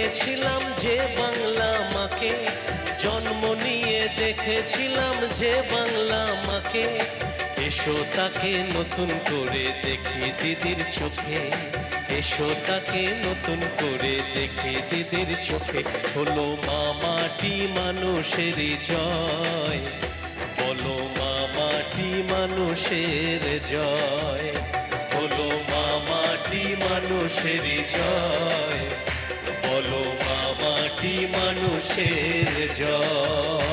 নিয়েছিলাম যে বাংলা মাকে, জন্ম নিয়ে দেখেছিলাম যে বাংলা মাকে, এসো তাকে নতুন করে দেখি দিদির চোখে, এসো তাকে নতুন করে দেখি দিদির চোখে। হলো মা মাটি মানুষের জয়, বলো মা মাটি মানুষের জয়, বলো মা মাটি মানুষের জয়, বলো মা মাটি মানুষের জয়।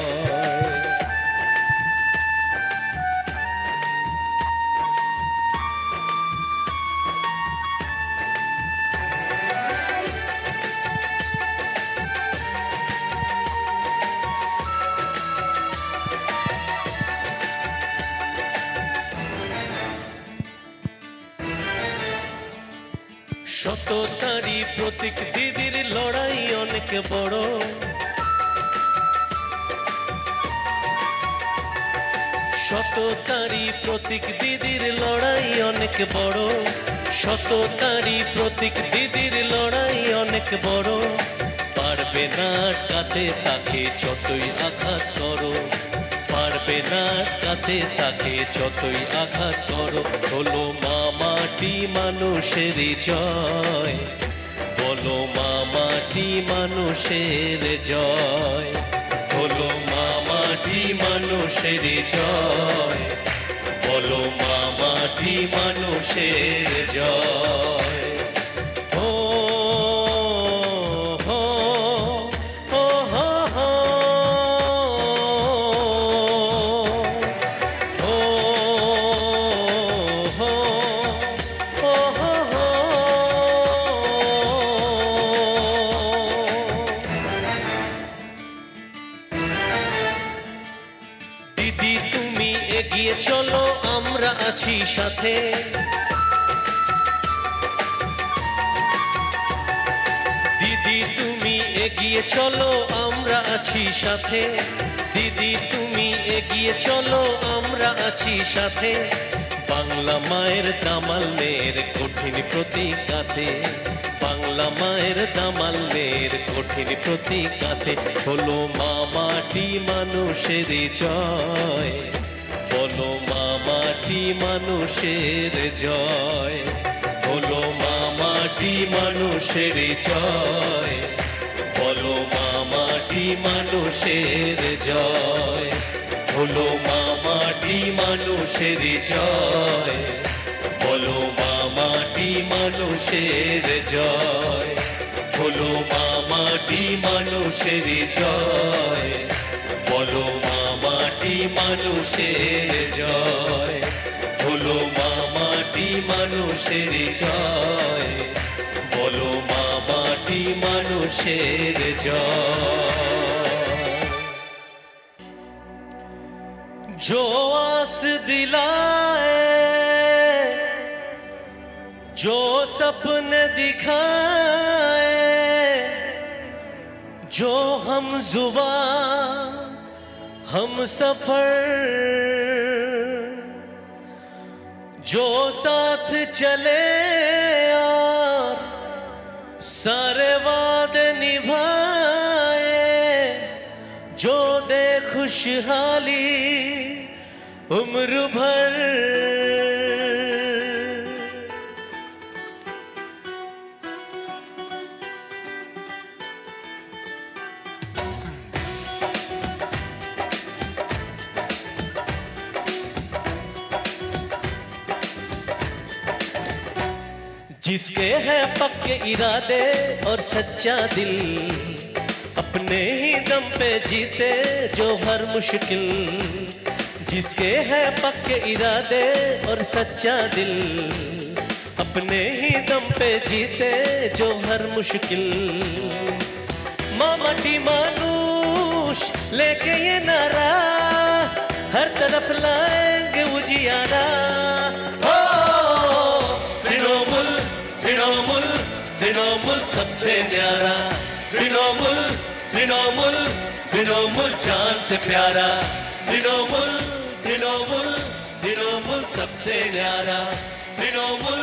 সততারই প্রতীক দিদির লড়াই অনেক বড়, সততারই প্রতীক দিদির লড়াই অনেক বড়, সততারই প্রতীক দিদির লড়াই অনেক বড়। পারবে না আটকাতে তাকে যতই আঘাত করো, পারবে না আটকাতে তাকে যতই আঘাত করো। হলো মা মাটি মানুষের জয়, বলো মা মাটি মানুষের জয়, হলো মা মাটি মানুষের জয়, বলো মা মাটি মানুষের জয়। ও দিদি তুমি এগিয়ে চলো আমরা আছি সাথে, দিদি তুমি এগিয়ে চলো আমরা আছি সাথে, দিদি তুমি এগিয়ে চলো আমরা আছি সাথে। বাংলা মায়ের দামাল মেয়ের কঠিন প্রতিঘাতে, বাংলা মায়ের দামাল মেয়ের কঠিন প্রতিঘাতে। হলো মা মাটি মানুষের জয়, বলো মা মাটি মানুষের জয়, বলো মা মাটি মানুষের জয়, বলো মা মাটি মানুষের জয়, হলো মা মাটি মানুষের জয়, বলো মা মাটি মানুষের জয়, হলো মা মাটি মানুষের জয়, বলো মা মাটি মানুষের জয়, হলো মা মাটি মানুষের জয়, বলো মা মাটি মানুষের জয়। जो आस दिलाए, जो सपने दिखाए, जो हम जुबा हम सफर, जो साथ चले यार सारे वादे निभाए, जो दे खुशहाली उम्र भर। जिसके हैं पक्के इरादे और सच्चा दिल, अपने ही दम पे जीते जो हर मुश्किल। जिसके हैं पक्के इरादे और सच्चा दिल, अपने ही दम पे जीते जो हर मुश्किल। मामाटी मानुष लेके ये नारा, हर तरफ लाएंगे उजियारा। हो तृणमूल तृणमूल तृणमूल सबसे न्यारा, तृणमूल तृणमूल तृणमूल जान से प्यारा। तृणमूल तृणमूल तृणमूल सबसे न्यारा, तृणमूल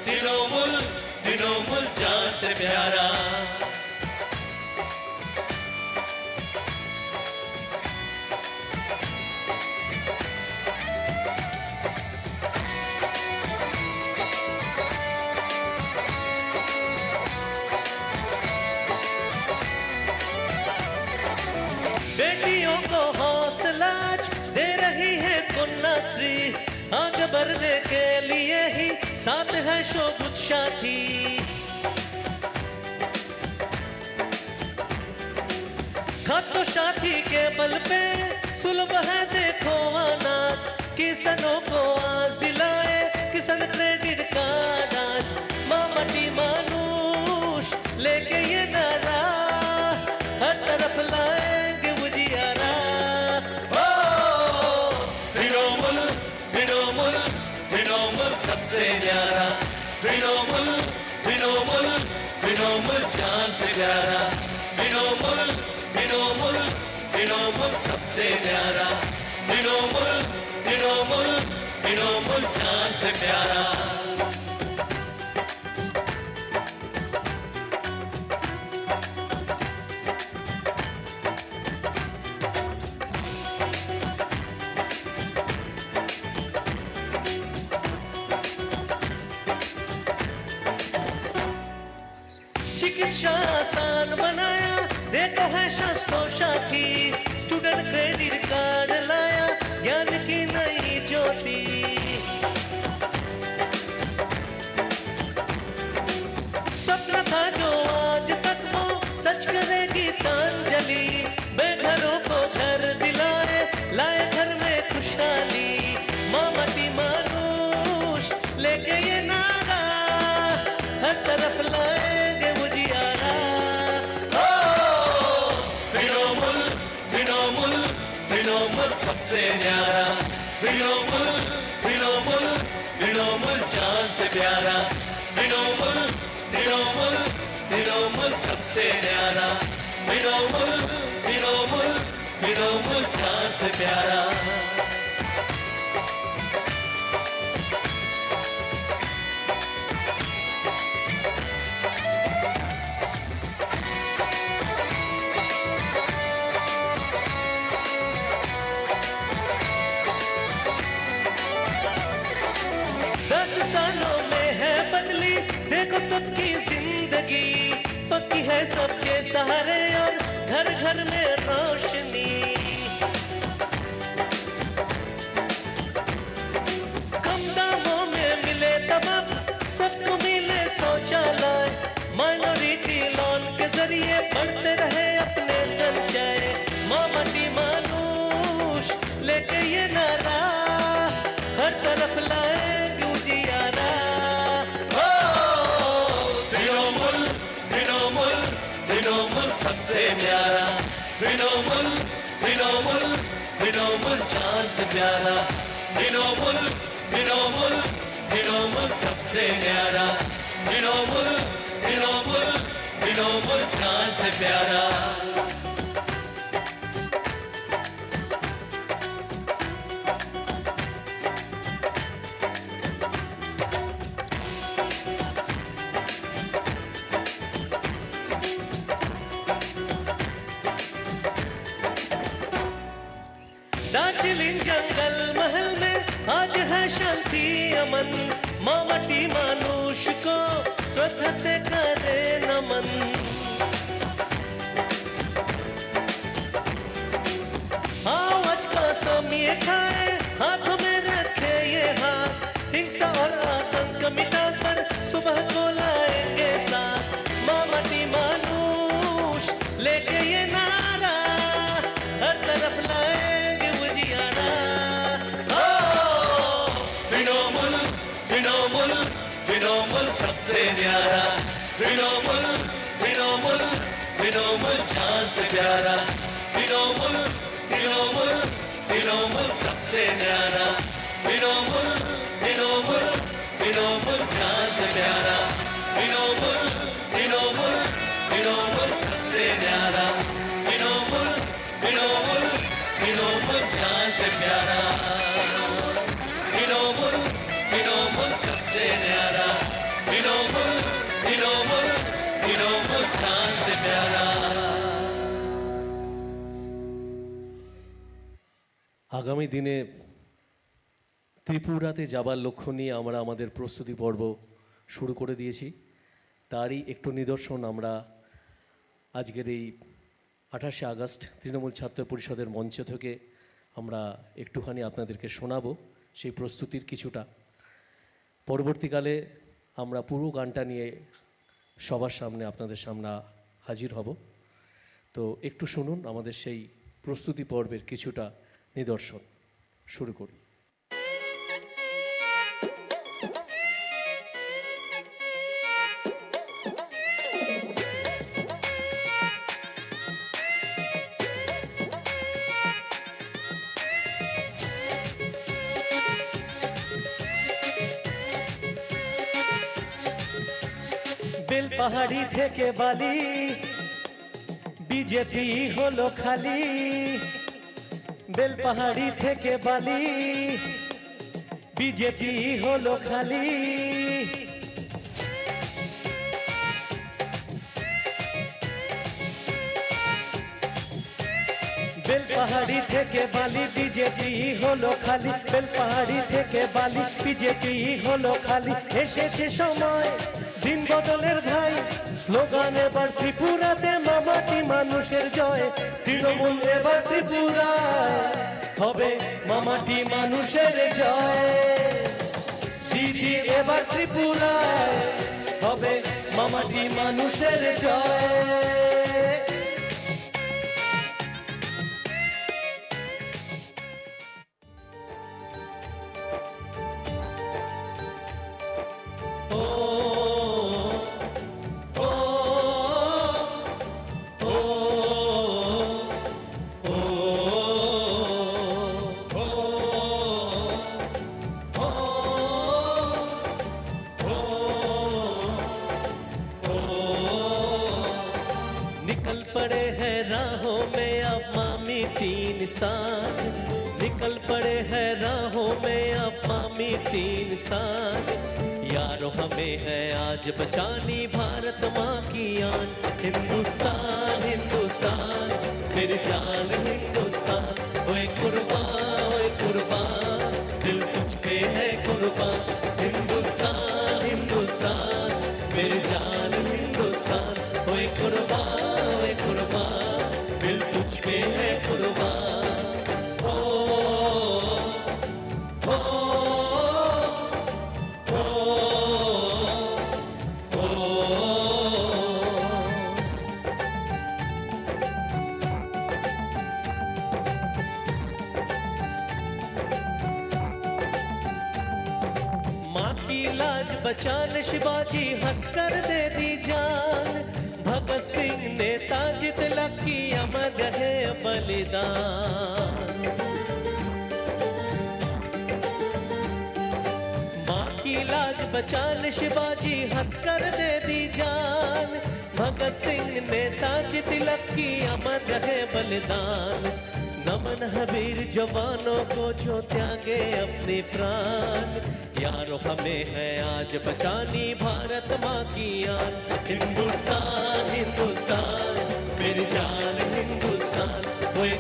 तृणमूल तृणमूल जान से प्यारा। कन्याश्री, आगे बढ़ने के लिए ही साथ है शोभुत साथी। खातो साथी के बल पे सुलभ है देखो अनाज, किसानों को आज दिलाए किसान क्रेडिट कार्ड आज। मामटी मानुष लेके ये नारा, हर तरफ लाएंगे उजियारा। ओ तृणमूल तृणमूल तृणमूल सबसे न्यारा, तृणमूल तृणमूल तृणमूल जान से प्यारा। तृणमूल तृणमूल तृणमूल सबसे न्यारा, तृणमूल तृणमूल तृणमूल जान से प्यारा। शिक्षा आसान बनाया देखो है शास्त्रों साथी, स्टूडेंट क्रेडिट कार्ड लाया ज्ञान की नई ज्योति। सपना था जो आज तक वो सच करेगी गीतांजलि, बेघरों को घर दिलाए लाए घर में खुशहाली। मामटी मानुष लेके ये नारा, हर तरफ लाएंगे उजियारा। ओ तृणमूल तृणमूल तृणमूल सबसे न्यारा, तृणमूल तृणमूल तृणमूल जान से प्यारा। तृणमूल तृणमूल तृणमूल सबसे न्यारा, तृणमूल तृणमूल तृणमूल जान से प्यारा। सालों में है बदली देखो सबकी जिंदगी, पक्की है सबके सहारे और घर घर में रोशनी। कम दामों में मिले तमाम सबको मिले शौचालय, माइनॉरिटी लोन के जरिए बढ़ते रहे अपने संचय। मामटी मानुष लेके ये नारा, हर तरफ लाएंगे उजियारा। ओ तृणमूल तृणमूल तृणमूल सबसे न्यारा, तृणमूल तृणमूल तृणमूल जान से प्यारा। तृणमूल तृणमूल तृणमूल सबसे न्यारा, तृणमूल तृणमूल तृणमूल जान से प्यारा। दार्जिलिंग जंगल महल में आज है शांति अमन, मामटी मानुष को श्रद्धा से करे नमन। आओ आज का समय खाए हाथों में रखे ये हाथ, हिंसा और आतंक मिटाकर सुबह को लाएंगे साथ। मामटी मानुष लेके ये नारा, हर तरफ लाएंगे उजियारा। ओ तृणमूल तृणमूल तृणमूल सबसे न्यारा, तृणमूल तृणमूल तृणमूल जान से प्यारा। तृणमूल तृणमूल तृणमूल सबसे न्यारा, तृणमूल तृणमूल तृणमूल जान से प्यारा। तृणमूल तृणमूल तृणमूल सबसे न्यारा, तृणमूल तृणमूल तृणमूल जान से प्यारा। तृणमूल तृणमूल सबसे न्यारा, तृणमूल तृणमूल तृणमूल जान से प्यारा। আগামী দিনে ত্রিপুরাতে যাবার লক্ষ্য নিয়ে আমরা আমাদের প্রস্তুতি পর্ব শুরু করে দিয়েছি। তারই একটু নিদর্শন আমরা আজকের এই 28শে আগস্ট তৃণমূল ছাত্র পরিষদের মঞ্চ থেকে আমরা একটুখানি আপনাদেরকে শোনাবো, সেই প্রস্তুতির কিছুটা। পরবর্তীকালে আমরা পুরো গানটা নিয়ে সবার সামনে আপনাদের সামনে হাজির হব। তো একটু শুনুন আমাদের সেই প্রস্তুতি পর্বের কিছুটা নিদর্শন। শুরু করি। বেলপাহাড়ি থেকে বালি, বিজেপি হলো খালি। বেলপাহাড়ি থেকে বালি, বিজেপি হলো খালি। বেলপাহাড়ি থেকে বালি, বিজেপি হলো খালি। বেলপাহাড়ি থেকে বালি, বিজেপি হলো খালি। এসেছে সময় দিন বদলের ভাই, স্লোগান এবার ত্রিপুরাতে মামাটি মানুষের জয়। তৃণমূল এবার ত্রিপুরায় হবে মামাটি মানুষের জয়। দিদি এবার ত্রিপুরায় হবে মামাটি মানুষের জয়। निकल पड़े हैं राहों में अब मामीठी निशान। निकल पड़े हैं राहों में अब मामीठी निशान। यारो हमें है आज बचानी भारत माँ की आन। हिंदुस्तान हिंदुस्तान मेरी जान हिंदुस्तान। ओए कुर्बान दिल तुझ पे है कुर्बान। हिंदुस्तान हिंदुस्तान मेरी जान हिंदुस्तान। ओए कुर्बान दिल तुझ पे है कुर्बान। हो हो हो हो। माँ की लाज बचाने शिवाजी हंसकर दे दी जान। भगत सिंह नेताजी तिलक की अमर रहे बलिदान। माँ की लाज बचाने शिवाजी हंसकर दे दी जान। भगत सिंह नेताजी तिलक की अमर रहे बलिदान। नमन है वीर जवानों को जो त्यागे अपने प्राण। यारो हमें है आज बचानी भारत माँ की आन। हिंदुस्तान हिंदुस्तान मेरी जान हिंदुस्तान। ओए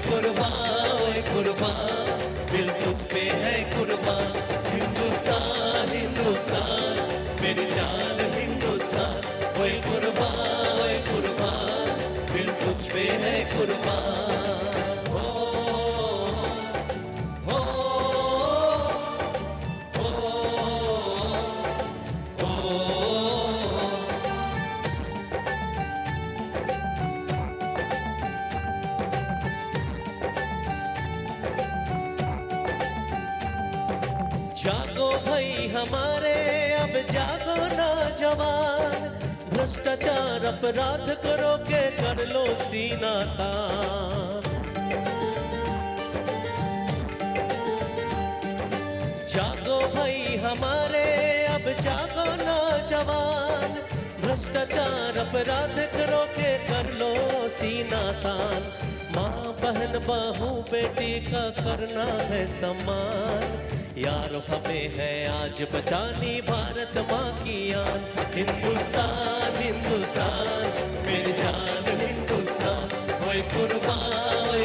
कुर्बान दिल तुझ पे है कुर्बान। हिंदुस्तान हिंदुस्तान मेरी जान हिंदुस्तान। ओए कुर्बान दिल तुझ पे है कुर्बान। जागो भाई हमारे अब जागो नौजवान। भ्रष्टाचार अपराध करोगे कर लो सीना तान। जागो भाई हमारे अब जागो नौजवान। भ्रष्टाचार अपराध करोगे कर लो सीना तान। माँ बहन बहू बेटी का करना है सम्मान। यारो हमें है आज बचानी भारत माँ की आन। हिंदुस्तान हिंदुस्तान मेरी जान हिंदुस्तान। ओए कुर्बान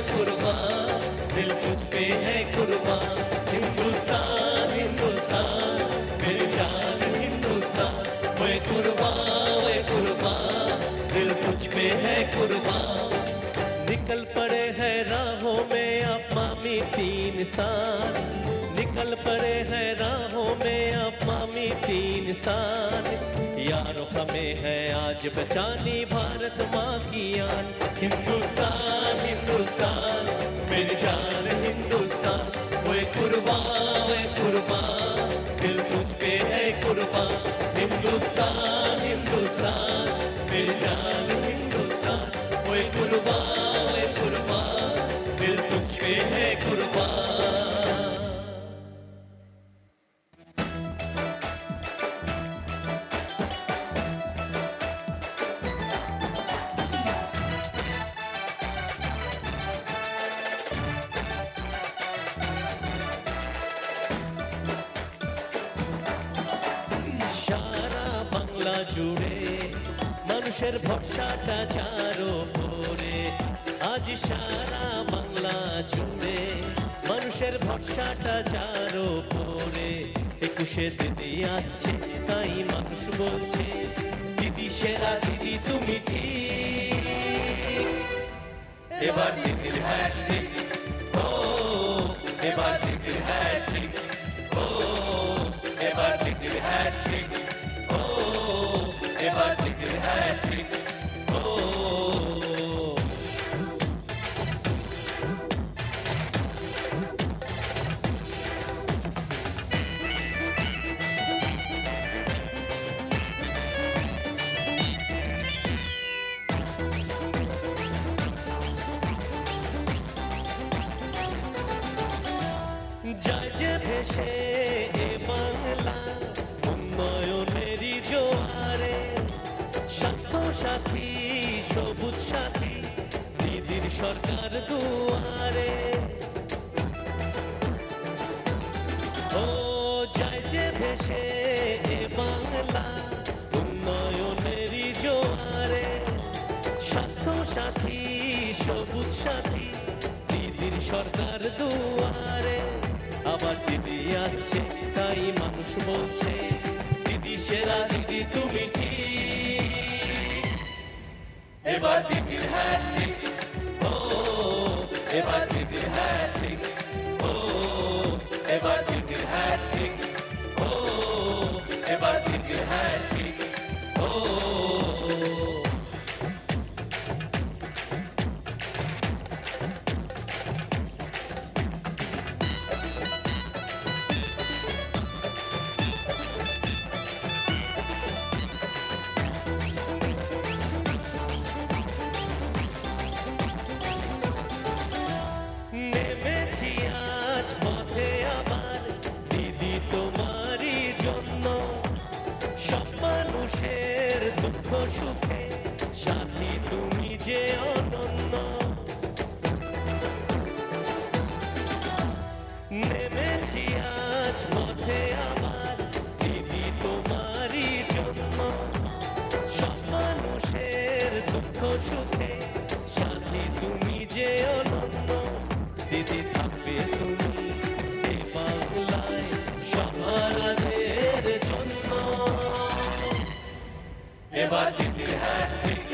दिल तुझ पे है कुर्बान। हिंदुस्तान हिंदुस्तान मेरी जान हिंदुस्तान। ओए कुर्बान दिल तुझ पे है कुर्बान। निकल पड़े हैं राहों में अब मामी मीठी इंसान, निकल पड़े हैं राहों में अपा मीठी इंसान। यारों हमें है आज बचानी भारत माँ की आन। हिंदुस्तान हिंदुस्तान मेरी जान हिंदुस्तान, ओए कुर्बान दिल तुझ पे है कुर्बान। हिंदुस्तान हिंदुस्तान मेरी जान हिंदुस्तान, ओए कुर्बान दिल तुझ पे है कुर्बान। জুড়ে মানুষের ভরসাটা যার উপরে, আজ সারা বাংলা জুড়ে মানুষের ভরসাটা যার উপরে। 21শে দিদি আসছে তাই মানুষ বলছে দিদি সেরা দিদি তুমি ঠিক। এবার দিদির হ্যাট্রিক, ও এবার দিদির হ্যাট্রিক, ও এবার দিদির হ্যাট্রিক, এবার দিদির হ্যাট্রিক, ও যায় যে ভেসে এ বাংলা উন্নয়নেরই জোয়ারে। স্বাস্থ্য সাথী সবুজ সাথী দিদির সরকার দুয়ারে। ও যায় যে ভেসে এ বাংলা উন্নয়নেরই জোয়ারে। স্বাস্থ্য সাথী সবুজ সাথী দিদির সরকার দুয়ারে। আবার দিদি আসছে তাই মানুষ বলছে দিদি সেরা দিদি তুমি ঠিক। এবার দিদির হ্যাট্রিক, ও এবার দিদির হ্যাট্রিক, ও এবার দিদির হ্যাট্রিক, ও এবার দিদির হ্যাট্রিক, ও সুখে সাথী তুমি যে অনন্য। নেমেছি আজ পথে আমার দিদি তোমারই জন্য। সব মানুষের দুঃখ সুখে সাথী তুমি যে অনন্য। দিদি থাকবে তুমি এ বাংলায় সবার জন্য। এবার দিদির হ্যাট্রিক,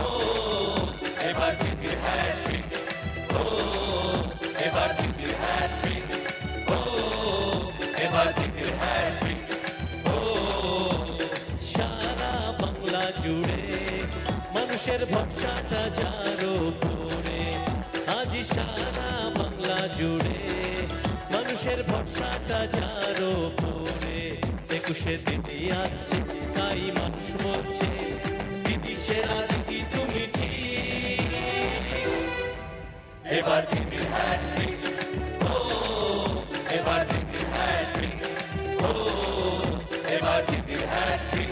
ও এবার দিদির হ্যাট্রিক, ও এবার দিদির হ্যাট্রিক, ও এবার দিদির হ্যাট্রিক, ও সারা বাংলা জুড়ে মানুষের ভরসাটা যার উপরে। আজ সারা বাংলা জুড়ে মানুষের ভরসাটা যার উপরে। 21শে দিদি আসছে তাই মানুষ বলছে দিদি সেরা দিদি তুমি ঠিক। এবার দিদির হ্যাট্রিক, ও এবার দিদির হ্যাট্রিক, ও এবার দিদির হ্যাট্রিক,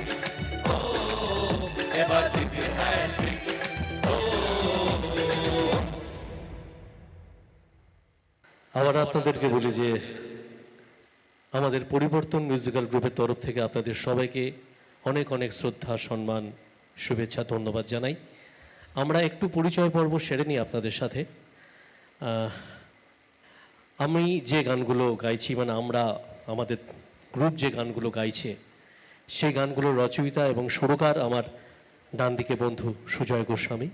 ও এবার দিদির হ্যাট্রিক, ও। আবার আপনাদেরকে বলি যে আমাদের পরিবর্তন মিউজিক্যাল গ্রুপের তরফ থেকে আপনাদের সবাইকে অনেক অনেক শ্রদ্ধা সম্মান শুভেচ্ছা ধন্যবাদ জানাই। আমরা একটু পরিচয় পর্ব সেরে নিই আপনাদের সাথে। আমি যে গানগুলো গাইছি, মানে আমাদের গ্রুপ যে গানগুলো গাইছে সেই গানগুলোর রচয়িতা এবং সুরকার আমার ডান দিকে বন্ধু সুজয় গোস্বামী।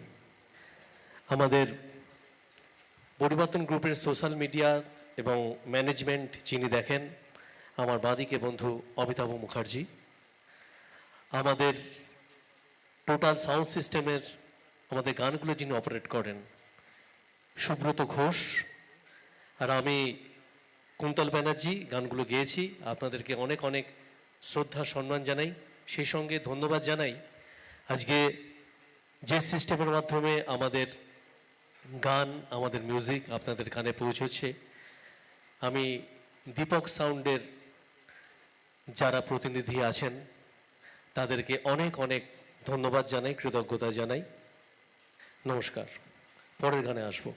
আমাদের পরিবর্তন গ্রুপের সোশ্যাল মিডিয়া এবং ম্যানেজমেন্ট যিনি দেখেন, আমার বাঁদিকে বন্ধু অমিতাভ মুখার্জি। আমাদের টোটাল সাউন্ড সিস্টেমের আমাদের গানগুলো যিনি অপারেট করেন সুব্রত ঘোষ। আর আমি কুন্তল ব্যানার্জি গানগুলো গেয়েছি। আপনাদেরকে অনেক অনেক শ্রদ্ধা সম্মান জানাই, সেই সঙ্গে ধন্যবাদ জানাই আজকে যে সিস্টেমের মাধ্যমে আমাদের গান, আমাদের মিউজিক আপনাদের কানে পৌঁছচ্ছে। আমি দীপক সাউন্ডের যারা প্রতিনিধি আছেন তাদেরকে অনেক অনেক ধন্যবাদ জানাই, কৃতজ্ঞতা জানাই। নমস্কার। পরের গানে আসবো।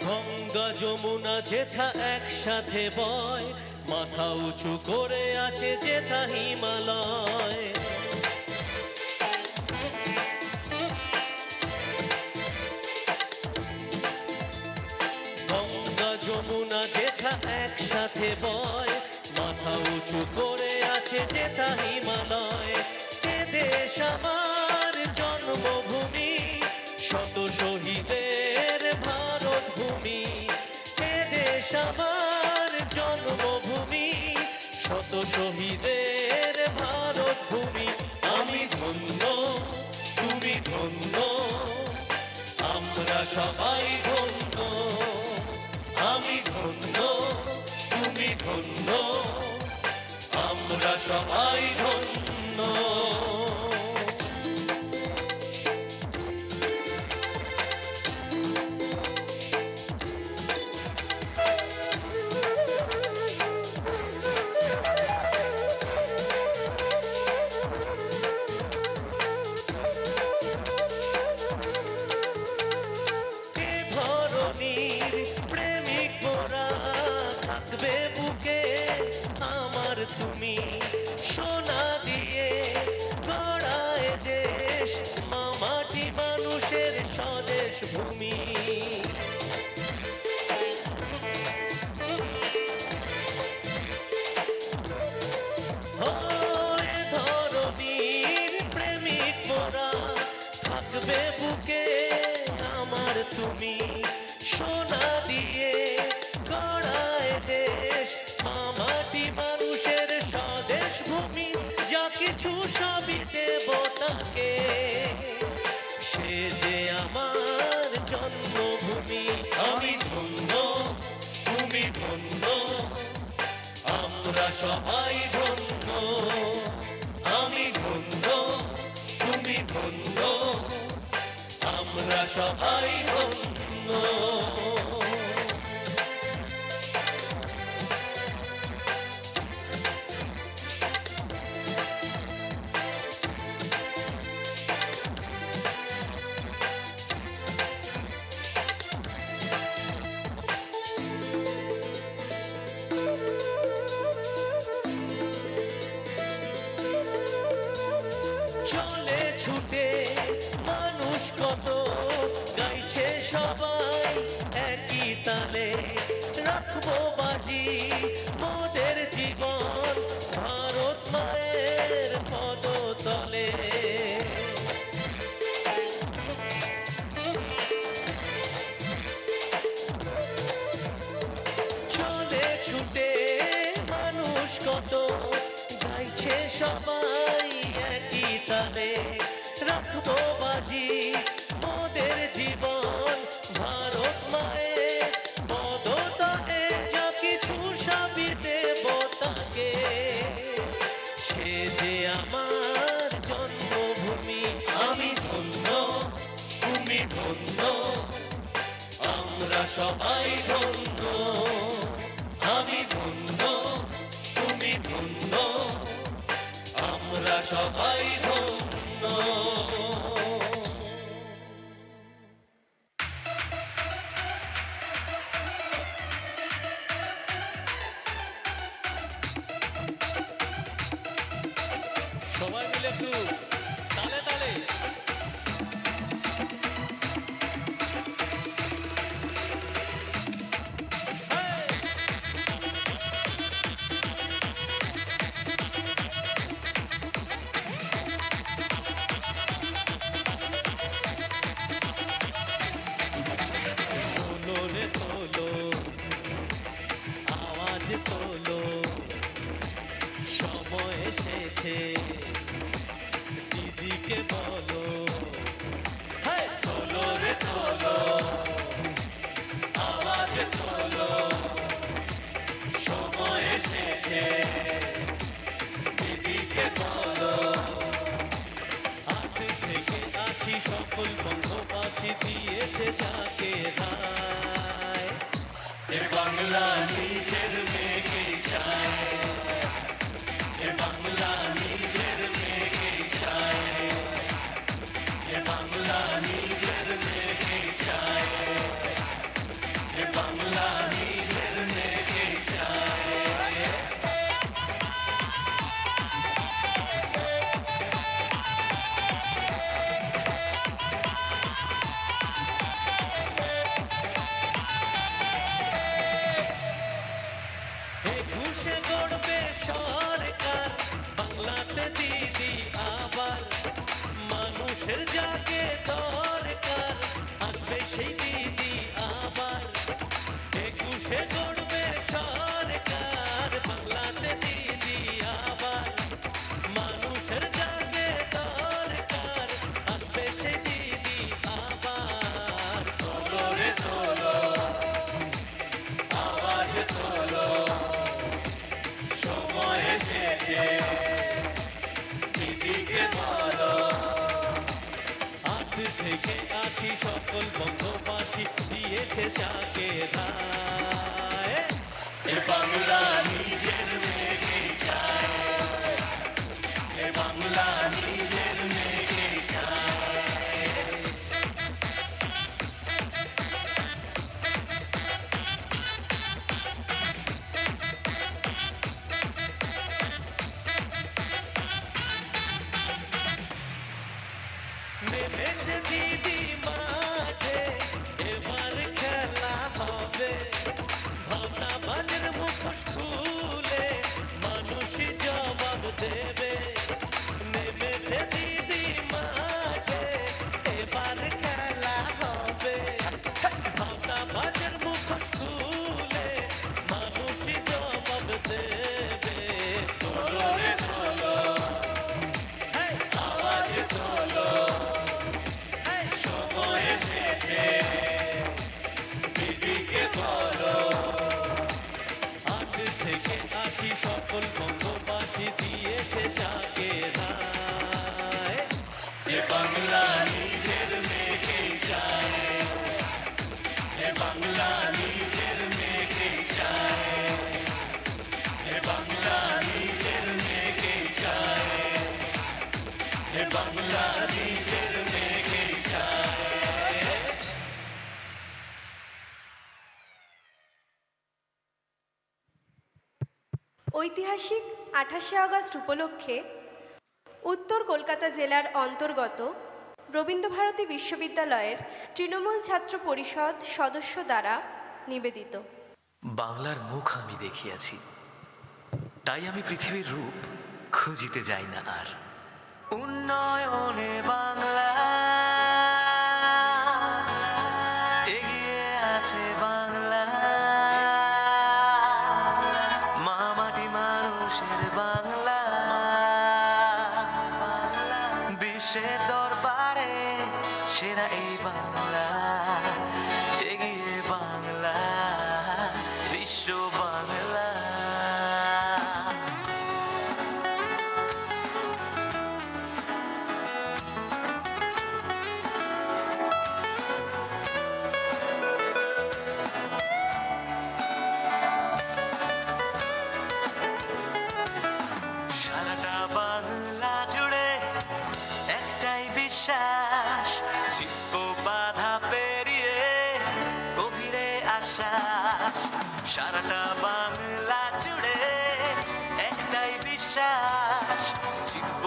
গঙ্গা যমুনা যেথা একসাথে বয়, মাথা উঁচু করে আছে যেথা হিমালয়। গঙ্গা যমুনা যেথা একসাথে বয়, মাথা উঁচু করে আছে যেথা হিমালয়। এ দেশ আমার জন্মভূমি, শত শহীদের ভারত ভূমি। এ দেশ আমার জন্মভূমি, শত শহীদের ভারত ভূমি। আমি ধন্য, তুমি ধন্য, আমরা সবাই ধন্য। আমি ধন্য, তুমি ধন্য, আমরা সবাই ধন্য। তুমি সোনা দিয়ে গড়ায় দেশ, মামাটি মানুষের স্বদেশ ভূমি। ধরণীর প্রেমিক মোরা থাকবে বুকে আমার তুমি, সোনা দিয়ে গড়ায় দেশ, মামাটি মানুষের স্বদেশ ভূমি। যা কিছু সবই দেব তাকে, সে যে আমার জন্মভূমি। আমি ধন্য, তুমি ধন্য, আমরা সবাই ধন্য। আমি ধন্য, তুমি ধন্য, আমরা সবাই ধন্য। চলে ছুটে মানুষ কত, গাইছে সবাই একই তালে। রাখবো বাজি মোদের জীবন ভারত মায়ের পদতলে। চলে ছুটে মানুষ কত, গাইছে সবাই একই তালে। রাখবো বাজি মোদের জীবন ভারত মায়ের পদতলে। যা কিছু সবই দেব তাকে, সে যে আমার জন্মভূমি। আমি ধন্য, তুমি ধন্য, আমরা সবাই ধন্য। আমি ধন্য, তুমি ধন্য, আমরা সবাই ধন্য। সবাই মিলে একটু তালে তালে। তোলো রে তোলো, আওয়াজ তোলো, সময় এসেছে দিদিকে বলো। তোলো রে তোলো, আওয়াজ তোলো, সময় এসেছে দিদিকে বলো। আজ থেকে আসি সকল বন্ধুবাসী দিয়েছে যাকে রায়, এ বাংলা নিজের মেয়েকে চায়, এ বাংলা নিজের মেয়েকে চায়, এ বাংলা নিজের মেয়েকে চায়, এ বাংলা নিজের মেয়েকে চায়। ঘুষে গড়বে সরকার বাংলাতে দিদি আবার, মানুষের যাকে দরকার আসবে সেই দিদি আবার। ঘুষে গড়বে সরকার বাংলাতে দিদি আবার, মানুষের যাকে দরকার আসবে সেই দিদি আবার। তোলো রে তোলো, আওয়াজ তোলো, সময় এসেছে দিদিকে বলো। আজ থেকে আসি সকল বন্ধুবাসী দিয়েছে যাকে রায়, এ বাংলা নিজের মেয়েকে চায়, এ বাংলা নিজের মেয়েকে চায়। নেমেছে দিদি মাঠে এবার খেলা হবে, ভাবনা বাজের মুখোশ খুলে মানুষই জবাব দেবে। নেমেছে দিদি মাঠে এবার খেলা হবে, ভাবনা বাজের মুখোশ খুলে মানুষই জবাব দেবে। তোলো রে তোলো, আওয়াজ তোলো, সময় এসেছে দিদিকে বলো। আজ থেকে আসি সকল বঙ্গবাসী দিয়েছে যাকে রায়, এ বাংলা নিজের মেয়েকে চায়, এ বাংলা নিজের মেয়েকে চায়, এ বাংলা নিজের মেয়েকে চায়, এ বাংলা নিজের মেয়েকে চায়। ঐতিহাসিক 28শে আগস্ট উপলক্ষে উত্তর কলকাতা জেলার অন্তর্গত রবীন্দ্রভারতী বিশ্ববিদ্যালয়ের তৃণমূল ছাত্র পরিষদ সদস্য দ্বারা নিবেদিত। বাংলার মুখ আমি দেখিয়াছি, তাই আমি পৃথিবীর রূপ খুঁজিতে যাই না আর। উন্নয়নে বাংলা এগিয়ে আছে বাংলা, মা মাটি মানুষের বাংলা, বিশ্বের দরবারে সেরা এই বাংলা, এগিয়ে বাংলা, বিশ্ব বাংলা। সারাটা বাংলা জুড়ে একটাই বিশ্বাস, জিতব বাধা পেরিয়ে গভীরে আশ্বাস। সারাটা বাংলা জুড়ে একটাই বিশ্বাস, জিতব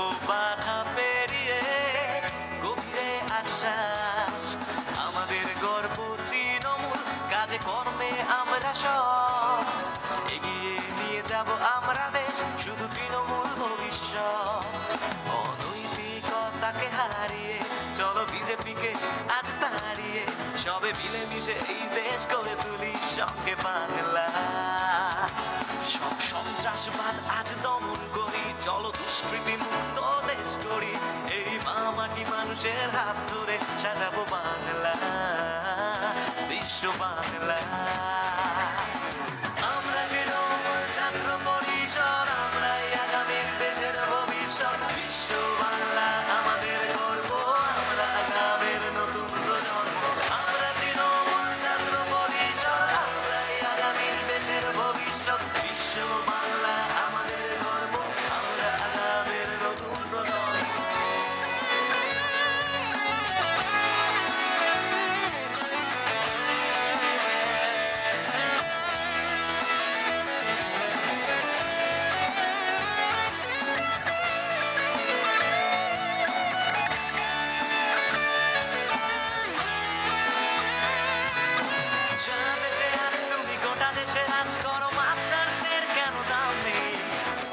সাজাবো আমরা দেশ, শুধু তৃণমূল ভবিষ্যৎ। অনৈতিকতাকে হারিয়ে চলো বিজেপিকে আজ তাড়িয়ে সবে মিলেমিশে এই দেশ গড়ে তুলি সঙ্গে বাংলা। সব সন্ত্রাসবাদ আজ দমন করি, চলো দুষ্কৃতি মুক্ত দেশ করি, এই মাটি মানুষের হাত ধরে সাজাবো বাংলা, বিশ্ব বাংলা। আমরা তৃণমূল ছাত্র পরিষদ, আমরাই আগামী দেশের ভবিষ্যৎ, বিশ্ব বাংলা আমাদের গর্ব, আমরা আগামীর নতুন প্রজন্ম। আমরা তৃণমূল ছাত্র পরিষদ, আমরাই আগামী দেশের ভবিষ্যৎ, বিশ্ব বাংলা আমাদের গর্ব, আমরা আগামীর নতুন প্রজন্ম। জানলে যে আজ তুমি গোটা দেশে রাজ করো, মাস্টার্সের কেন দাম নেই?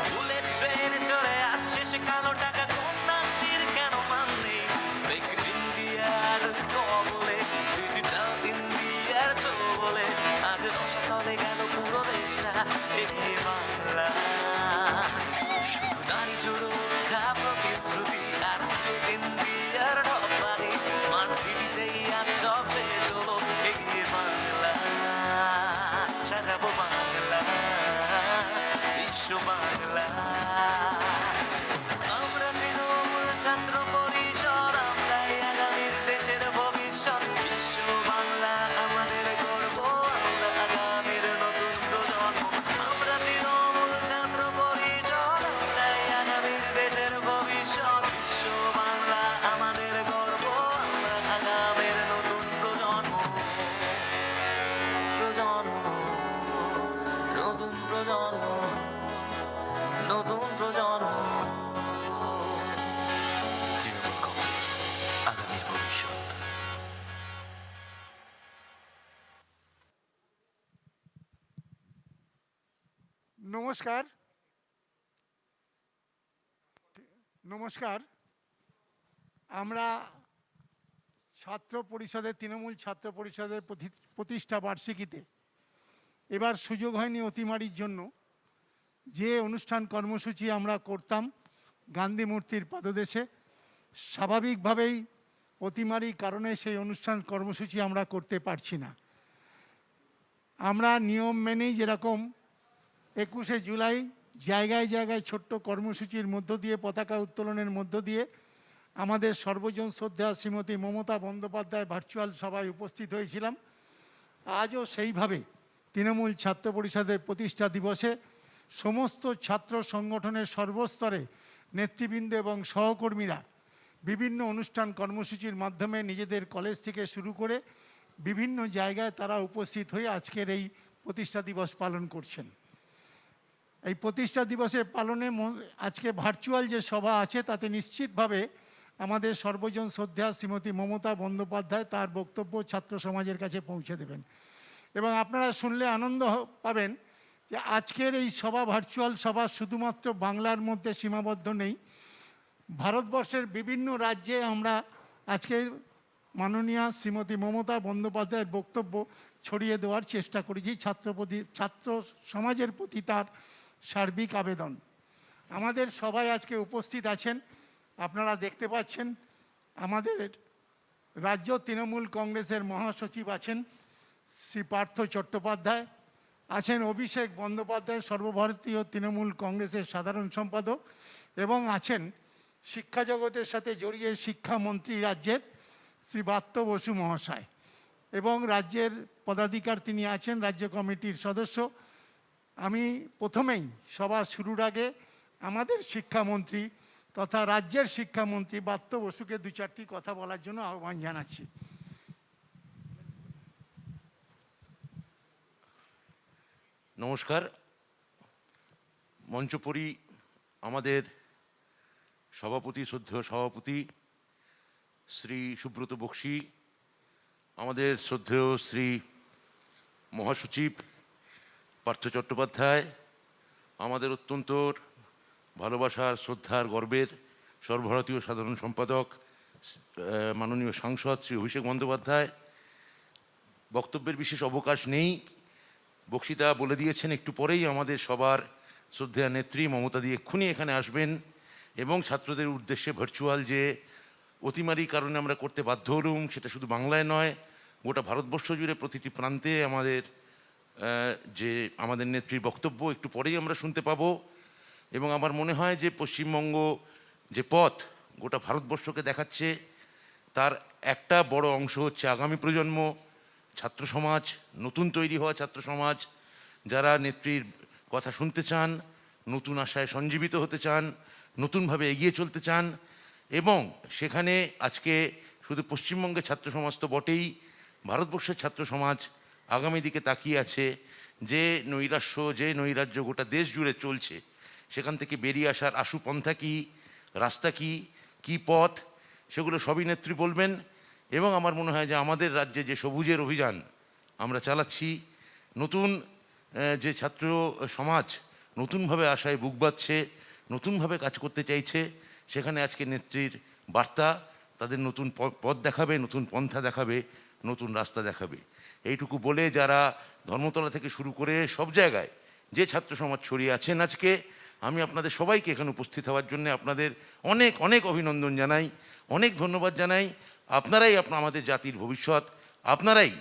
বুলেট ট্রেনে চলে আসছে সে কালো টাকা, কন্যাশ্রীর কেন মান নেই? মেক ইন্ডিয়ার কবলে, ডিজিটাল ইন্ডিয়ার চলে, আজ রসাতলে গেল পুরো দেশটা, এগিয়ে বাংলা। শুধু নারী সুরক্ষা প্রতিশ্রুতি আর স্কিল ইন্ডিয়ার ঢপারি, স্মার্ট সিটিতেই আজ সব শেষ হলো, এগিয়ে বাংলা, সাজাবো বাংলা, বিশ্ব বাংলা। আমরা তৃণমূল ছাত্র পরিষদ, আমরাই আগামীর দেশের ভবিষ্যৎ, বিশ্ব বাংলা আমাদের গর্ব, আমরা আগামীর নতুন প্রজন্ম। আমরা তৃণমূল ছাত্র পরিষদ, আমরাই আগামীর দেশের ভবিষ্যৎ, বিশ্ব বাংলা আমাদের গর্ব, আমরা আগামীর নতুন প্রজন্ম, প্রজন্ম, নতুন প্রজন্ম, নতুন প্রজন্ম। তৃণমূল কংগ্রেস, আগামীর ভবিষ্যৎ। নমস্কার, নমস্কার। আমরা ছাত্র পরিষদের, তৃণমূল ছাত্র পরিষদের প্রতিষ্ঠা বার্ষিকীতে এবার সুযোগ হয়নি অতিমারির জন্য, যে অনুষ্ঠান কর্মসূচি আমরা করতাম গান্ধী মূর্তির পাদদেশে, স্বাভাবিকভাবেই অতিমারির কারণে সেই অনুষ্ঠান কর্মসূচি আমরা করতে পারছি না। আমরা নিয়ম মেনেই যেরকম 21শে জুলাই জায়গায় জায়গায় ছোট্ট কর্মসূচির মধ্য দিয়ে, পতাকা উত্তোলনের মধ্য দিয়ে আমাদের সর্বজন শ্রদ্ধা শ্রীমতী মমতা বন্দ্যোপাধ্যায় ভার্চুয়াল সভায় উপস্থিত হয়েছিলাম। আজও সেইভাবে তৃণমূল ছাত্র পরিষদের প্রতিষ্ঠা দিবসে সমস্ত ছাত্র সংগঠনের সর্বস্তরে নেতৃবৃন্দ এবং সহকর্মীরা বিভিন্ন অনুষ্ঠান কর্মসূচির মাধ্যমে নিজেদের কলেজ থেকে শুরু করে বিভিন্ন জায়গায় তারা উপস্থিত হয়ে আজকের এই প্রতিষ্ঠা দিবস পালন করছেন। এই প্রতিষ্ঠা দিবসে পালনে আজকে ভার্চুয়াল যে সভা আছে তাতে নিশ্চিতভাবে আমাদের সর্বজন শ্রদ্ধা শ্রীমতী মমতা বন্দ্যোপাধ্যায় তার বক্তব্য ছাত্র সমাজের কাছে পৌঁছে দেবেন। এবং আপনারা শুনলে আনন্দ পাবেন যে আজকের এই সভা, ভার্চুয়াল সভা শুধুমাত্র বাংলার মধ্যে সীমাবদ্ধ নেই, ভারতবর্ষের বিভিন্ন রাজ্যে আমরা আজকে মাননীয়া শ্রীমতী মমতা বন্দ্যোপাধ্যায়ের বক্তব্য ছড়িয়ে দেওয়ার চেষ্টা করেছি। ছাত্র সমাজের প্রতি তার সার্বিক আবেদন। আমাদের সবাই আজকে উপস্থিত আছেন, আপনারা দেখতে পাচ্ছেন আমাদের রাজ্য তৃণমূল কংগ্রেসের মহাসচিব আছেন শ্রী পার্থ চট্টোপাধ্যায়, আছেন অভিষেক বন্দ্যোপাধ্যায় সর্বভারতীয় তৃণমূল কংগ্রেসের সাধারণ সম্পাদক, এবং আছেন শিক্ষা জগতের সাথে জড়িয়ে শিক্ষামন্ত্রী রাজ্যের শ্রী ব্রাত্য বসু মহাশয়, এবং রাজ্যের পদাধিকার তিনি আছেন, রাজ্য কমিটির সদস্য। আমি প্রথমেই সভা শুরুর আগে আমাদের শিক্ষামন্ত্রী তথা রাজ্যের শিক্ষামন্ত্রী ব্রাত্য বসুকে দু চারটি কথা বলার জন্য আহ্বান জানাচ্ছি। নমস্কার। মঞ্চপরি আমাদের সভাপতি, শ্রদ্ধেয় সভাপতি শ্রী সুব্রত বক্সী, আমাদের শ্রদ্ধেয় শ্রী মহাসচিব পার্থ চট্টোপাধ্যায়, আমাদের অত্যন্ত ভালোবাসার, শ্রদ্ধার, গর্বের সর্বভারতীয় সাধারণ সম্পাদক মাননীয় সাংসদ শ্রী অভিষেক বন্দ্যোপাধ্যায়। বক্তব্যের বিশেষ অবকাশ নেই, বক্তৃতা বলে দিয়েছেন। একটু পরেই আমাদের সবার শ্রদ্ধেয় নেত্রী মমতা দি এক্ষুনি এখানে আসবেন এবং ছাত্রদের উদ্দেশ্যে ভার্চুয়াল যে অতিমারি কারণে আমরা করতে বাধ্য হলুম, সেটা শুধু বাংলায় নয়, গোটা ভারতবর্ষ জুড়ে প্রতিটি প্রান্তে আমাদের নেত্রীর বক্তব্য একটু পরেই আমরা শুনতে পাবো। এবং আমার মনে হয় যে পশ্চিমবঙ্গ যে পথ গোটা ভারতবর্ষকে দেখাচ্ছে, তার একটা বড় অংশ হচ্ছে আগামী প্রজন্ম, ছাত্র সমাজ, নতুন তৈরি হওয়া ছাত্র সমাজ, যারা নেত্রীর কথা শুনতে চান, নতুন আশায় সঞ্জীবিত হতে চান, নতুনভাবে এগিয়ে চলতে চান। এবং সেখানে আজকে শুধু পশ্চিমবঙ্গের ছাত্র সমাজ তো বটেই, ভারতবর্ষের ছাত্র সমাজ আগামী দিকে তাকিয়ে আছে। যে নৈরাজ্য গোটা দেশ জুড়ে চলছে, সেখান থেকে বেরিয়ে আসার আশু পন্থা কী, রাস্তা কী, কী পথ, সেগুলো সবই নেত্রী বলবেন। এবং আমার মনে হয় যে আমাদের রাজ্যে যে সবুজের অভিযান আমরা চালাচ্ছি, নতুন যে ছাত্র সমাজ নতুনভাবে আশায় বুক বাঁধছে, নতুনভাবে কাজ করতে চাইছে, সেখানে আজকে নেত্রীর বার্তা তাদের নতুন পথ দেখাবে, নতুন পন্থা দেখাবে, নতুন রাস্তা দেখাবে। এইটুকু বলে যারা ধর্মতলা থেকে শুরু করে সব জায়গায় যে ছাত্র সমাজ ছড়িয়ে আছেন, আজকে আমি আপনাদের সবাইকে এখানে উপস্থিত হওয়ার জন্য আপনাদের অনেক অনেক অভিনন্দন জানাই, অনেক ধন্যবাদ জানাই। আপনারাই আমাদের জাতির ভবিষ্যৎ, আপনারাই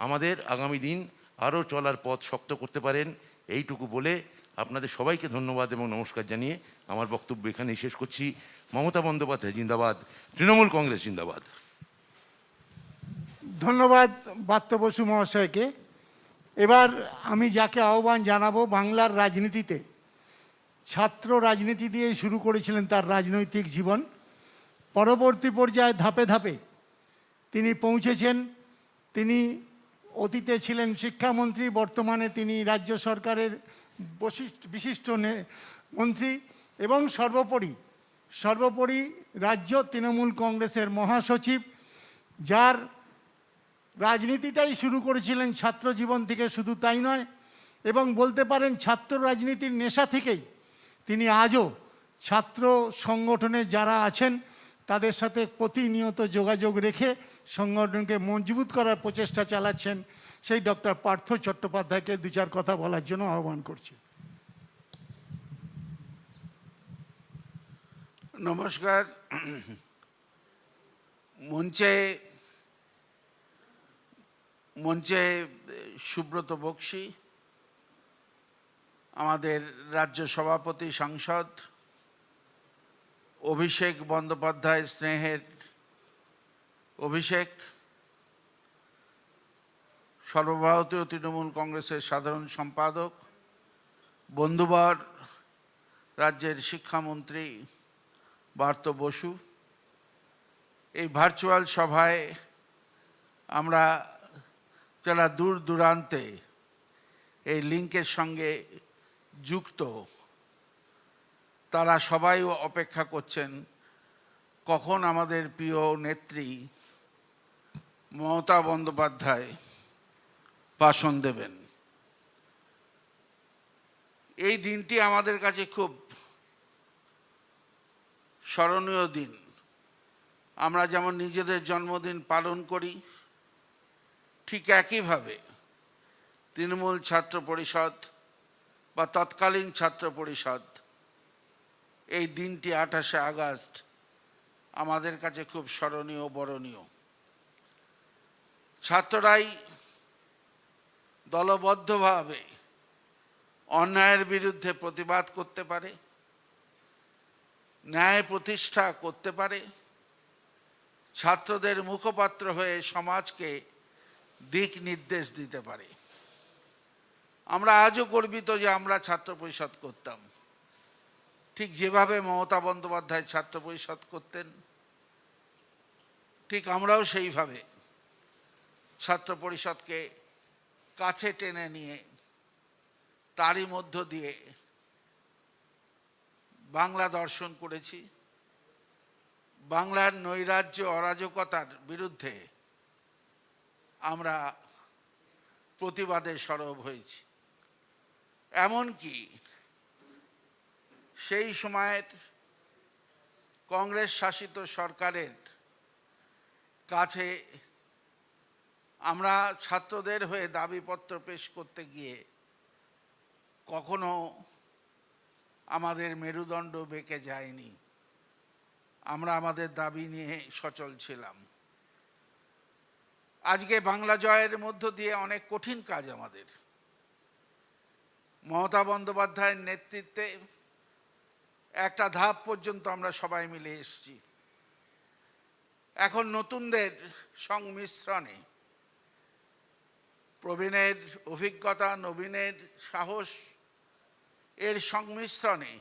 আমাদের আগামী দিন আরও চলার পথ শক্ত করতে পারেন। এইটুকু বলে আপনাদের সবাইকে ধন্যবাদ এবং নমস্কার জানিয়ে আমার বক্তব্য এখানেই শেষ করছি। মমতা বন্দ্যোপাধ্যায় জিন্দাবাদ, তৃণমূল কংগ্রেস জিন্দাবাদ। ধন্যবাদ বাত্য বসু মহাশয়কে। এবার আমি যাকে আহ্বান জানাবো, বাংলার রাজনীতিতে ছাত্র রাজনীতি দিয়ে শুরু করেছিলেন তার রাজনৈতিক জীবন, পরবর্তী পর্যায়ে ধাপে ধাপে তিনি পৌঁছেছেন। তিনি অতীতে ছিলেন শিক্ষামন্ত্রী, বর্তমানে তিনি রাজ্য সরকারের বিশিষ্ট মন্ত্রী এবং সর্বোপরি রাজ্য তৃণমূল কংগ্রেসের মহাসচিব, যার রাজনীতিটাই শুরু করেছিলেন ছাত্র জীবন থেকে। শুধু তাই নয়, এবং বলতে পারেন ছাত্র রাজনীতির নেশা থেকেই তিনি আজও ছাত্র সংগঠনে যারা আছেন তাদের সাথে প্রতিনিয়ত যোগাযোগ রেখে সংগঠনকে মজবুত করার প্রচেষ্টা চালাচ্ছেন। সেই ডক্টর পার্থ চট্টোপাধ্যায়কে দু চার কথা বলার জন্য আহ্বান করছি। নমস্কার। মঞ্চে সুব্রত বক্সী, আমাদের রাজ্য সভাপতি সাংসদ অভিষেক বন্দ্যোপাধ্যায়, স্নেহের অভিষেক, সর্বভারতীয় তৃণমূল কংগ্রেসের সাধারণ সম্পাদক, বন্ধুবর রাজ্যের শিক্ষামন্ত্রী পার্থ বসু, এই ভার্চুয়াল সভায় আমরা যারা দূর দূরান্তে এই লিঙ্কের সঙ্গে যুক্ত, তারা সবাই অপেক্ষা করছেন কখন আমাদের প্রিয় নেত্রী মমতা বন্দ্যোপাধ্যায় ভাষণ দেবেন। এই দিনটি আমাদের কাছে খুব স্মরণীয় দিন। আমরা যেমন নিজেদের জন্মদিন পালন করি, ঠিক একইভাবে তৃণমূল ছাত্র পরিষদ বা তৎকালীন ছাত্র পরিষদ এই দিনটি 28শে আগস্ট আমাদের কাছে খুব স্মরণীয়, বরণীয়। ছাত্ররাই দলবদ্ধভাবে অন্যায়ের বিরুদ্ধে প্রতিবাদ করতে পারে, ন্যায় প্রতিষ্ঠা করতে পারে, ছাত্রদের মুখপাত্র হয়ে সমাজকে দিক নির্দেশ দিতে পারে। আমরা আজও গর্বিত যে আমরা ছাত্র পরিষদ করতাম, ঠিক যেভাবে মমতা বন্দ্যোপাধ্যায় ছাত্র পরিষদ করতেন, ঠিক আমরাও সেইভাবে ছাত্র পরিষদকে কাছে টেনে নিয়ে তারই মধ্য দিয়ে বাংলা দর্শন করেছি। বাংলার নৈরাজ্য অরাজকতার বিরুদ্ধে আমরা প্রতিবাদে সরব হয়েছি। এমনকি সেই সময়ের কংগ্রেস শাসিত সরকারের কাছে আমরা ছাত্রদের হয়ে দাবিপত্র পেশ করতে গিয়ে কখনো আমাদের মেরুদণ্ড বেঁকে যায়নি। আমরা আমাদের দাবি নিয়ে সচল ছিলাম। আজকে বাংলা জয়ের মধ্য দিয়ে অনেক কঠিন কাজ আমাদের। মমতা বন্দ্যোপাধ্যায়ের নেতৃত্বে একটা ধাপ পর্যন্ত আমরা সবাই মিলে এসেছি। এখন নতুনদের সংমিশ্রণে, প্রবীণের অভিজ্ঞতা, নবীনের সাহস এর সংমিশ্রণে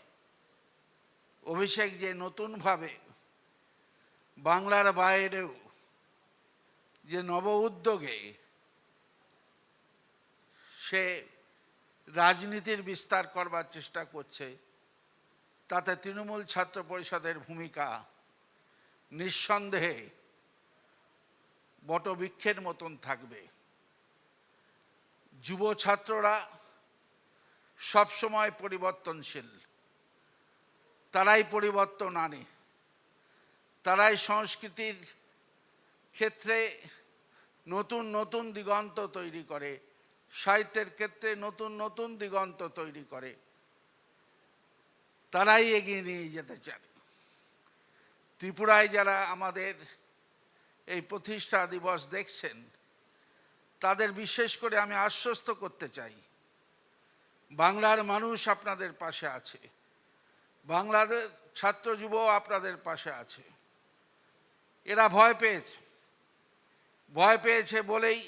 অভিষেক যে নতুনভাবে বাংলার বাইরেও যে নব উদ্যোগে সে রাজনীতির বিস্তার করবার চেষ্টা করছে, তাতে তৃণমূল ছাত্র পরিষদের ভূমিকা নিঃসন্দেহে বটবৃক্ষের মতন থাকবে। যুব ছাত্ররা সবসময় পরিবর্তনশীল, তারাই পরিবর্তন আনে, তারাই সংস্কৃতির ক্ষেত্রে নতুন নতুন দিগন্ত তৈরি করে, সাহিত্যের ক্ষেত্রে নতুন নতুন দিগন্ত তৈরি করে, তারাই এগিয়ে নিয়ে যেতে চায়। ত্রিপুরায় যারা আমাদের এই প্রতিষ্ঠা দিবস দেখছেন, তাদের বিশেষ করে আমি আশ্বস্ত করতে চাই, বাংলার মানুষ আপনাদের পাশে আছে, বাংলাদেশ ছাত্র যুব আপনাদের পাশে আছে। এরা ভয় পেয়েছে বলেই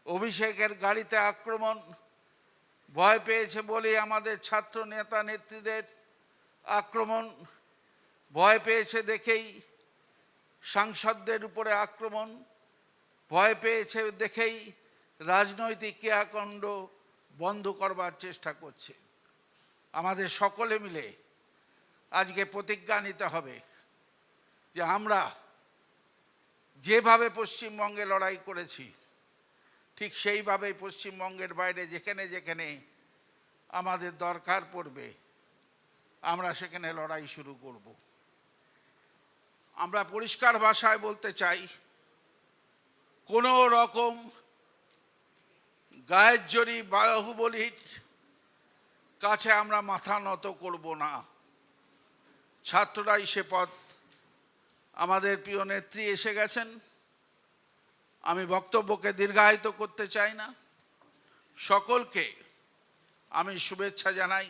অভিষেকের গাড়িতে আক্রমণ, ভয় পেয়েছে বলেই আমাদের ছাত্র নেতা নেত্রীদের আক্রমণ, ভয় পেয়েছে দেখেই সাংসদদের উপরে আক্রমণ, ভয় পেয়েছে দেখেই রাজনৈতিক ক্রিয়াকাণ্ড বন্ধ করবার চেষ্টা করছে। আমাদের সকলে মিলে আজকে প্রতিজ্ঞা নিতে হবে যে আমরা যেভাবে পশ্চিমবঙ্গে লড়াই করেছি, ঠিক সেইভাবেই পশ্চিমবঙ্গের বাইরে যেখানে যেখানে আমাদের দরকার পড়বে, আমরা সেখানে লড়াই শুরু করব। আমরা পরিষ্কার ভাষায় বলতে চাই, কোনো রকম গায়ের জোরে বাহুবলীর কাছে আমরা মাথা নত করব না। ছাত্ররাই সে পথ, আমাদের প্রিয় নেত্রী এসে গেছেন। আমি বক্তব্যকে দীর্ঘায়িত করতে চাই না। সকলকে আমি শুভেচ্ছা জানাই।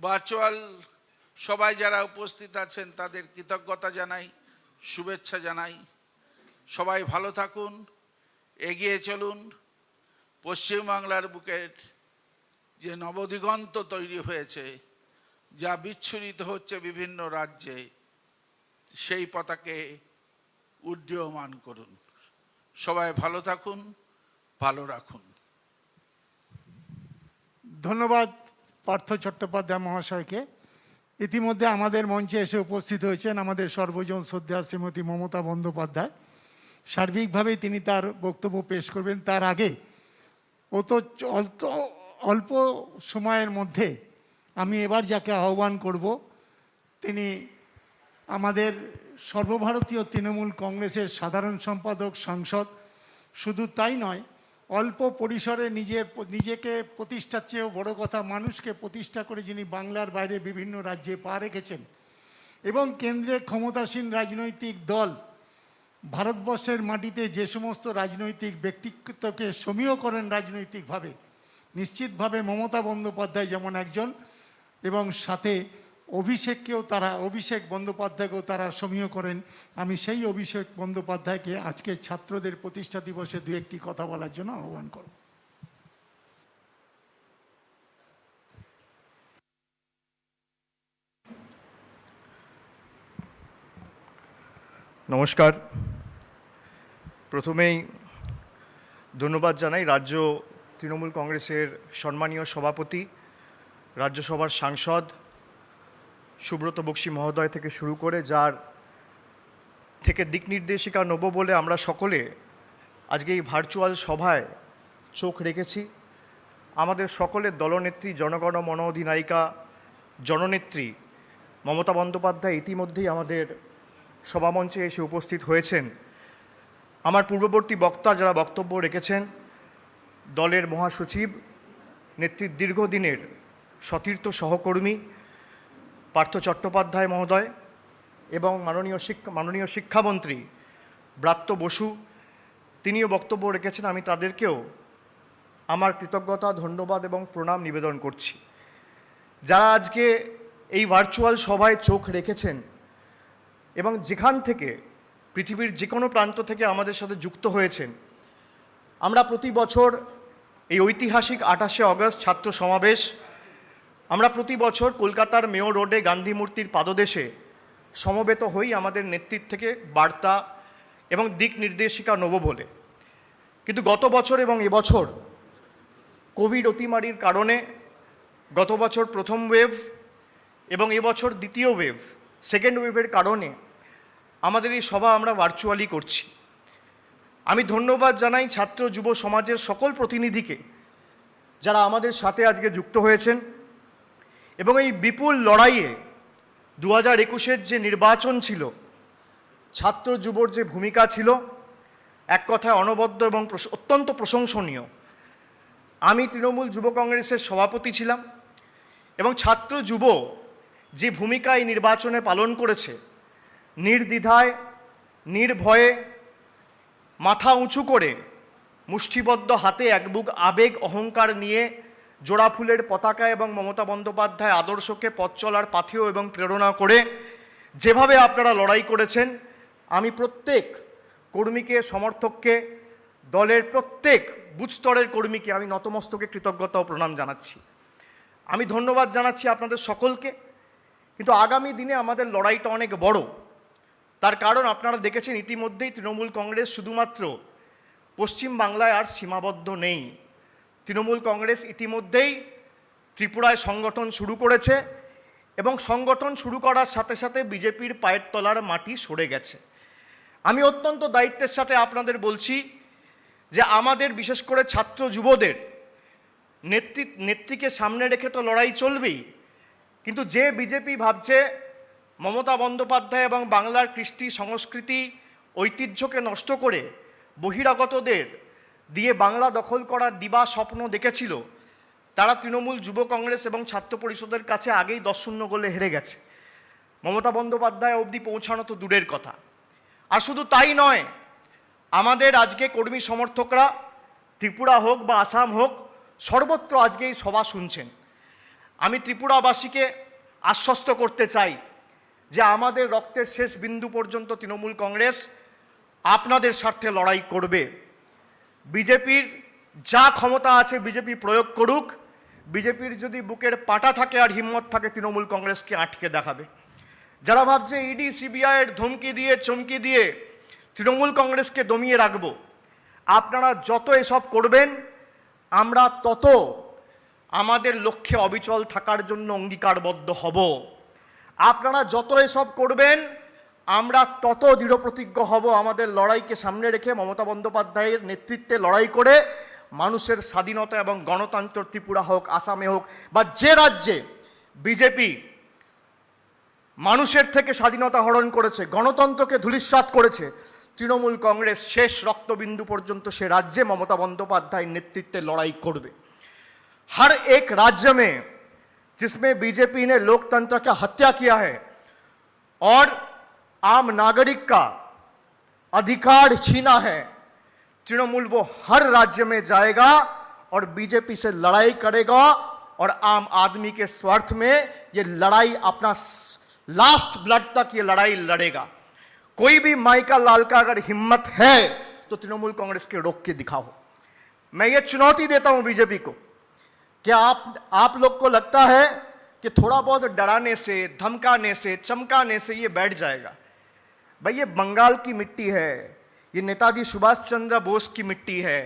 ভার্চুয়াল সবাই যারা উপস্থিত আছেন তাদের কৃতজ্ঞতা জানাই, শুভেচ্ছা জানাই। সবাই ভালো থাকুন, এগিয়ে চলুন। পশ্চিমবাংলার বুকের যে নবদিগন্ত তৈরি হয়েছে, যা বিচ্ছুরিত হচ্ছে বিভিন্ন রাজ্যে, সেই পতাকে উড্ডীয়মান করুন। সবাই ভালো থাকুন, ভালো রাখুন। ধন্যবাদ পার্থ চট্টোপাধ্যায় মহাশয়কে। ইতিমধ্যে আমাদের মঞ্চে এসে উপস্থিত হয়েছেন আমাদের সর্বজন শ্রদ্ধা শ্রীমতী মমতা বন্দ্যোপাধ্যায়। সার্বিকভাবেই তিনি তার বক্তব্য পেশ করবেন। তার আগে অল্প সময়ের মধ্যে আমি এবার যাকে আহ্বান করব, তিনি আমাদের সর্বভারতীয় তৃণমূল কংগ্রেসের সাধারণ সম্পাদক, সাংসদ। শুধু তাই নয়, অল্প পরিসরে নিজেকে প্রতিষ্ঠার চেয়েও বড় কথা, মানুষকে প্রতিষ্ঠা করে যিনি বাংলার বাইরে বিভিন্ন রাজ্যে পা রেখেছেন এবং কেন্দ্রে ক্ষমতাসীন রাজনৈতিক দল ভারতবর্ষের মাটিতে যে সমস্ত রাজনৈতিক ব্যক্তিত্বকে সমীহ করেন রাজনৈতিকভাবে, নিশ্চিতভাবে মমতা বন্দ্যোপাধ্যায় যেমন একজন, এবং সাথে অভিষেক বন্দ্যোপাধ্যায়কেও তারা সমীহ করেন। আমি সেই অভিষেক বন্দ্যোপাধ্যায়কে আজকে ছাত্রদের প্রতিষ্ঠা দিবসে দু একটি কথা বলার জন্য আহ্বান করব। নমস্কার। প্রথমেই ধন্যবাদ জানাই রাজ্য তৃণমূল কংগ্রেসের সম্মানীয় সভাপতি, রাজ্যসভার সাংসদ সুব্রত বক্সী মহোদয় থেকে শুরু করে, যার থেকে দিক নির্দেশিকা নেব বলে আমরা সকলে আজকে এই ভার্চুয়াল সভায় চোখ রেখেছি। আমাদের সকলের দলনেত্রী, জনগণ মন অধিনায়িকা জননেত্রী মমতা বন্দ্যোপাধ্যায় ইতিমধ্যেই আমাদের সভামঞ্চে এসে উপস্থিত হয়েছেন। আমার পূর্ববর্তী বক্তা যারা বক্তব্য রেখেছেন, দলের মহাসচিব, নেত্রীর দীর্ঘদিনের সতীর্থ সহকর্মী পার্থ চট্টোপাধ্যায় মহোদয় এবং মাননীয় শিক্ষামন্ত্রী ব্রাত্য বসু, তিনিও বক্তব্য রেখেছেন। আমি তাদেরকেও আমার কৃতজ্ঞতা, ধন্যবাদ এবং প্রণাম নিবেদন করছি। যারা আজকে এই ভার্চুয়াল সভায় চোখ রেখেছেন এবং যেখান থেকে পৃথিবীর যে কোনো প্রান্ত থেকে আমাদের সাথে যুক্ত হয়েছেন, আমরা প্রতি বছর এই ঐতিহাসিক 28শে অগস্ট ছাত্র সমাবেশ আমরা প্রতি বছর কলকাতার মেয়র রোডে গান্ধী মূর্তির পাদদেশে সমবেত হই আমাদের নেতৃত্ব থেকে বার্তা এবং দিক নির্দেশিকা নেব বলে। কিন্তু গত বছর এবং এবছর কোভিড অতিমারির কারণে গত বছর প্রথম ওয়েভ এবং এবছর দ্বিতীয় ওয়েভ, সেকেন্ড ওয়েভের কারণে আমাদের এই সভা আমরা ভার্চুয়ালি করছি। আমি ধন্যবাদ জানাই ছাত্র যুব সমাজের সকল প্রতিনিধিকে যারা আমাদের সাথে আজকে যুক্ত হয়েছেন এবং এই বিপুল লড়াইয়ে 2021-এর যে নির্বাচন ছিল, ছাত্র যুবর যে ভূমিকা ছিল, এক কথায় অনবদ্য এবং অত্যন্ত প্রশংসনীয়। আমি তৃণমূল যুব কংগ্রেসের সভাপতি ছিলাম এবং ছাত্র যুব যে ভূমিকা এই নির্বাচনে পালন করেছে, নির্দ্বিধায়, নির্ভয়ে, মাথা উঁচু করে, মুষ্টিবদ্ধ হাতে এক বুক আবেগ অহংকার নিয়ে জোড়া ফুলের পতাকা এবং মমতা বন্দ্যোপাধ্যায় আদর্শকে পথ চলার পাথেয় এবং প্রেরণা করে যেভাবে আপনারা লড়াই করেছেন, আমি প্রত্যেক কর্মীকে, সমর্থককে, দলের প্রত্যেক বুথ স্তরের কর্মীকে আমি নতমস্তকে কৃতজ্ঞতা ও প্রণাম জানাচ্ছি। আমি ধন্যবাদ জানাচ্ছি আপনাদের সকলকে। কিন্তু আগামী দিনে আমাদের লড়াইটা অনেক বড়। তার কারণ আপনারা দেখেছেন ইতিমধ্যেই তৃণমূল কংগ্রেস শুধুমাত্র পশ্চিম বাংলায় আর সীমাবদ্ধ নেই। তৃণমূল কংগ্রেস ইতিমধ্যেই ত্রিপুরায় সংগঠন শুরু করেছে এবং সংগঠন শুরু করার সাথে সাথে বিজেপির পায়ের তলার মাটি সরে গেছে। আমি অত্যন্ত দায়িত্বের সাথে আপনাদের বলছি যে আমাদের বিশেষ করে ছাত্র যুবদের নেত্রীকে সামনে রেখে তো লড়াই চলবেই, কিন্তু যে বিজেপি ভাবছে মমতা বন্দ্যোপাধ্যায় এবং বাংলার কৃষ্টি, সংস্কৃতি, ঐতিহ্যকে নষ্ট করে বহিরাগতদের দিয়ে বাংলা দখল করার দিবা স্বপ্ন দেখেছিল, তারা তৃণমূল যুব কংগ্রেস এবং ছাত্র পরিষদের কাছে আগেই 10-0 গোলে হেরে গেছে। মমতা বন্দ্যোপাধ্যায় অবধি পৌঁছানো তো দূরের কথা। আর শুধু তাই নয়, আমাদের আজকে কর্মী সমর্থকরা ত্রিপুরা হোক বা আসাম হোক, সর্বত্র আজকে এই সভা শুনছেন। আমি ত্রিপুরাবাসীকে আশ্বস্ত করতে চাই যে আমাদের রক্তের শেষ বিন্দু পর্যন্ত তৃণমূল কংগ্রেস আপনাদের স্বার্থে লড়াই করবে। বিজেপির যা ক্ষমতা আছে বিজেপি প্রয়োগ করুক। বিজেপির যদি বুকের পাটা থাকে আর হিম্মত থাকে, তৃণমূল কংগ্রেসকে আটকে দেখাবে। যারা ভাবছে ইডি সিবিআইয়ের ধমকি দিয়ে, চমকি দিয়ে তৃণমূল কংগ্রেসকে দমিয়ে রাখবো, আপনারা যত এসব করবেন আমরা তত আমাদের লক্ষ্যে অবিচল থাকার জন্য অঙ্গীকারবদ্ধ হব। আপনারা যত এসব করবেন আমরা তত দৃঢ়প্রতিজ্ঞ হব আমাদের লড়াইকে সামনে রেখে মমতা বন্দ্যোপাধ্যায়ের নেতৃত্বে লড়াই করে মানুষের স্বাধীনতা এবং গণতন্ত্র, ত্রিপুরা হোক, আসামে হোক বা যে রাজ্যে বিজেপি মানুষের থেকে স্বাধীনতা হরণ করেছে, গণতন্ত্রকে ধূলিসাৎ করেছে, তৃণমূল কংগ্রেস শেষ রক্তবিন্দু পর্যন্ত সে রাজ্যে মমতা বন্দ্যোপাধ্যায়ের নেতৃত্বে লড়াই করবে। हर एक राज्य में जिसमें बीजेपी ने लोकतंत्र का हत्या किया है और आम नागरिक का अधिकार छीना है, तृणमूल वो हर राज्य में जाएगा और बीजेपी से लड़ाई करेगा और आम आदमी के स्वार्थ में ये लड़ाई अपना लास्ट ब्लड तक ये लड़ाई लड़ेगा। कोई भी माई का लाल का अगर हिम्मत है तो तृणमूल कांग्रेस के रोक के दिखाओ। मैं ये चुनौती देता हूं बीजेपी को। क्या आप लोग को लगता है कि थोड़ा बहुत डराने से, धमकाने से, चमकाने से ये बैठ जाएगा? भाई ये बंगाल की मिट्टी है, ये नेताजी सुभाष चंद्र बोस की मिट्टी है,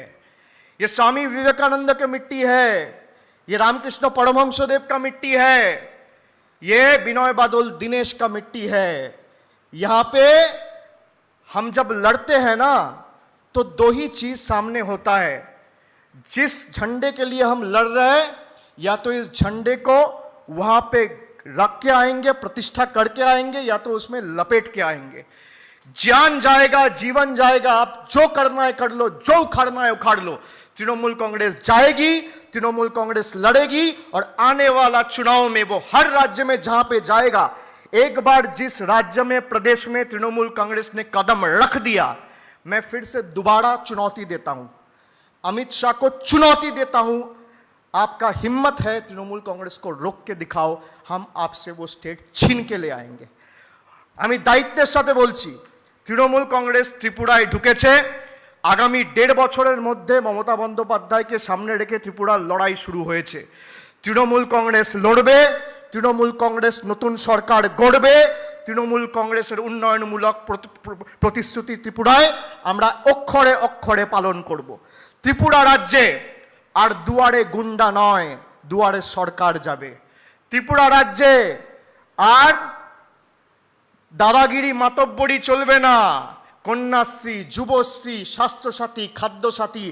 ये स्वामी विवेकानंद की मिट्टी है, ये रामकृष्ण परमहंसदेव का मिट्टी है, ये बिनोय बादल दिनेश का मिट्टी है। यहाँ पे हम जब लड़ते हैं ना तो दो ही चीज सामने होता है। जिस झंडे के लिए हम लड़ रहे हैं, या तो इस झंडे को वहां पे रख के आएंगे, प्रतिष्ठा करके आएंगे, या तो उसमें लपेट के आएंगे। जान जाएगा, जीवन जाएगा, आप जो करना है कर लो, जो उखाड़ना है उखाड़ लो। तृणमूल कांग्रेस जाएगी, तृणमूल कांग्रेस लड़ेगी, और आने वाला चुनाव में वो हर राज्य में जहां पे जाएगा, एक बार जिस राज्य में, प्रदेश में तृणमूल कांग्रेस ने कदम रख दिया, मैं फिर से दोबारा चुनौती देता हूं, अमित शाह को चुनौती देता हूं, आपका हिम्मत है तृणमूल कांग्रेस को रोक के दिखाओ, हम आपसे वो स्टेट छीन के ले आएंगे। আমি দায়িত্বের সাথে বলছি, তৃণমূল কংগ্রেস ত্রিপুরায় ঢুকেছে। আগামী 1.5 বছরের মধ্যে মমতা বন্দ্যোপাধ্যায়কে সামনে রেখে ত্রিপুরার লড়াই শুরু হয়েছে। তৃণমূল কংগ্রেস লড়বে, তৃণমূল কংগ্রেস নতুন সরকার গড়বে, তৃণমূল কংগ্রেসের উন্নয়নমূলক প্রতিশ্রুতি ত্রিপুরায় আমরা অক্ষরে অক্ষরে পালন করব। ত্রিপুরা রাজ্যে আর দুয়ারে গুন্ডা নয়, দুয়ারে সরকার যাবে। ত্রিপুরা রাজ্যে আর দাদাগিরি মাতব্বরি চলবে না। কন্যাশ্রী, যুবশ্রী, স্বাস্থ্যসাথী, খাদ্যসাথী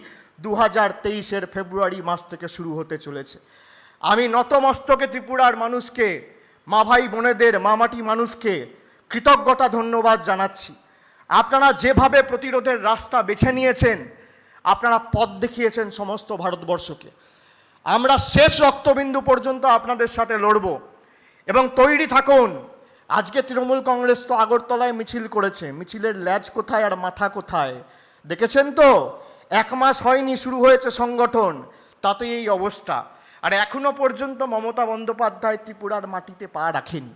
2023-এর ফেব্রুয়ারি মাস থেকে শুরু হতে চলেছে। আমি নতমস্তকে ত্রিপুরার মানুষকে, মা ভাই বোনেদের, মামাটি মানুষকে কৃতজ্ঞতা ধন্যবাদ জানাচ্ছি। আপনারা যেভাবে প্রতিরোধের রাস্তা বেছে নিয়েছেন, আপনারা পথ দেখিয়েছেন সমস্ত ভারতবর্ষকে। আমরা শেষ রক্তবিন্দু পর্যন্ত আপনাদের সাথে লড়ব এবং তৈরি থাকুন। আজকে তৃণমূল কংগ্রেস তো আগরতলায় মিছিল করেছে, মিছিলের ল্যাজ কোথায় আর মাথা কোথায় দেখেছেন তো? 1 মাস হয়নি শুরু হয়েছে সংগঠন, তাতে এই অবস্থা। আর এখনো পর্যন্ত মমতা বন্দ্যোপাধ্যায় ত্রিপুরার মাটিতে পা রাখেনি।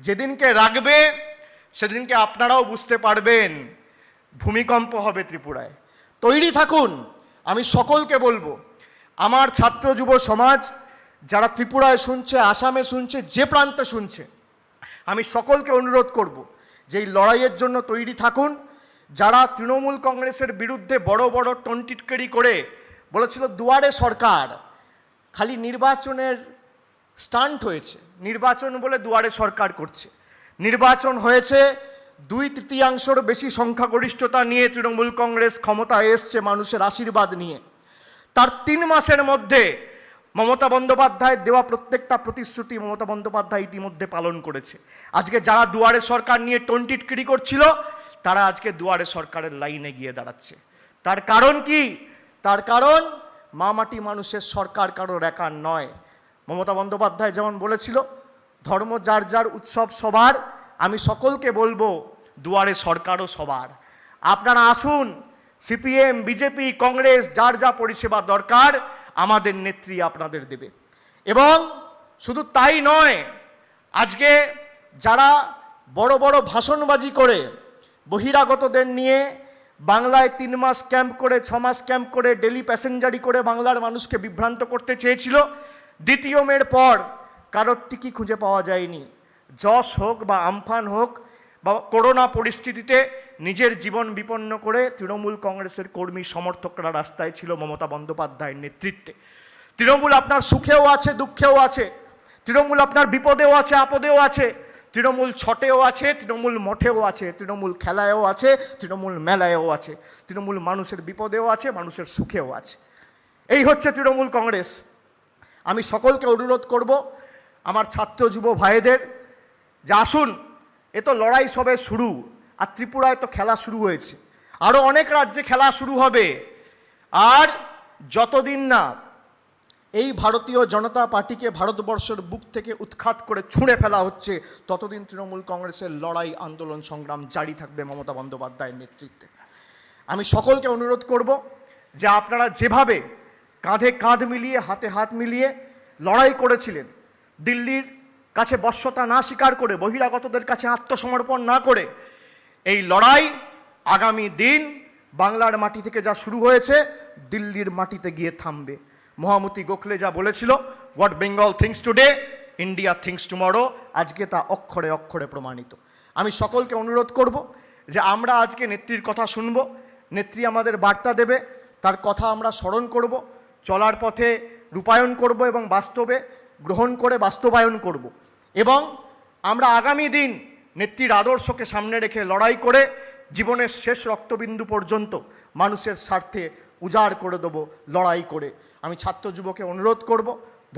যেদিনকে রাখবে সেদিনকে আপনারাও বুঝতে পারবেন ভূমিকম্প হবে ত্রিপুরায়। তৈরি থাকুন। আমি সকলকে বলবো, আমার ছাত্র যুব সমাজ যারা ত্রিপুরায় শুনছে, আসামে শুনছে, যে প্রান্তে শুনছে, আমি সকলকে অনুরোধ করব যে এই লড়াইয়ের জন্য তৈরি থাকুন। যারা তৃণমূল কংগ্রেসের বিরুদ্ধে বড় বড় টন্টিটকেরি করে বলেছিল দুয়ারে সরকার, খালি নির্বাচনের স্টান্ট হয়েছে, নির্বাচন বলে দুয়ারে সরকার করছে। নির্বাচন হয়েছে, 2/3 বেশি সংখ্যাগরিষ্ঠতা নিয়ে তৃণমূল কংগ্রেস ক্ষমতায় এসছে মানুষের আশীর্বাদ নিয়ে। তার 3 মাসের মধ্যে মমতা বন্দ্যোপাধ্যায়ের দেওয়া প্রত্যেকটা প্রতিশ্রুতি মমতা বন্দ্যোপাধ্যায় ইতিমধ্যে পালন করেছে। আজকে যারা দুয়ারে সরকার নিয়ে টন্টিটকিরি করছিল, তারা আজকে দুয়ারে সরকারের লাইনে গিয়ে দাঁড়াচ্ছে। তার কারণ কি? তার কারণ মামাটি মানুষের সরকার কারোর একার নয়। মমতা বন্দ্যোপাধ্যায় যেমন বলেছিল, ধর্ম যার যার, উৎসব সবার। আমি সকলকে বলবো, দুয়ারে সরকারও সবার। আপনারা আসুন, সিপিএম, বিজেপি, কংগ্রেস, যার যা পরিষেবা দরকার আমাদের নেত্রী আপনাদের দেবে। এবং শুধু তাই নয়, আজকে যারা বড় বড় ভাষণবাজি করে বহিরাগতদের নিয়ে বাংলায় 3 মাস ক্যাম্প করে, 6 মাস ক্যাম্প করে, ডেলি প্যাসেঞ্জারি করে বাংলার মানুষকে বিভ্রান্ত করতে চেয়েছিল, 2য় মের পর কারোর টিকি খুঁজে পাওয়া যায়নি। যশ হোক বা আমফান হোক বা করোনা পরিস্থিতিতে নিজের জীবন বিপন্ন করে তৃণমূল কংগ্রেসের কর্মী সমর্থকরা রাস্তায় ছিল মমতা বন্দ্যোপাধ্যায়ের নেতৃত্বে। তৃণমূল আপনার সুখেও আছে, দুঃখেও আছে। তৃণমূল আপনার বিপদেও আছে, আপদেও আছে। তৃণমূল ছটেও আছে, তৃণমূল মঠেও আছে, তৃণমূল খেলায়ও আছে, তৃণমূল মেলায়ও আছে। তৃণমূল মানুষের বিপদেও আছে, মানুষের সুখেও আছে। এই হচ্ছে তৃণমূল কংগ্রেস। আমি সকলকে অনুরোধ করব, আমার ছাত্র যুব ভাইদের, যে আসুন, এ তো লড়াই সবে শুরু। আর ত্রিপুরায় তো খেলা শুরু হয়েছে, আরও অনেক রাজ্যে খেলা শুরু হবে। আর যতদিন না এই ভারতীয় জনতা পার্টিকে ভারতবর্ষের বুক থেকে উৎখাত করে ছুঁড়ে ফেলা হচ্ছে, ততদিন তৃণমূল কংগ্রেসের লড়াই, আন্দোলন, সংগ্রাম জারি থাকবে মমতা বন্দ্যোপাধ্যায়ের নেতৃত্বে। আমি সকলকে অনুরোধ করব যে আপনারা যেভাবে কাঁধে কাঁধ মিলিয়ে, হাতে হাত মিলিয়ে লড়াই করেছিলেন, দিল্লির কাছে বশ্যতা না স্বীকার করে, বহিরাগতদের কাছে আত্মসমর্পণ না করে, এই লড়াই আগামী দিন বাংলার মাটি থেকে যা শুরু হয়েছে দিল্লির মাটিতে গিয়ে থামবে। মহামতি গোখলে যা বলেছিল, what Bengal things today, India things tomorrow, আজকে তা অক্ষরে অক্ষরে প্রমাণিত। আমি সকলকে অনুরোধ করব যে আমরা আজকে নেত্রীর কথা শুনব, নেত্রী আমাদের বার্তা দেবে, তার কথা আমরা স্মরণ করব, চলার পথে রূপায়ণ করব এবং বাস্তবে গ্রহণ করে বাস্তবায়ন করব। এবং আমরা আগামী দিন নেত্রীর আদর্শকে সামনে রেখে লড়াই করে জীবনের শেষ রক্তবিন্দু পর্যন্ত মানুষের স্বার্থে উজাড় করে দেব লড়াই করে। আমি ছাত্র যুবকে অনুরোধ করব,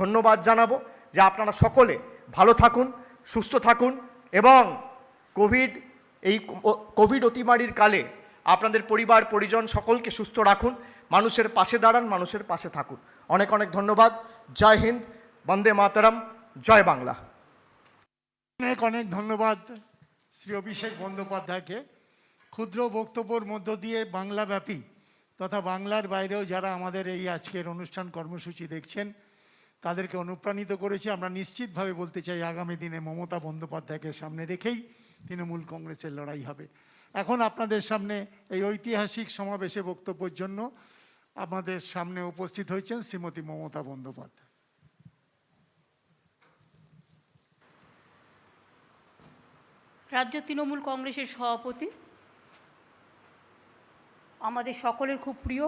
ধন্যবাদ জানাবো যে আপনারা সকলে ভালো থাকুন, সুস্থ থাকুন এবং কোভিড অতিমারির কালে আপনাদের পরিবার পরিজন সকলকে সুস্থ রাখুন, মানুষের পাশে দাঁড়ান, মানুষের পাশে থাকুন। অনেক অনেক ধন্যবাদ। জয় হিন্দ, বন্দে মাতরম, জয় বাংলা। অনেক অনেক ধন্যবাদ শ্রী অভিষেক বন্দ্যোপাধ্যায়কে। ক্ষুদ্র বক্তব্যের মধ্য দিয়ে বাংলাব্যাপী তথা বাংলার বাইরেও যারা আমাদের এই আজকের অনুষ্ঠান কর্মসূচি দেখছেন তাদেরকে অনুপ্রাণিত করেছে। আমরা নিশ্চিতভাবে বলতে চাই আগামী দিনে মমতা বন্দ্যোপাধ্যায়কে সামনে রেখেই তৃণমূল কংগ্রেসের লড়াই হবে। এখন আপনাদের সামনে এই ঐতিহাসিক সমাবেশে বক্তব্যের জন্য আমাদের সামনে উপস্থিত হয়েছেন শ্রীমতী মমতা বন্দ্যোপাধ্যায়। রাজ্য তৃণমূল কংগ্রেসের সভাপতি, আমাদের সকলের খুব প্রিয়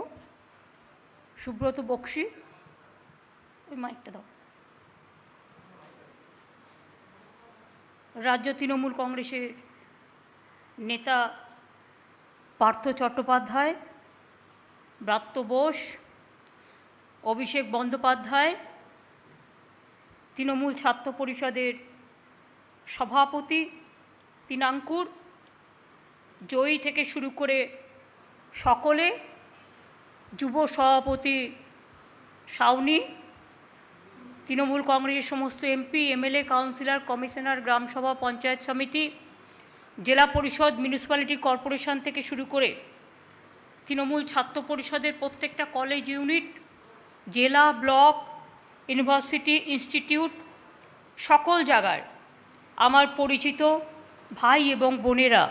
সুব্রত বক্সী, ওই মাইকটা দাও। রাজ্য তৃণমূল কংগ্রেসের নেতা পার্থ চট্টোপাধ্যায়, ব্রাত্য বোস, অভিষেক বন্দ্যোপাধ্যায়, তৃণমূল ছাত্র পরিষদের সভাপতি তিনাঙ্কুর, জয়ী থেকে শুরু করে সকলে, যুব সভাপতি সাউনি, তৃণমূল কংগ্রেসের সমস্ত এমপি, এমএলএ, কাউন্সিলর, কমিশনার, গ্রামসভা, পঞ্চায়েত সমিতি, জেলা পরিষদ, মিউনিসিপ্যালিটি কর্পোরেশন থেকে শুরু করে তৃণমূল ছাত্র পরিষদের প্রত্যেকটা কলেজ ইউনিট, জেলা, ব্লক, ইউনিভার্সিটি, ইনস্টিটিউট, সকল জায়গার আমার পরিচিত ভাই এবং বোনেরা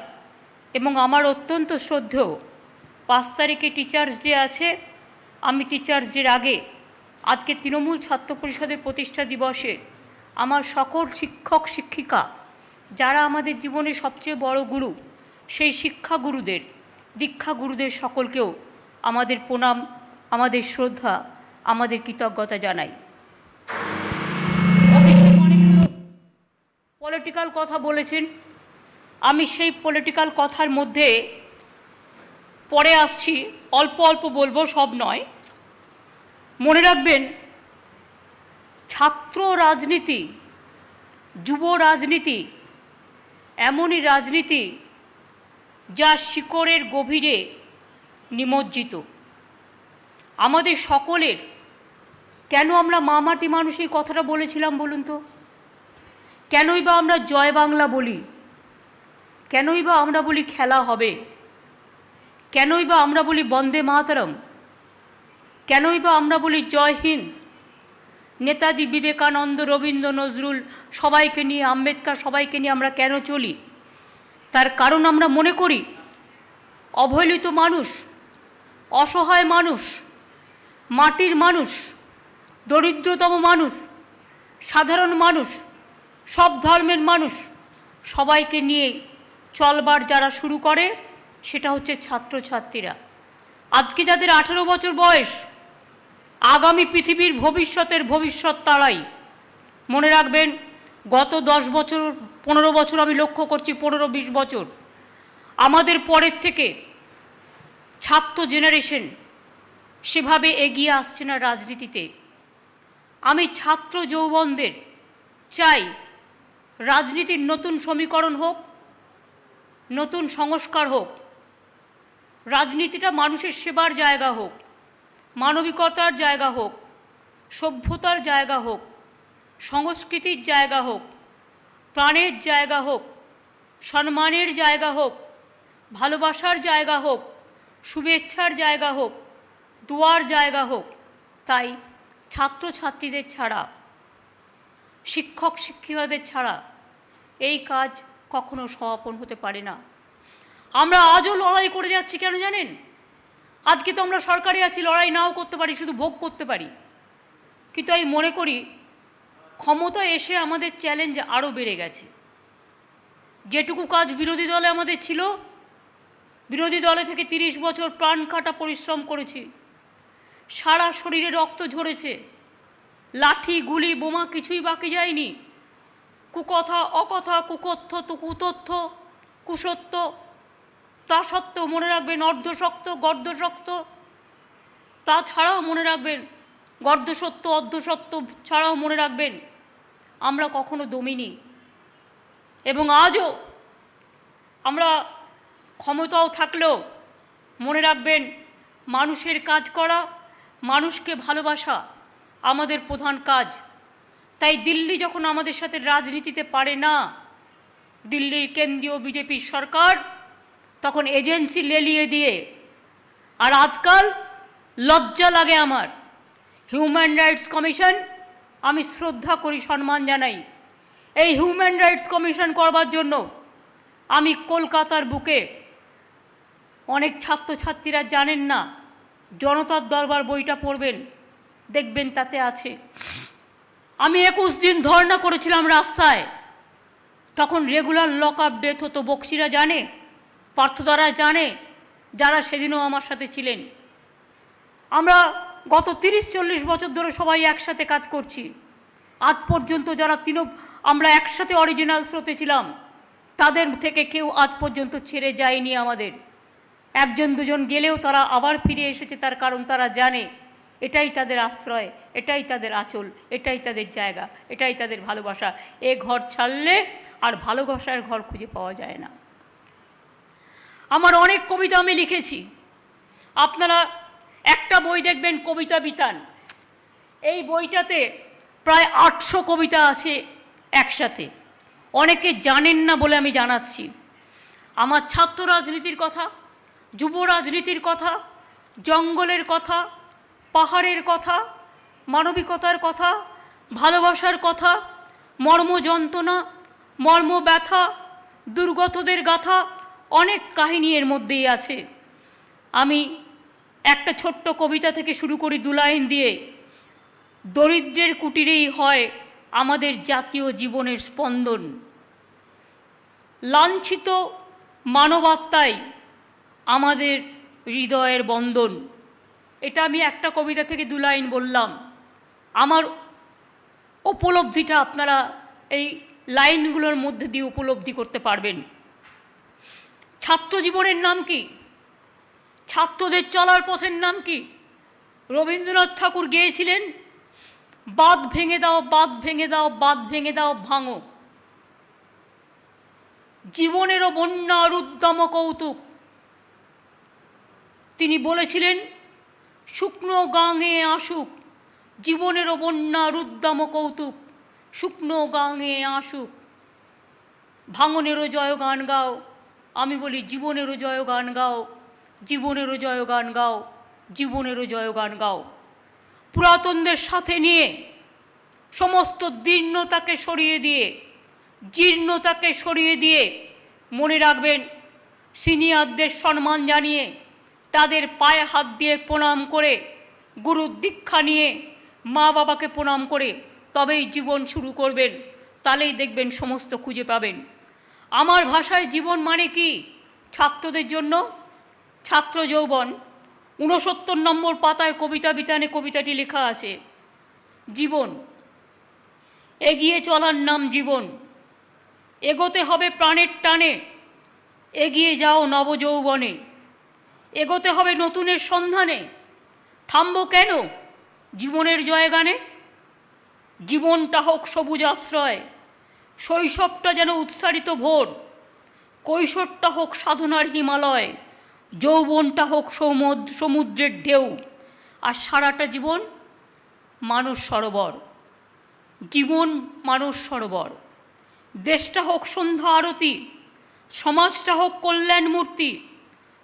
এবং আমার অত্যন্ত শ্রদ্ধেয় 5 তারিখে টিচার্স ডে আছে। আমি টিচার্স ডের আগে আজকে তৃণমূল ছাত্র পরিষদের প্রতিষ্ঠা দিবসে আমার সকল শিক্ষক শিক্ষিকা যারা আমাদের জীবনের সবচেয়ে বড় গুরু, সেই শিক্ষা গুরুদের, দীক্ষা গুরুদের সকলকেও আমাদের প্রণাম, আমাদের শ্রদ্ধা, আমাদের কৃতজ্ঞতা জানাই। অনেকগুলো পলিটিক্যাল কথা বলেছেন, আমি সেই পলিটিক্যাল কথার মধ্যে পরে আসছি, অল্প অল্প বলবো, সব নয়। মনে রাখবেন, ছাত্র রাজনীতি, যুব রাজনীতি এমনই রাজনীতি যা শিকড়ের গভীরে নিমজ্জিত। আমাদের সকলের, কেন আমরা মামাটি মানুষ এই কথাটা বলেছিলাম বলুন তো? কেনই বা আমরা জয় বাংলা বলি? কেনই বা আমরা বলি খেলা হবে? কেনই বা আমরা বলি বন্দে মাতরম? কেনই বা আমরা বলি জয় হিন্দ? নেতাজি, বিবেকানন্দ, রবীন্দ্র, নজরুল সবাইকে নিয়ে, আম্বেদকর সবাইকে নিয়ে আমরা কেন চলি? তার কারণ আমরা মনে করি অবহেলিত মানুষ, অসহায় মানুষ, মাটির মানুষ, দরিদ্রতম মানুষ, সাধারণ মানুষ, সব ধর্মের মানুষ সবাইকে নিয়ে চলবার যারা শুরু করে সেটা হচ্ছে ছাত্রছাত্রীরা। আজকে যাদের 18 বছর বয়স, আগামী পৃথিবীর ভবিষ্যতের ভবিষ্যৎ তারাই। মনে রাখবেন, গত 10 বছর 15 বছর আমি লক্ষ্য করছি, 15-20 বছর আমাদের পরের থেকে ছাত্র জেনারেশন সেভাবে এগিয়ে আসছে না রাজনীতিতে। আমি ছাত্র যৌবনদের চাই রাজনীতির নতুন সমীকরণ হোক, নতুন সংস্কার হোক, রাজনীতিটা মানুষের সেবার জায়গা হোক, মানবিকতার জায়গা হোক, সভ্যতার জায়গা হোক, সংস্কৃতির জায়গা হোক, প্রাণের জায়গা হোক, সম্মানের জায়গা হোক, ভালোবাসার জায়গা হোক, শুভেচ্ছার জায়গা হোক, দোয়ার জায়গা হোক। তাই ছাত্রছাত্রীদের ছাড়া, শিক্ষক শিক্ষিকাদের ছাড়া এই কাজ কখনো সমাপন হতে পারে না। আমরা আজও লড়াই করে যাচ্ছি, কেন জানেন? আজকে তো আমরা সরকারে আছি, লড়াই নাও করতে পারি, শুধু ভোগ করতে পারি। কিন্তু আমি মনে করি ক্ষমতা এসে আমাদের চ্যালেঞ্জ আরও বেড়ে গেছে। যেটুকু কাজ বিরোধী দলে আমাদের ছিল, বিরোধী দলে থেকে 30 বছর প্রাণ কাটা পরিশ্রম করেছি, সারা শরীরে রক্ত ঝরেছে, লাঠি গুলি বোমা কিছুই বাকি যায়নি, কুকথা অকথা, কুকথ্য তো কুতথ্য, কুসত্য, তা সত্ত্বেও মনে রাখবেন অর্ধশক্ত গর্ধশক্ত, তাছাড়াও মনে রাখবেন গর্ধসত্য অর্ধসত্য ছাড়াও মনে রাখবেন আমরা কখনো দমিনি, এবং আজও আমরা ক্ষমতাও থাকলেও মনে রাখবেন, মানুষের কাজ করা, মানুষকে ভালোবাসা আমাদের প্রধান কাজ। তাই দিল্লি যখন আমাদের সাথে রাজনীতিতে পারে না, দিল্লির কেন্দ্রীয় বিজেপির সরকার তখন এজেন্সি লেলিয়ে দিয়ে, আর আজকাল লজ্জা লাগে আমার, হিউম্যান রাইটস কমিশন আমি শ্রদ্ধা করি, সম্মান জানাই। এই হিউম্যান রাইটস কমিশন করবার জন্য আমি কলকাতার বুকে, অনেক ছাত্রছাত্রীরা জানেন না, জনতার দরবার বইটা পড়বেন, দেখবেন তাতে আছে। আমি 21 দিন ধর্ণা করেছিলাম রাস্তায়, তখন রেগুলার লক আপ ডেথ হতো। বক্সিরা জানে, পার্থদারা জানে, যারা সেদিনও আমার সাথে ছিলেন। আমরা গত 30-40 বছর ধরে সবাই একসাথে কাজ করছি। আজ পর্যন্ত যারা আমরা একসাথে অরিজিনাল স্রোতে ছিলাম, তাদের থেকে কেউ আজ পর্যন্ত ছেড়ে যায়নি আমাদের। একজন দুজন গেলেও তারা আবার ফিরে এসেছে, তার কারণ তারা জানে এটাই তাদের আশ্রয়, এটাই তাদের আঁচল, এটাই তাদের জায়গা, এটাই তাদের ভালোবাসা। এ ঘর ছাড়লে আর ভালোবাসার ঘর খুঁজে পাওয়া যায় না। আমার অনেক কবিতা আমি লিখেছি, আপনারা একটা বই দেখবেন কবিতা বিতান, এই বইটাতে প্রায় 800 কবিতা আছে একসাথে। অনেকে জানেন না বলে আমি জানাচ্ছি। আমার ছাত্র রাজনীতির কথা, যুব রাজনীতির কথা, জঙ্গলের কথা, পাহাড়ের কথা, মানবিকতার কথা, ভালোবাসার কথা, মর্ম যন্ত্রণা, মর্ম ব্যথা, দুর্গতদের গাথা, অনেক কাহিনী এর মধ্যেই আছে। আমি একটা ছোট্ট কবিতা থেকে শুরু করি 2 লাইন দিয়ে। দরিদ্রের কুটিরেই হয় আমাদের জাতীয় জীবনের স্পন্দন, লাঞ্ছিত মানবাত্মাই আমাদের হৃদয়ের বন্ধন। এটা আমি একটা কবিতা থেকে 2 লাইন বললাম। আমার উপলব্ধিটা আপনারা এই লাইনগুলোর মধ্যে দিয়ে উপলব্ধি করতে পারবেন। ছাত্র জীবনের নাম কি? ছাত্রদের চলার পথের নাম কি? রবীন্দ্রনাথ ঠাকুর গেয়েছিলেন, বাঁধ ভেঙে দাও, বাঁধ ভেঙে দাও, বাঁধ ভেঙে দাও ভাঙো, জীবনেরও বন্যা রুদ্দাম কৌতুক। তিনি বলেছিলেন, শুকনো গাঙে আসুক, জীবনেরও বন্যা রুদ্দাম কৌতুক, শুকনো গাঙে আসুক, ভাঙনেরও জয়গান গাও। আমি বলি জীবনেরও জয়গান গাও, জীবনেরও জয়গান গাও, জীবনেরও জয়গান গাও। পুরাতনদের সাথে নিয়ে সমস্ত দীর্ণতাকে সরিয়ে দিয়ে, জীর্ণতাকে সরিয়ে দিয়ে, মনে রাখবেন সিনিয়রদের সম্মান জানিয়ে, তাদের পায়ে হাত দিয়ে প্রণাম করে, গুরুর দীক্ষা নিয়ে, মা বাবাকে প্রণাম করে তবেই জীবন শুরু করবেন। তাহলেই দেখবেন সমস্ত খুঁজে পাবেন। আমার ভাষায় জীবন মানে কি? ছাত্রদের জন্য ছাত্র যৌবন। 69 নম্বর পাতায় কবিতা বিতানে কবিতাটি লেখা আছে, জীবন এগিয়ে চলার নাম জীবন, এগোতে হবে প্রাণের টানে, এগিয়ে যাও নবযৌবনে, এগোতে হবে নতুনের সন্ধানে, থামবো কেন জীবনের জয়গানে? জীবনটা হোক সবুজ আশ্রয়, শৈশবটা যেন উৎসারিত ভোর, কৈশোরটা হোক সাধনার হিমালয়, যৌবনটা হোক সমুদ্রের ঢেউ, আর সারাটা জীবন মানস সরোবর। জীবন মানস সরোবর। দেশটা হোক সন্ধ্যা আরতি, সমাজটা হোক কল্যাণ মূর্তি,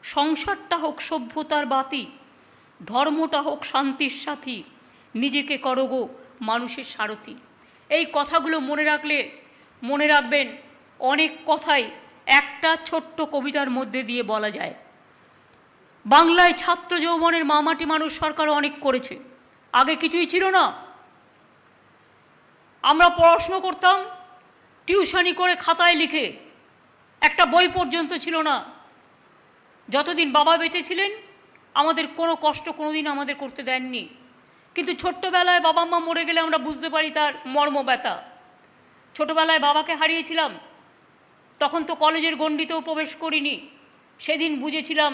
সংসারটা হোক সভ্যতার বাতি, ধর্মটা হোক শান্তির সাথী, নিজেকে করো গো মানুষের সারথি। এই কথাগুলো মনে রাখলে, মনে রাখবেন অনেক কথাই একটা ছোট্ট কবিতার মধ্যে দিয়ে বলা যায়। বাংলায় ছাত্র যৌবনের মামাটি মানুষ সরকার অনেক করেছে, আগে কিছুই ছিল না। আমরা পড়াশুনো করতাম টিউশনি করে খাতায় লিখে, একটা বই পর্যন্ত ছিল না। যতদিন বাবা বেঁচে ছিলেন আমাদের কোনো কষ্ট কোনোদিন আমাদের করতে দেননি, কিন্তু ছোট্টবেলায় বাবা মা মরে গেলে আমরা বুঝতে পারি তার মর্ম ব্যথা। ছোটোবেলায় বাবাকে হারিয়েছিলাম, তখন তো কলেজের গণ্ডিতেও প্রবেশ করিনি। সেদিন বুঝেছিলাম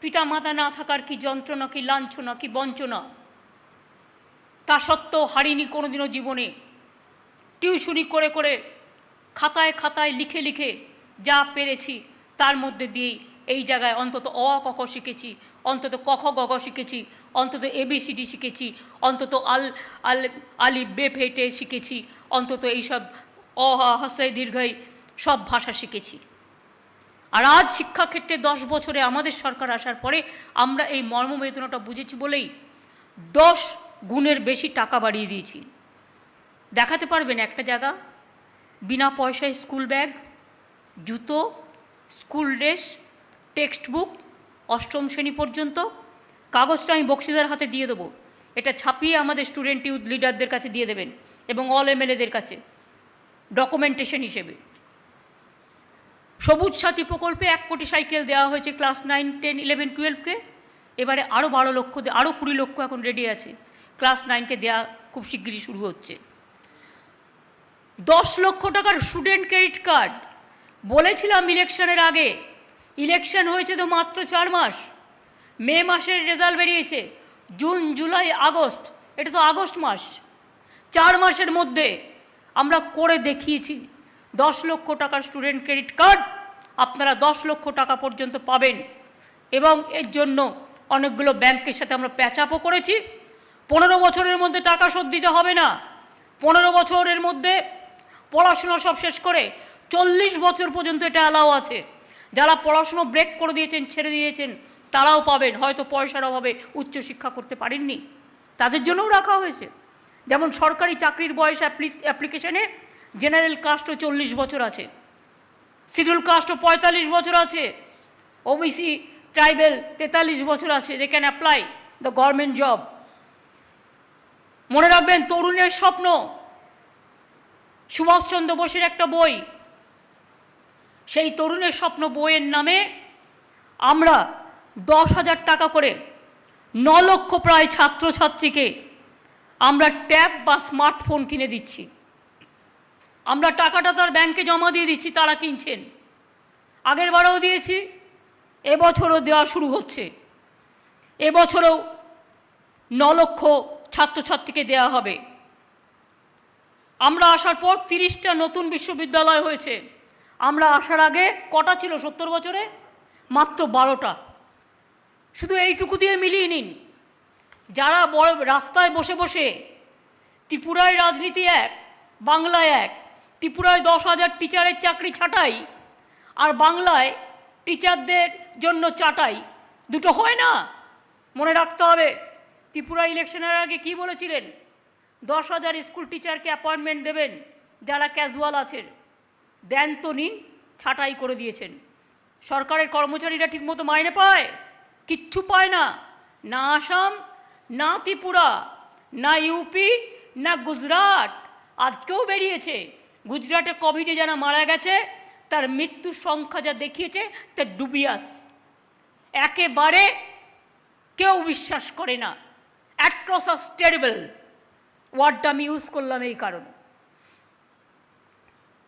পিতা মাতা না থাকার কি যন্ত্রণা, কি লাঞ্ছনা, কি বঞ্চনা। তা সত্ত্বেও হারিনি কোনোদিনও জীবনে। টিউশনি করে করে খাতায় খাতায় লিখে লিখে যা পেরেছি তার মধ্যে দিয়েই এই জায়গায় অন্তত অ ক খ শিখেছি, অন্তত ক খ গ ঘ শিখেছি, অন্তত ABCD শিখেছি, অন্তত আলিফ বে ফেটে শিখেছি, অন্তত এইসব অ হস্যই দীর্ঘই সব ভাষা শিখেছি। আর আজ শিক্ষাক্ষেত্রে 10 বছরে আমাদের সরকার আসার পরে আমরা এই মর্মবেদনাটা বুঝেছি বলেই 10 গুণের বেশি টাকা বাড়িয়ে দিয়েছি। দেখাতে পারবেন একটা জায়গা বিনা পয়সায় স্কুল ব্যাগ, জুতো, স্কুল ড্রেস, টেক্সট বুক 8ম শ্রেণী পর্যন্ত? কাগজটা আমি বক্সিদার হাতে দিয়ে দেবো, এটা ছাপিয়ে আমাদের স্টুডেন্ট ইউথ লিডারদের কাছে দিয়ে দেবেন এবং অল MLAদের কাছে ডকুমেন্টেশন হিসেবে। সবুজ সাথী প্রকল্পে 1 কোটি সাইকেল দেওয়া হয়েছে ক্লাস 9, 10, 11, 12কে। এবারে আরও 12 লক্ষ, আরও 20 লক্ষ এখন রেডি আছে, ক্লাস 9কে দেওয়া খুব শিগগিরই শুরু হচ্ছে। 10 লক্ষ টাকার স্টুডেন্ট ক্রেডিট কার্ড বলেছিলাম ইলেকশনের আগে, ইলেকশন হয়েছে তো মাত্র 4 মাস, মে মাসের রেজাল্ট বেরিয়েছে, জুন, জুলাই, আগস্ট, এটা তো আগস্ট মাস, 4 মাসের মধ্যে আমরা করে দেখিয়েছি। 10 লক্ষ টাকার স্টুডেন্ট ক্রেডিট কার্ড আপনারা 10 লক্ষ টাকা পর্যন্ত পাবেন এবং এর জন্য অনেকগুলো ব্যাংকের সাথে আমরা প্যাচআপও করেছি। 15 বছরের মধ্যে টাকা শোধ দিতে হবে না, 15 বছরের মধ্যে পড়াশোনা সব শেষ করে 40 বছর পর্যন্ত এটা অ্যালাউ আছে। যারা পড়াশুনো ব্রেক করে দিয়েছেন, ছেড়ে দিয়েছেন, তারাও পাবেন, হয়তো পয়সার অভাবে উচ্চশিক্ষা করতে পারেননি, তাদের জন্যও রাখা হয়েছে। যেমন সরকারি চাকরির বয়স অ্যাপ্লিকেশনে জেনারেল কাস্টও 40 বছর আছে, শিডিউল কাস্টও 45 বছর আছে, OBC ট্রাইবেল 43 বছর আছে, they can apply the government job. মনে রাখবেন তরুণের স্বপ্ন, সুভাষচন্দ্র বোসের একটা বই, সেই তরুণের স্বপ্ন বইয়ের নামে আমরা 10,000 টাকা করে 9 লক্ষ প্রায় ছাত্রছাত্রীকে আমরা ট্যাব বা স্মার্টফোন কিনে দিচ্ছি। আমরা টাকাটা তার ব্যাংকে জমা দিয়ে দিচ্ছি, তারা কিনছেন, আগের বারেও দিয়েছি, এবছরও দেওয়া শুরু হচ্ছে, এবছরও 9 লক্ষ ছাত্রছাত্রীকে দেওয়া হবে। আমরা আসার পর 30টা নতুন বিশ্ববিদ্যালয় হয়েছে, আমরা আসার আগে কটা ছিল 70 বছরে? মাত্র 12টা। শুধু এইটুকু দিয়ে মিলিয়ে নিন, যারা বড় রাস্তায় বসে বসে ত্রিপুরায় রাজনীতি এক, বাংলায় এক, ত্রিপুরায় 10,000 টিচারের চাকরি ছাঁটাই আর বাংলায় টিচারদের জন্য চাটাই, দুটো হয় না, মনে রাখতে হবে। ত্রিপুরা ইলেকশনের আগে কি বলেছিলেন? 10,000 স্কুল টিচারকে অ্যাপয়েন্টমেন্ট দেবেন যারা ক্যাজুয়াল আছেন, দেন তো নিন, ছাঁটাই করে দিয়েছেন। সরকারের কর্মচারীরা ঠিকমতো মাইনে পায়? কিচ্ছু পায় না, না আসাম, না ত্রিপুরা, না ইউপি, না গুজরাট। আজকেও বেরিয়েছে গুজরাটে কোভিডে যারা মারা গেছে তার মৃত্যুর সংখ্যা যা দেখিয়েছে তা ডুবিয়াস, একেবারে কেউ বিশ্বাস করে না। অ্যাট্রোসাস টেরিবল ওয়ার্ডটা আমি ইউজ করলাম এই কারণে।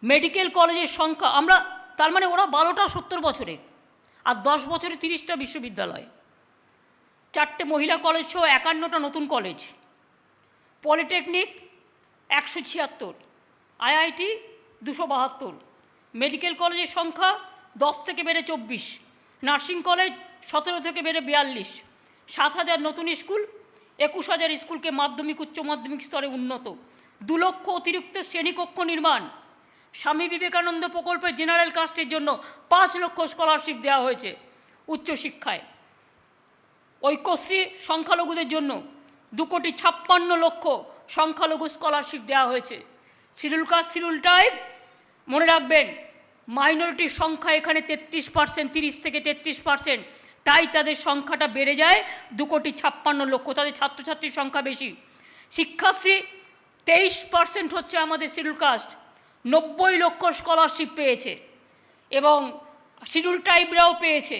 মেডিকেল কলেজের সংখ্যা আমরা, তার মানে ওরা 12টা 70 বছরে আর 10 বছরে 30টা বিশ্ববিদ্যালয়, 4টে মহিলা কলেজ সহ 51টা নতুন কলেজ, পলিটেকনিক 176, IIT 272, মেডিকেল কলেজের সংখ্যা 10 থেকে বেড়ে 24, নার্সিং কলেজ 17 থেকে বেড়ে 42, 7,000 নতুন স্কুল, 21,000 স্কুলকে মাধ্যমিক উচ্চ মাধ্যমিক স্তরে উন্নত, 2 লক্ষ অতিরিক্ত শ্রেণীকক্ষ নির্মাণ, স্বামী বিবেকানন্দ প্রকল্পে জেনারেল কাস্টের জন্য 5 লক্ষ স্কলারশিপ দেওয়া হয়েছে উচ্চশিক্ষায়, ঐক্যশ্রী সংখ্যালঘুদের জন্য 2,56 লক্ষ সংখ্যালঘু স্কলারশিপ দেওয়া হয়েছে। শিডিউল কাস্ট শিডিউল ট্রাইব মনে রাখবেন মাইনরিটির সংখ্যা এখানে 33%, 30 থেকে 33%, তাই তাদের সংখ্যাটা বেড়ে যায় 2,56 লক্ষ, তাদের ছাত্রছাত্রীর সংখ্যা বেশি। শিক্ষাশ্রী 23% হচ্ছে আমাদের শিডিউল কাস্ট, 90 লক্ষ স্কলারশিপ পেয়েছে এবং শিডিউল ট্রাইবরাও পেয়েছে।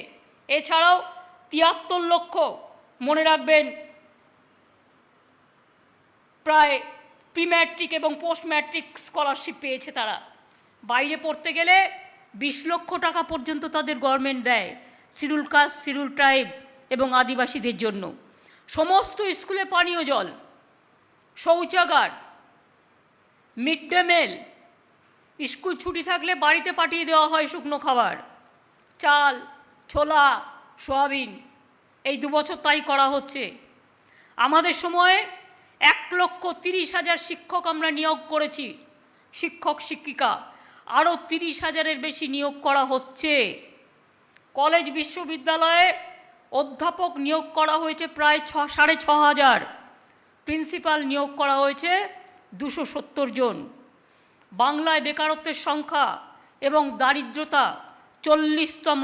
এছাড়াও 73 লক্ষ মনে রাখবেন প্রায় প্রি ম্যাট্রিক এবং পোস্ট ম্যাট্রিক স্কলারশিপ পেয়েছে তারা। বাইরে পড়তে গেলে 20 লক্ষ টাকা পর্যন্ত তাদের গভর্নমেন্ট দেয় শিডিউল কাস্ট, শিডিউল ট্রাইব এবং আদিবাসীদের জন্য। সমস্ত স্কুলে পানীয় জল, শৌচাগার, মিড ডে মিল, স্কুল ছুটি থাকলে বাড়িতে পাঠিয়ে দেওয়া হয় শুকনো খাবার, চাল, ছোলা, সয়াবিন। এই 2 বছর তাই করা হচ্ছে। আমাদের সময়ে 1,30,000 শিক্ষক আমরা নিয়োগ করেছি, শিক্ষক শিক্ষিকা। আরও 30,000-এর বেশি নিয়োগ করা হচ্ছে। কলেজ বিশ্ববিদ্যালয়ে অধ্যাপক নিয়োগ করা হয়েছে প্রায় 6,500। প্রিন্সিপাল নিয়োগ করা হয়েছে 270 জন। বাংলায় বেকারত্বের সংখ্যা এবং দারিদ্রতা 40তম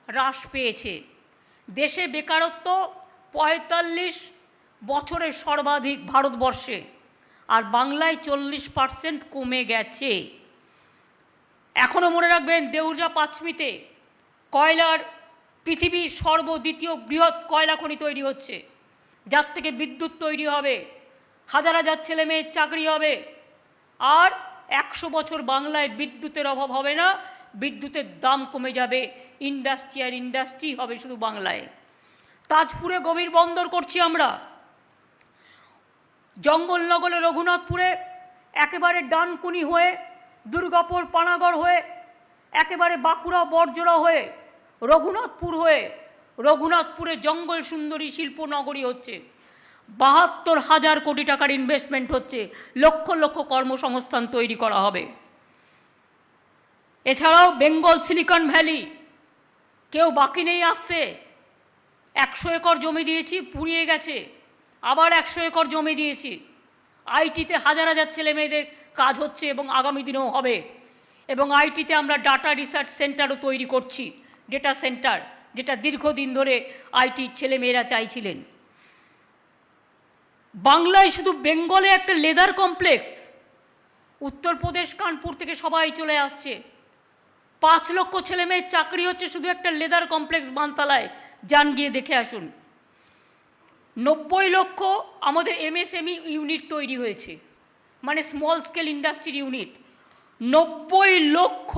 হ্রাস পেয়েছে। দেশে বেকারত্ব 45 বছরের সর্বাধিক ভারতবর্ষে, আর বাংলায় 40% কমে গেছে। এখনও মনে রাখবেন, দেউরজা পাঁচমিতে কয়লার পৃথিবীর সর্বদ্বিতীয় বৃহৎ কয়লা খনি তৈরি হচ্ছে, যার থেকে বিদ্যুৎ তৈরি হবে, হাজার হাজার ছেলে মেয়ের চাকরি হবে। আর 100 বছর বাংলায় বিদ্যুতের অভাব হবে না, বিদ্যুতের দাম কমে যাবে, ইন্ডাস্ট্রি আর ইন্ডাস্ট্রি হবে শুধু বাংলায়। তাজপুরে গভীর বন্দর করছি আমরা। জঙ্গলনগরে রঘুনাথপুরে একেবারে ডানকুনি হয়ে, দুর্গাপুর পানাগড় হয়ে, একেবারে বাঁকুড়া বরজোড়া হয়ে, রঘুনাথপুর হয়ে, রঘুনাথপুরে জঙ্গল সুন্দরী শিল্পনগরী হচ্ছে। 72,000 কোটি টাকার ইনভেস্টমেন্ট হচ্ছে, লক্ষ লক্ষ কর্মসংস্থান তৈরি করা হবে। এছাড়াও বেঙ্গল সিলিকন ভ্যালি, কেউ বাকি নেই আসছে। 100 একর জমি দিয়েছি, পুড়িয়ে গেছে, আবার 100 একর জমি দিয়েছি। আইটিতে হাজার হাজার ছেলে মেয়েদের কাজ হচ্ছে এবং আগামী দিনেও হবে। এবং আইটিতে আমরা ডাটা রিসার্চ সেন্টারও তৈরি করছি, ডেটা সেন্টার, যেটা দীর্ঘদিন ধরে আইটির ছেলেমেয়েরা চাইছিলেন। বাংলায় শুধু বেঙ্গলে একটা লেদার কমপ্লেক্স, উত্তরপ্রদেশ কানপুর থেকে সবাই চলে আসছে। 5 লক্ষ ছেলে মেয়ের চাকরি হচ্ছে শুধু একটা লেদার কমপ্লেক্স বানতলায়, যান গিয়ে দেখে আসুন। 90 লক্ষ আমাদের এমএসএমই ইউনিট তৈরি হয়েছে, মানে স্মল স্কেল ইন্ডাস্ট্রির ইউনিট। 90 লক্ষ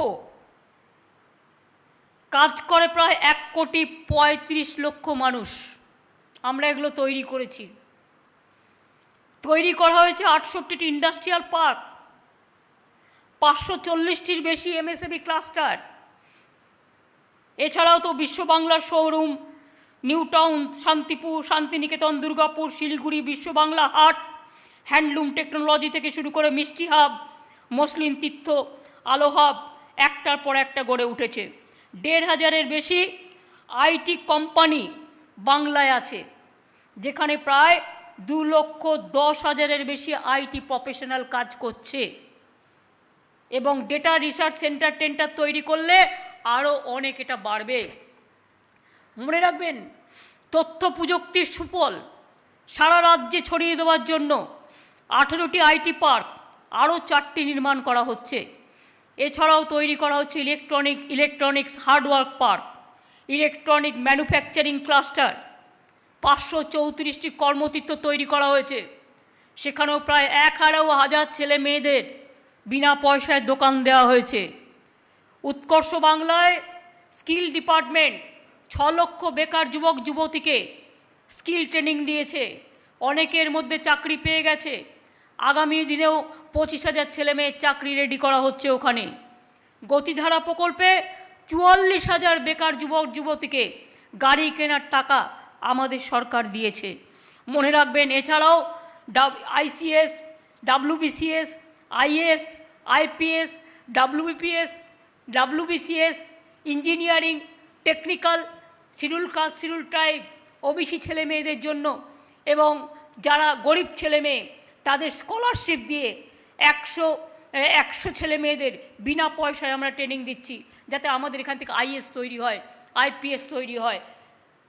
কাজ করে প্রায় 1,35,00,000 মানুষ। আমরা এগুলো তৈরি করেছি। তৈরি করা হয়েছে 68টি ইন্ডাস্ট্রিয়াল পার্ক, 540টির বেশি এমএসএমই ক্লাস্টার। এছাড়াও তো বিশ্ব বাংলার showroom, New Town, Shantipur, Santiniketan, Durgapur, Siliguri, Biswa Bangla হাট, হ্যান্ডলুম টেকনোলজি থেকে শুরু করে মিষ্টি হাব, মসলিন তীর্থ, আলো হাব, একটার পর একটা গড়ে উঠেছে। 1,500-এর বেশি আইটি কোম্পানি বাংলায় আছে, যেখানে প্রায় 2,10,000-এর বেশি আইটি প্রফেশনাল কাজ করছে। এবং ডেটা রিসার্চ সেন্টার তৈরি করলে আরও অনেক এটা বাড়বে। মনে রাখবেন, তথ্য প্রযুক্তির সুফল সারা রাজ্যে ছড়িয়ে দেওয়ার জন্য 18টি আইটি পার্ক, আরও 4টি নির্মাণ করা হচ্ছে। এছাড়াও তৈরি করা হচ্ছে electronics hardware park, electronic manufacturing cluster. 534টি কর্মতীর্থ তৈরি করা হয়েছে, সেখানেও প্রায় 11,000 ছেলে মেয়েদের বিনা পয়সায় দোকান দেওয়া হয়েছে। উৎকর্ষ বাংলায় স্কিল ডিপার্টমেন্ট 6 লক্ষ বেকার যুবক যুবতীকে স্কিল ট্রেনিং দিয়েছে, অনেকের মধ্যে চাকরি পেয়ে গেছে। আগামী দিনেও 25,000 ছেলে মেয়ের চাকরি রেডি করা হচ্ছে ওখানে। গতিধারা প্রকল্পে 44,000 বেকার যুবক যুবতীকে গাড়ি কেনার টাকা আমাদের সরকার দিয়েছে। মনে রাখবেন, এছাড়াও ICS, WBCS, IAS, IPS, WBPS, WBCS, engineering, technical, schedule caste, schedule tribe, OBC ছেলে মেয়েদের জন্য এবং যারা গরিব ছেলে মেয়ে তাদের স্কলারশিপ দিয়ে 100 ছেলে মেয়েদের বিনা পয়সায় আমরা ট্রেনিং দিচ্ছি, যাতে আমাদের এখান থেকে আইএস তৈরি হয়, আইপিএস তৈরি হয়।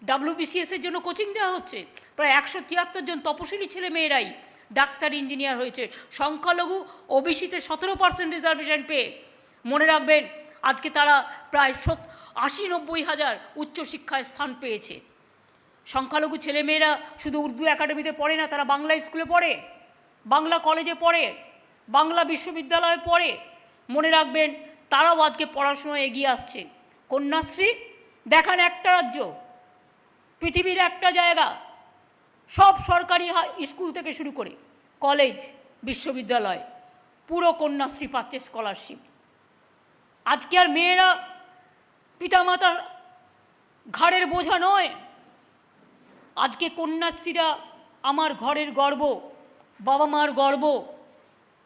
ডাব্লিউবিসিএসের জন্য কোচিং দেওয়া হচ্ছে, প্রায় 173 জন তপশিলি ছেলে মেয়েরাই ডাক্তার, ইঞ্জিনিয়ার হয়েছে। সংখ্যালঘু ওবিসিতে 17% রিজার্ভেশন পেয়ে, মনে রাখবেন, আজকে তারা প্রায় 80-90 হাজার উচ্চশিক্ষায় স্থান পেয়েছে। সংখ্যালঘু ছেলেমেয়েরা শুধু উর্দু একাডেমিতে পড়ে না, তারা বাংলা স্কুলে পড়ে, বাংলা কলেজে পড়ে, বাংলা বিশ্ববিদ্যালয়ে পড়ে। মনে রাখবেন, তারাও আজকে পড়াশোনায় এগিয়ে আসছে। কন্যাশ্রী দেখান একটা রাজ্য, পৃথিবীর একটা জায়গা, সব সরকারি স্কুল থেকে শুরু করে কলেজ, বিশ্ববিদ্যালয় পুরো কন্যাশ্রী পাচ্ছে স্কলারশিপ। আজকে আর মেয়েরা পিতামাতার ঘাড়ের বোঝা নয়। আজকে কন্যাশ্রীরা আমার ঘরের গর্ব, বাবা মার গর্ব।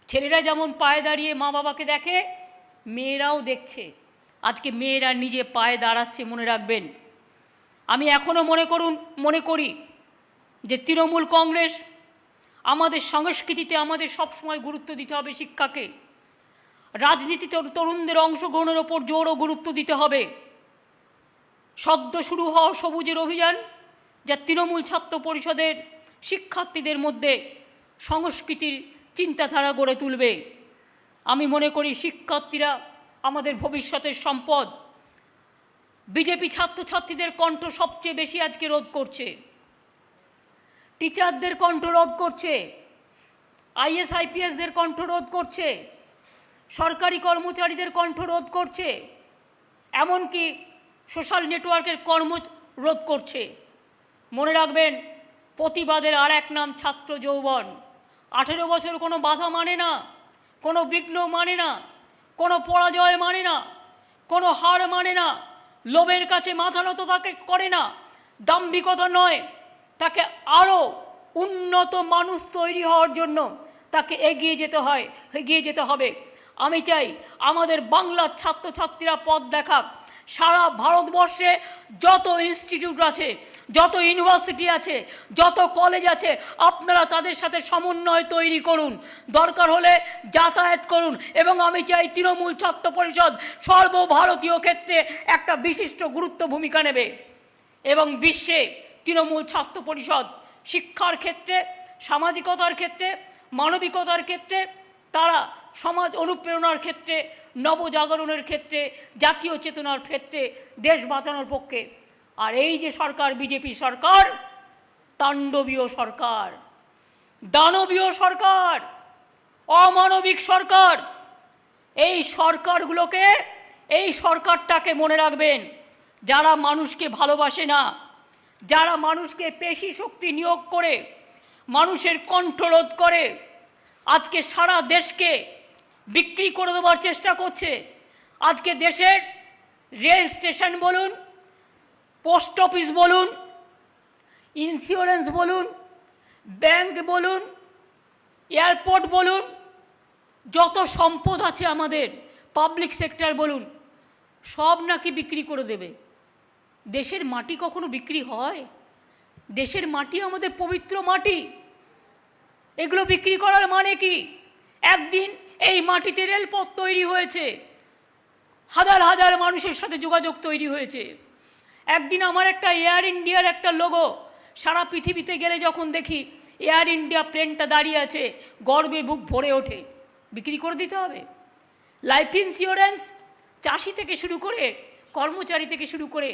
ছেলেরা যেমন পায়ে দাঁড়িয়ে মা বাবাকে দেখে, মেয়েরাও দেখছে। আজকে মেয়েরা নিজে পায়ে দাঁড়াচ্ছে, মনে রাখবেন। আমি এখনও মনে করি যে তৃণমূল কংগ্রেস, আমাদের সংস্কৃতিতে আমাদের সবসময় গুরুত্ব দিতে হবে শিক্ষাকে। রাজনীতিতে তরুণদের অংশগ্রহণের ওপর জোর ও গুরুত্ব দিতে হবে। সদ্য শুরু হওয়া সবুজের অভিযান, যা তৃণমূল ছাত্র পরিষদের শিক্ষার্থীদের মধ্যে সংস্কৃতির চিন্তাধারা গড়ে তুলবে। আমি মনে করি শিক্ষার্থীরা আমাদের ভবিষ্যতের সম্পদ। বিজেপি ছাত্রছাত্রীদের কণ্ঠ সবচেয়ে বেশি আজকে রোধ করছে, টিচারদের কণ্ঠ রোধ করছে, আইএস আইপিএসদের কণ্ঠ রোধ করছে, সরকারি কর্মচারীদের কণ্ঠ রোধ করছে, এমনকি সোশ্যাল নেটওয়ার্কের কর্ম রোধ করছে। মনে রাখবেন, প্রতিবাদের আর এক নাম ছাত্র যৌবন। 18 বছর কোনো বাধা মানে না, কোনো বিঘ্ন মানে না, কোনো পরাজয় মানে না, কোনো হার মানে না, লোভের কাছে মাথা নত তাকে করে না, দাম্ভিকতা নয়, তাকে আরও উন্নত মানুষ তৈরি হওয়ার জন্য তাকে এগিয়ে যেতে হবে। আমি চাই আমাদের বাংলার ছাত্রছাত্রীরা পথ দেখাক। সারা ভারতবর্ষে যত ইনস্টিটিউট আছে, যত ইউনিভার্সিটি আছে, যত কলেজ আছে, আপনারা তাদের সাথে সমন্বয় তৈরি করুন, দরকার হলে যাতায়াত করুন। এবং আমি চাই তৃণমূল ছাত্র পরিষদ সর্বভারতীয় ক্ষেত্রে একটা বিশিষ্ট গুরুত্ব ভূমিকা নেবে। এবং বিশ্বে তৃণমূল ছাত্র পরিষদ শিক্ষার ক্ষেত্রে, সামাজিকতার ক্ষেত্রে, মানবিকতার ক্ষেত্রে, তারা সমাজ অনুপ্রেরণার ক্ষেত্রে, নবজাগরণের ক্ষেত্রে, জাতীয় চেতনার ক্ষেত্রে দেশ বাঁচানোর পক্ষে। আর এই যে সরকার, বিজেপি সরকার, তাণ্ডবীয় সরকার, দানবীয় সরকার, অমানবিক সরকার। এই সরকারগুলোকে, এই সরকারটাকে মনে রাখবেন, যারা মানুষকে ভালোবাসে না, যারা মানুষকে পেশি শক্তি নিয়োগ করে মানুষের কণ্ঠরোধ করে, আজকে সারা দেশকে বিক্রি করে দেওয়ার চেষ্টা করছে। আজকে দেশের রেল স্টেশন বলুন, পোস্ট অফিস বলুন, ইন্স্যুরেন্স বলুন, ব্যাংক বলুন, এয়ারপোর্ট বলুন, যত সম্পদ আছে আমাদের, পাবলিক সেক্টর বলুন, সব নাকি বিক্রি করে দেবে। দেশের মাটি কখনো বিক্রি হয়? দেশের মাটি আমাদের পবিত্র মাটি, এগুলো বিক্রি করার মানে কি? একদিন এই মাটিতে রেলপথ তৈরি হয়েছে, হাজার হাজার মানুষের সাথে যোগাযোগ তৈরি হয়েছে। একদিন আমার একটা এয়ার ইন্ডিয়ার একটা লোগো, সারা পৃথিবীতে গেলে যখন দেখি এয়ার ইন্ডিয়া প্লেনটা দাঁড়িয়ে আছে, গর্বে বুক ভরে ওঠে। বিক্রি করে দিতে হবে। লাইফ ইন্স্যুরেন্স, চাষি থেকে শুরু করে, কর্মচারী থেকে শুরু করে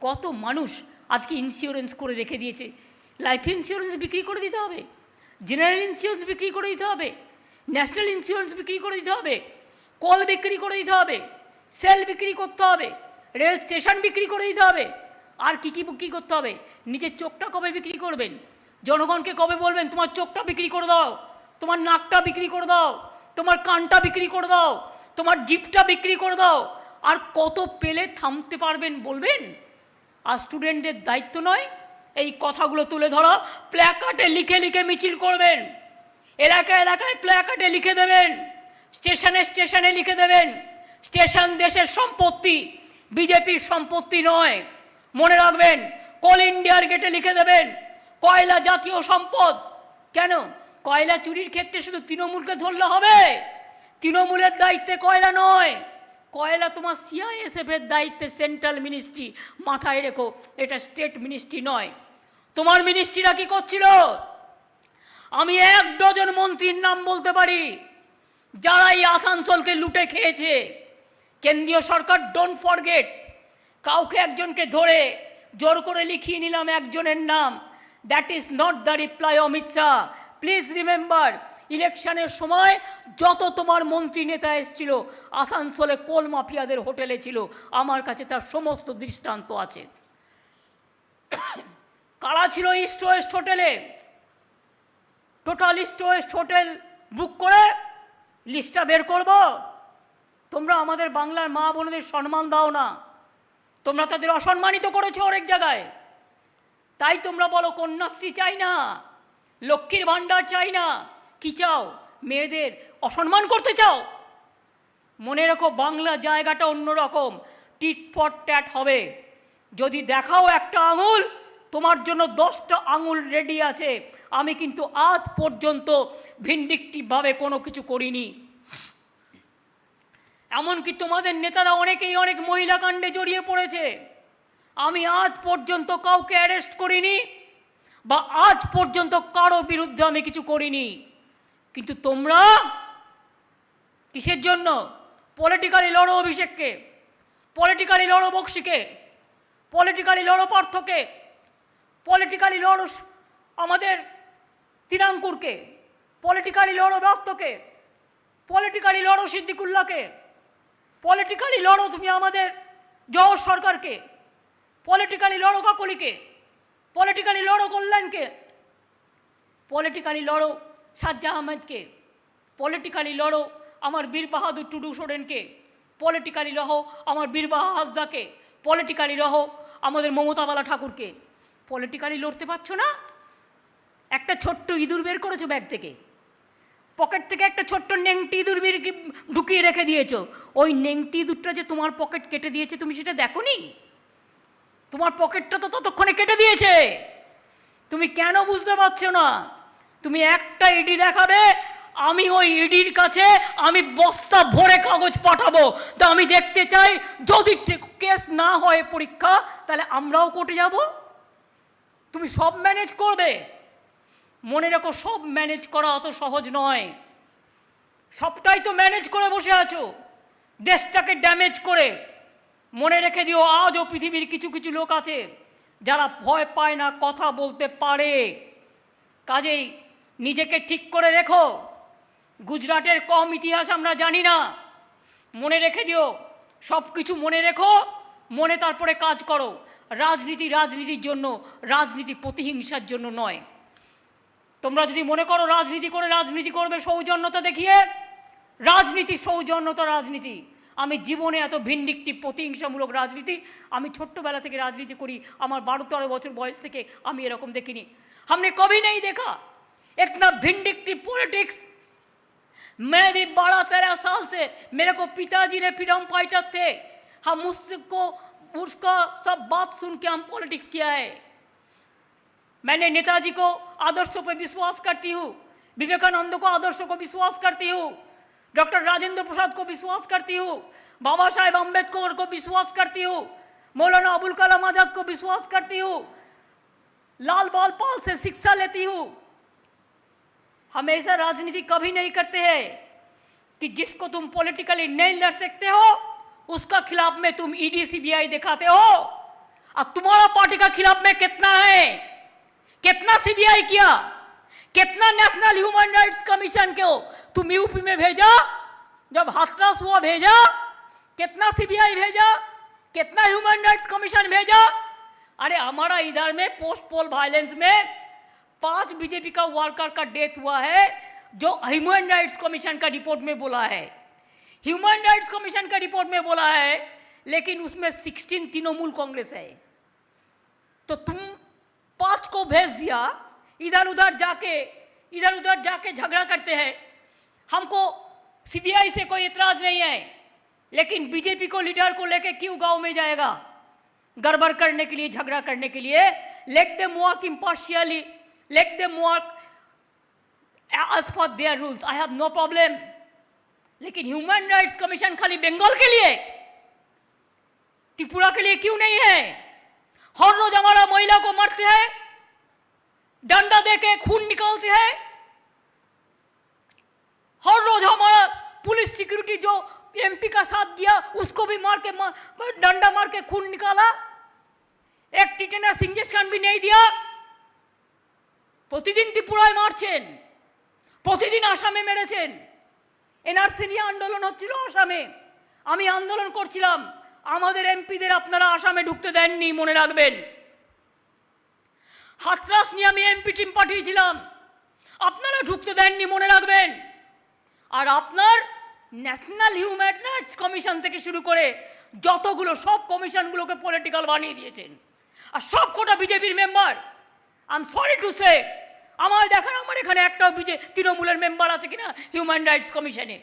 কত মানুষ আজকে ইন্স্যুরেন্স করে রেখে দিয়েছে। লাইফ ইন্স্যুরেন্স বিক্রি করে দিতে হবে, জেনারেল ইন্স্যুরেন্স বিক্রি করে দিতে হবে, ন্যাশনাল ইন্স্যুরেন্স বিক্রি করে দিতে হবে, কল বিক্রি করে দিতে হবে, সেল বিক্রি করতে হবে, রেল স্টেশন বিক্রি করে দিতে হবে। আর কি কি বিক্রি করতে হবে? নিজের চোখটা কবে বিক্রি করবেন? জনগণকে কবে বলবেন তোমার চোখটা বিক্রি করে দাও, তোমার নাকটা বিক্রি করে দাও, তোমার কানটা বিক্রি করে দাও, তোমার জিভটা বিক্রি করে দাও? আর কত পেলে থামতে পারবেন বলবেন? আর স্টুডেন্টদের দায়িত্ব নয় এই কথাগুলো তুলে ধরা, প্ল্যাকার্ডে লিখে লিখে মিছিল করবেন, এলাকায় এলাকায় প্ল্যাকার্ডে লিখে দেবেন, স্টেশনে স্টেশনে লিখে দেবেন, স্টেশন দেশের সম্পত্তি, বিজেপির সম্পত্তি নয়। মনে রাখবেন, কোল ইন্ডিয়ার গেটে লিখে দেবেন, কয়লা জাতীয় সম্পদ। কেন? কয়লা চুরির ক্ষেত্রে শুধু তৃণমূলকে ধরলে হবে? তৃণমূলের দায়িত্বে কয়লা নয়, কয়লা তোমার সিআইএসএফের দায়িত্বে, সেন্ট্রাল মিনিস্ট্রি, মাথায় রেখো, এটা স্টেট মিনিস্ট্রি নয়। তোমার মিনিস্ট্রিরা কি করছিল? আমি 1 ডজন মন্ত্রীর নাম বলতে পারি যারা এই আসানসোলকে লুটে খেয়েছে। কেন্দ্রীয় সরকার, ডোন্ট ফরগেট, কাউকে একজনকে ধরে জোর করে লিখিয়ে নিলাম একজনের নাম, that is not the reply Amit Shah. Please remember, ইলেকশনের সময় যত তোমার মন্ত্রী নেতা এসেছিল আসানসোলে কোল মাফিয়াদের হোটেলে ছিল, আমার কাছে তার সমস্ত দৃষ্টান্ত আছে। কারা ছিল ইস্ট ওয়েস্ট হোটেলে? Total east West hotel book করে লিস্টটা বের করব। তোমরা আমাদের বাংলার মা বোনদের সম্মান দাও না, তোমরা তাদের অসম্মানিত করেছো অনেক জায়গায়। তাই তোমরা বলো কন্যাশ্রী চাই না, লক্ষ্মীর ভাণ্ডার চাই না। কি চাও? মেয়েদের অসম্মান করতে চাও? মনে রেখো, বাংলা জায়গাটা অন্যরকম, টিট ফর ট্যাট হবে। যদি দেখাও একটা আঙুল, তোমার জন্য 10টা আঙুল রেডি আছে। আমি কিন্তু আজ পর্যন্ত ভিন্ডিকটিভভাবে কোনো কিছু করিনি। এমনকি তোমাদের নেতারা অনেকেই অনেক মহিলা কাণ্ডে জড়িয়ে পড়েছে, আমি আজ পর্যন্ত কাউকে অ্যারেস্ট করিনি বা আজ পর্যন্ত কারো বিরুদ্ধে আমি কিছু করিনি। কিন্তু তোমরা কিসের জন্য? পলিটিক্যালি লড়ো অভিষেককে, পলিটিক্যালি লড়ো বক্সিকে, পলিটিক্যালি লড়ো পার্থকে, পলিটিক্যালি লড়ো আমাদের তিরাঙ্কুরকে, পলিটিক্যালি লড়ো দত্তকে, পলিটিক্যালি লড়ো সিদ্দিকুল্লাহকে, পলিটিক্যালি লড়ো তুমি আমাদের জওহর সরকারকে, পলিটিক্যালি লড়ো কাকলিকে, পলিটিক্যালি লড়ো কল্যাণকে, পলিটিক্যালি লড়ো সাজ্জা আহমেদকে, পলিটিক্যালি লড়ো আমার বীর বাহাদুর টুডু সোরেনকে, পলিটিক্যালি লড়ো আমার বীরবাহা হাসদাকে, পলিটিক্যালি লড়ো আমাদের মমতাবালা ঠাকুরকে। পলিটিক্যালি লড়তে পারছো না? একটা ছোট্ট ইঁদুর বের করেছো ব্যাগ থেকে, পকেট থেকে একটা ছোট্ট নেংটি ইঁদুর বের ঢুকিয়ে রেখে দিয়েছো। ওই নেংটি ইঁদুরটা যে তোমার পকেট কেটে দিয়েছে তুমি সেটা দেখোনি? তোমার পকেটটা তো ততক্ষণে কেটে দিয়েছে। তুমি কেন বুঝতে পারছো না? তুমি একটা ইডি দেখাবে, আমি ওই ইডির কাছে আমি বস্তা ভরে কাগজ পাঠাবো। তা আমি দেখতে চাই, যদি কেস না হয় পরীক্ষা, তাহলে আমরাও কোর্টে যাব। তুমি সব ম্যানেজ করবে। মনে রেখো, সব ম্যানেজ করা অত সহজ নয়। সবটাই তো ম্যানেজ করে বসে আছো, দেশটাকে ড্যামেজ করে। মনে রেখে দিও, আজও পৃথিবীর কিছু কিছু লোক আছে যারা ভয় পায় না, কথা বলতে পারে। কাজেই নিজেকে ঠিক করে রেখো। গুজরাটের কম ইতিহাস আমরা জানি না। মনে রেখে দিও, সব কিছু মনে রেখো, মনে তারপরে কাজ করো। রাজনীতি রাজনীতির জন্য, রাজনীতি প্রতিহিংসার জন্য নয়। তোমরা যদি মনে করো রাজনীতি করে রাজনীতি করবে সৌজন্যতা দেখিয়ে, রাজনীতি সৌজন্যতা রাজনীতি। আমি জীবনে এত ভিন্ডিকটিভ প্রতিহিংসামূলক রাজনীতি, আমি ছোট্টবেলা থেকে রাজনীতি করি, আমার 12-13 বছর বয়স থেকে আমি এরকম দেখিনি। हमने कभी नहीं देखा इतना ভিন্ডিকটিভ पॉलिटिक्स। मैं भी 12-13 साल से, मेरे को पिताजी ने फ्रीडम फाइटर थे, हम उसको उसका सब बात सुन के हम पॉलिटिक्स किया है। मैंने नेताजी को आदर्शों पर विश्वास करती हूँ, विवेकानंद को आदर्शों को विश्वास करती हूँ, डॉक्टर राजेंद्र प्रसाद को विश्वास करती हूँ, बाबा साहेब अम्बेडकर को विश्वास करती हूँ, मौलाना अबुल कलाम आजाद को विश्वास करती हूँ, लाल बाल पाल से शिक्षा लेती हूँ। हमेशा राजनीति कभी नहीं करते हैं कि जिसको तुम पॉलिटिकली नहीं लड़ सकते हो उसका खिलाफ में तुम ईडी सीबीआई दिखाते हो। अब तुम्हारा पार्टी का खिलाफ में कितना है, कितना सीबीआई किया, कितना नेशनल ह्यूमन राइट्स कमीशन को तुम यूपी में भेजा, जब हाथरस हुआ भेजा, कितना सीबीआई भेजा, कितना ह्यूमन राइट्स कमीशन भेजा। अरे हमारा इधर में पोस्ट पोल वायलेंस में 5 बीजेपी का वर्कर का डेथ हुआ है, जो ह्यूमन राइट्स कमीशन का रिपोर्ट में बोला है। ह्यूमन राइट्स कमीशन का रिपोर्ट में बोला है, लेकिन उसमें 16 तृणमूल कांग्रेस है। तो तुम 5 को भेज दिया, इधर उधर जाके झगड़ा करते हैं। हमको सीबीआई से कोई इतराज नहीं है, लेकिन बीजेपी को लीडर को लेके क्यों गांव में जाएगा गड़बड़ करने के लिए, झगड़ा करने के लिए। Let them work impartially, let them work as per their rules, I have no problem। लेकिन ह्यूमन राइट्स कमीशन खाली बंगाल के लिए, त्रिपुरा के लिए क्यों नहीं है? हर रोज हमारा महिला को मारते हैं, डंडा देके खून निकालते हैं। हर रोज हमारा पुलिस सिक्योरिटी जो एमपी का साथ दिया उसको भी डंडा मार के खून निकाला, एक टिटेनस इंजेक्शन भी नहीं दिया। प्रतिदिन त्रिपुराয় মারছেন, প্রতিদিন আসামে মেরেছেন। এনআরসি নিয়ে আন্দোলন হচ্ছিল আসামে, আমি আন্দোলন করছিলাম, আমাদের এমপিদের আপনারা আসামে ঢুকতে দেননি, মনে রাখবেন। হাতরাস নিয়ে আমি এমপি টিম পাঠিয়েছিলাম, আপনারা ঢুকতে দেননি, মনে রাখবেন। আর আপনার ন্যাশনাল হিউম্যান রাইটস কমিশন থেকে শুরু করে যতগুলো সব কমিশনগুলোকে পলিটিক্যাল বানিয়ে দিয়েছেন, আর সব কটা বিজেপির member. I am sorry to say, আমায় দেখান আমার এখানে একটাও তৃণমূলের মেম্বার আছে কিনা হিউম্যান রাইটস কমিশনে।